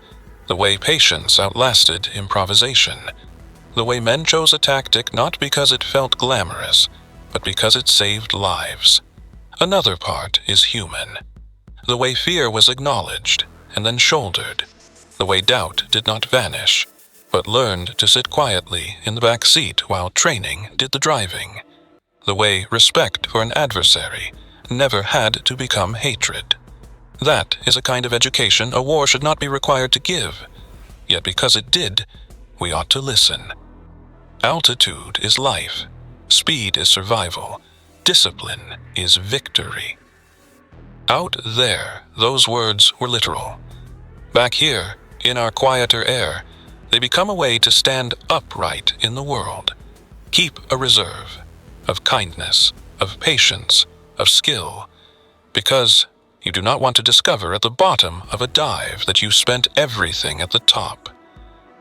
the way patience outlasted improvisation, the way men chose a tactic not because it felt glamorous, but because it saved lives. Another part is human. The way fear was acknowledged and then shouldered, the way doubt did not vanish, but learned to sit quietly in the back seat while training did the driving, the way respect for an adversary never had to become hatred. That is a kind of education a war should not be required to give, yet because it did, we ought to listen. Altitude is life, speed is survival, discipline is victory. Out there, those words were literal. Back here, in our quieter air, they become a way to stand upright in the world. Keep a reserve of kindness, of patience, of skill, because you do not want to discover at the bottom of a dive that you spent everything at the top.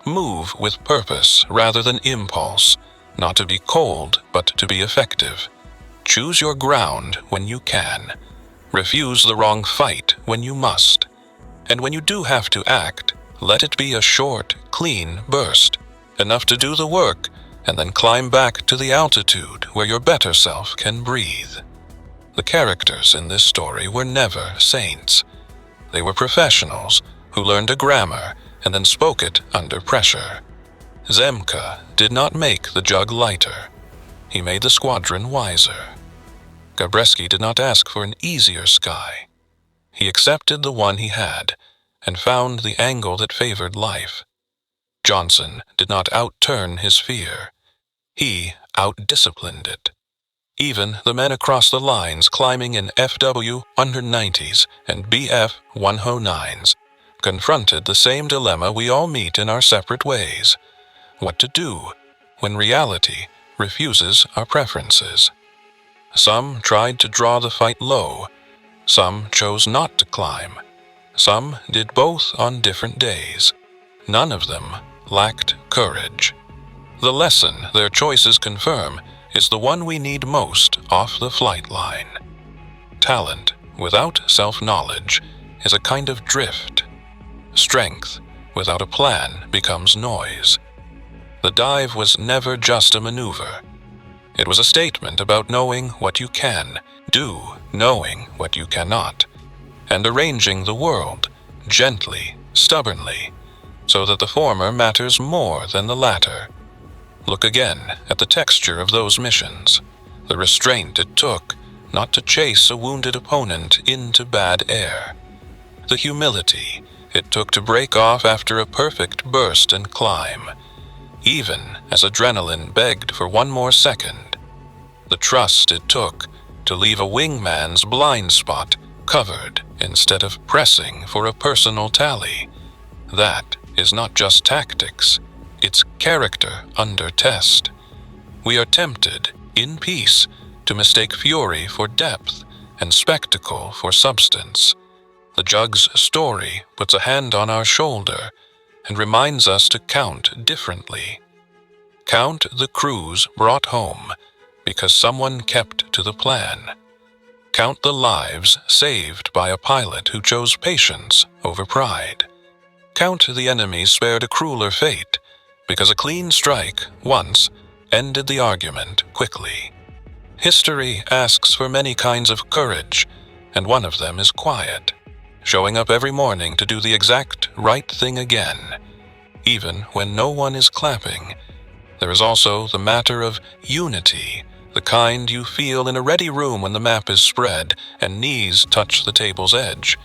Move with purpose rather than impulse, not to be cold but to be effective. Choose your ground when you can. Refuse the wrong fight when you must. And when you do have to act, let it be a short, clean burst, enough to do the work, and then climb back to the altitude where your better self can breathe. The characters in this story were never saints. They were professionals who learned a grammar and then spoke it under pressure. Zemka did not make the jug lighter. He made the squadron wiser. Gabreski did not ask for an easier sky. He accepted the one he had and found the angle that favored life. Johnson did not outturn his fear. He outdisciplined it. Even the men across the lines climbing in FW 190s and BF 109s confronted the same dilemma we all meet in our separate ways: what to do when reality refuses our preferences. Some tried to draw the fight low. Some chose not to climb. Some did both on different days. None of them lacked courage. The lesson their choices confirm is the one we need most off the flight line. Talent without self-knowledge is a kind of drift. Strength without a plan becomes noise. The dive was never just a maneuver. It was a statement about knowing what you can do, knowing what you cannot, and arranging the world gently, stubbornly, so that the former matters more than the latter. Look again at the texture of those missions, the restraint it took not to chase a wounded opponent into bad air, the humility it took to break off after a perfect burst and climb, even as adrenaline begged for one more second. The trust it took to leave a wingman's blind spot covered instead of pressing for a personal tally. That is not just tactics, it's character under test. We are tempted, in peace, to mistake fury for depth and spectacle for substance. The jug's story puts a hand on our shoulder and reminds us to count differently. Count the crews brought home because someone kept to the plan. Count the lives saved by a pilot who chose patience over pride. Count the enemies spared a crueler fate because a clean strike once ended the argument quickly. History asks for many kinds of courage, and one of them is quiet, showing up every morning to do the exact right thing again, even when no one is clapping. There is also the matter of unity, the kind you feel in a ready room when the map is spread and knees touch the table's edge.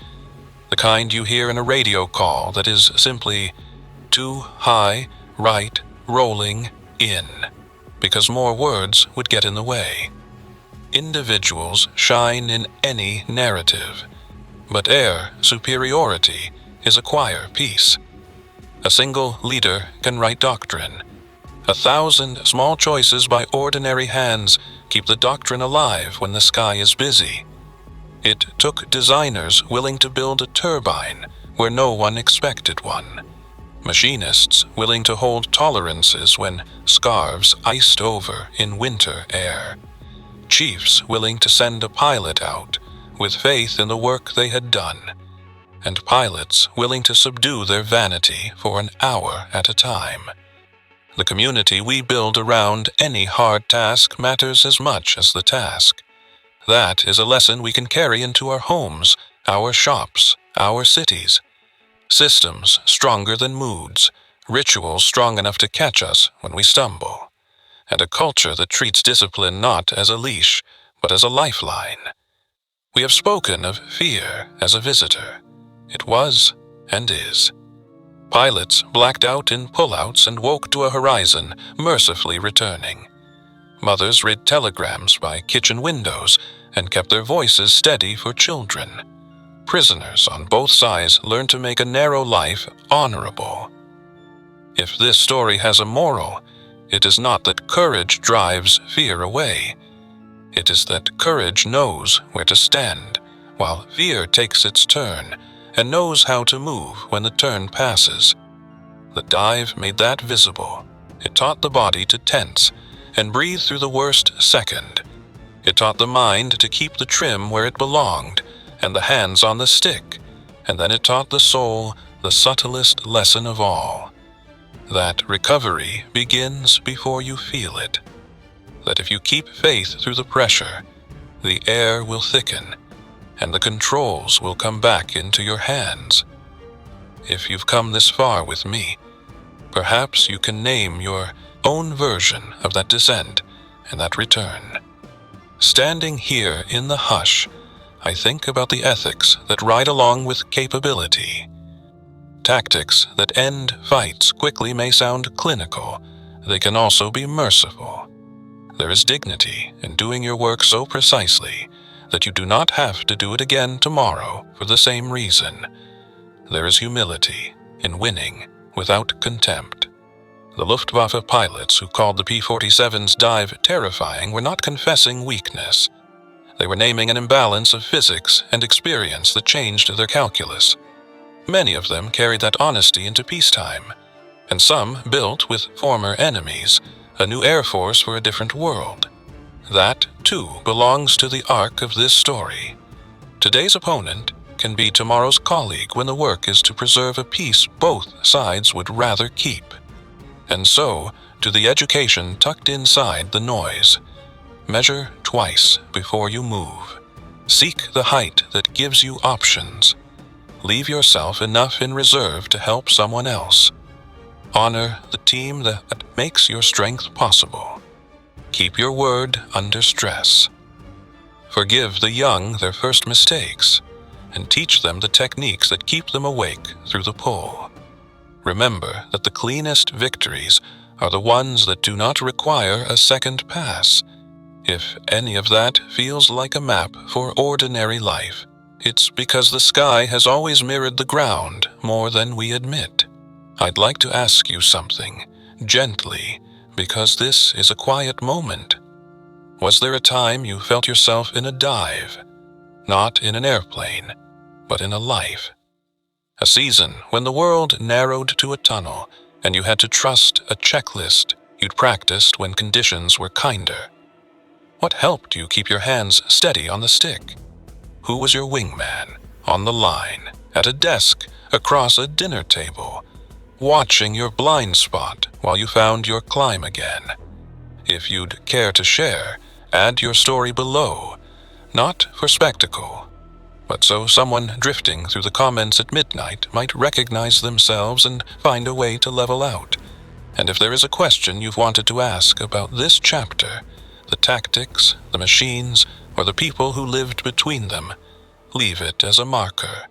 The kind you hear in a radio call that is simply too high, right, rolling, in, because more words would get in the way. Individuals shine in any narrative, but air superiority is a choir piece. A single leader can write doctrine. 1,000 small choices by ordinary hands keep the doctrine alive when the sky is busy. It took designers willing to build a turbine where no one expected one. Machinists willing to hold tolerances when scarves iced over in winter air. Chiefs willing to send a pilot out with faith in the work they had done. And pilots willing to subdue their vanity for an hour at a time. The community we build around any hard task matters as much as the task. That is a lesson we can carry into our homes, our shops, our cities. Systems stronger than moods, rituals strong enough to catch us when we stumble, and a culture that treats discipline not as a leash, but as a lifeline. We have spoken of fear as a visitor. It was and is. Pilots blacked out in pullouts and woke to a horizon mercifully returning. Mothers read telegrams by kitchen windows and kept their voices steady for children. Prisoners on both sides learned to make a narrow life honorable. If this story has a moral, it is not that courage drives fear away. It is that courage knows where to stand, while fear takes its turn and knows how to move when the turn passes. The dive made that visible. It taught the body to tense and breathe through the worst second. It taught the mind to keep the trim where it belonged and the hands on the stick, and then it taught the soul the subtlest lesson of all, that recovery begins before you feel it, that if you keep faith through the pressure, the air will thicken, and the controls will come back into your hands. If you've come this far with me, perhaps you can name your own version of that descent and that return. Standing here in the hush, I think about the ethics that ride along with capability. Tactics that end fights quickly may sound clinical. They can also be merciful. There is dignity in doing your work so precisely that you do not have to do it again tomorrow for the same reason. There is humility in winning without contempt. The Luftwaffe pilots who called the P-47's dive terrifying were not confessing weakness. They were naming an imbalance of physics and experience that changed their calculus. Many of them carried that honesty into peacetime, and some built with former enemies a new air force for a different world. That, too, belongs to the arc of this story. Today's opponent can be tomorrow's colleague when the work is to preserve a peace both sides would rather keep. And so, to the education tucked inside the noise. Measure twice before you move. Seek the height that gives you options. Leave yourself enough in reserve to help someone else. Honor the team that makes your strength possible. Keep your word under stress. Forgive the young their first mistakes, and teach them the techniques that keep them awake through the pull. Remember that the cleanest victories are the ones that do not require a second pass. If any of that feels like a map for ordinary life, it's because the sky has always mirrored the ground more than we admit. I'd like to ask you something, gently, because this is a quiet moment. Was there a time you felt yourself in a dive? Not in an airplane, but in a life. A season when the world narrowed to a tunnel and you had to trust a checklist you'd practiced when conditions were kinder. What helped you keep your hands steady on the stick? Who was your wingman, on the line, at a desk, across a dinner table, watching your blind spot while you found your climb again? If you'd care to share, add your story below, not for spectacle, but so someone drifting through the comments at midnight might recognize themselves and find a way to level out. And if there is a question you've wanted to ask about this chapter, the tactics, the machines, or the people who lived between them, leave it as a marker,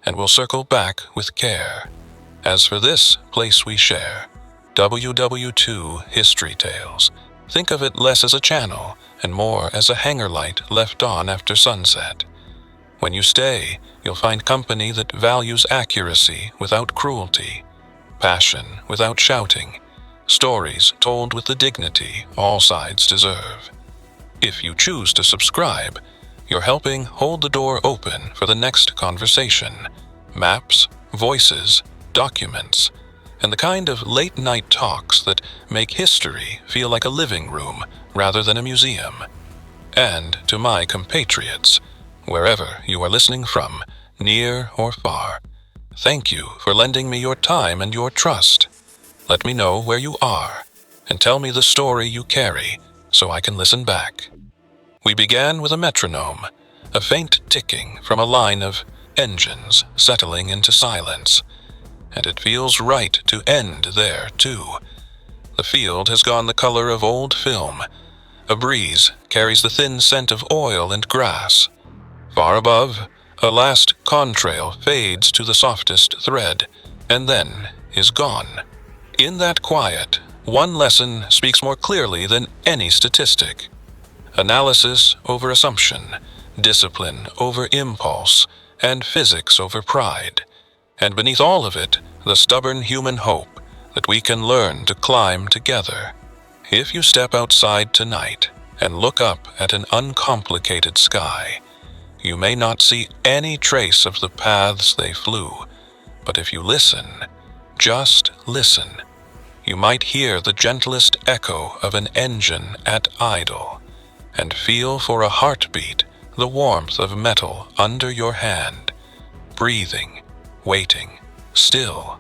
and we'll circle back with care. As for this place we share, WW2 History Tales, think of it less as a channel and more as a hanger light left on after sunset. When you stay, you'll find company that values accuracy without cruelty, passion without shouting, stories told with the dignity all sides deserve. If you choose to subscribe, you're helping hold the door open for the next conversation, maps, voices, documents, and the kind of late-night talks that make history feel like a living room rather than a museum. And to my compatriots, wherever you are listening from, near or far, thank you for lending me your time and your trust. Let me know where you are, and tell me the story you carry so I can listen back. We began with a metronome, a faint ticking from a line of engines settling into silence, and it feels right to end there, too. The field has gone the color of old film. A breeze carries the thin scent of oil and grass. Far above, a last contrail fades to the softest thread, and then is gone. In that quiet, one lesson speaks more clearly than any statistic. Analysis over assumption, discipline over impulse, and physics over pride. And beneath all of it, the stubborn human hope that we can learn to climb together. If you step outside tonight and look up at an uncomplicated sky, you may not see any trace of the paths they flew, but if you listen, just listen, you might hear the gentlest echo of an engine at idle, and feel for a heartbeat the warmth of metal under your hand, breathing, waiting, still.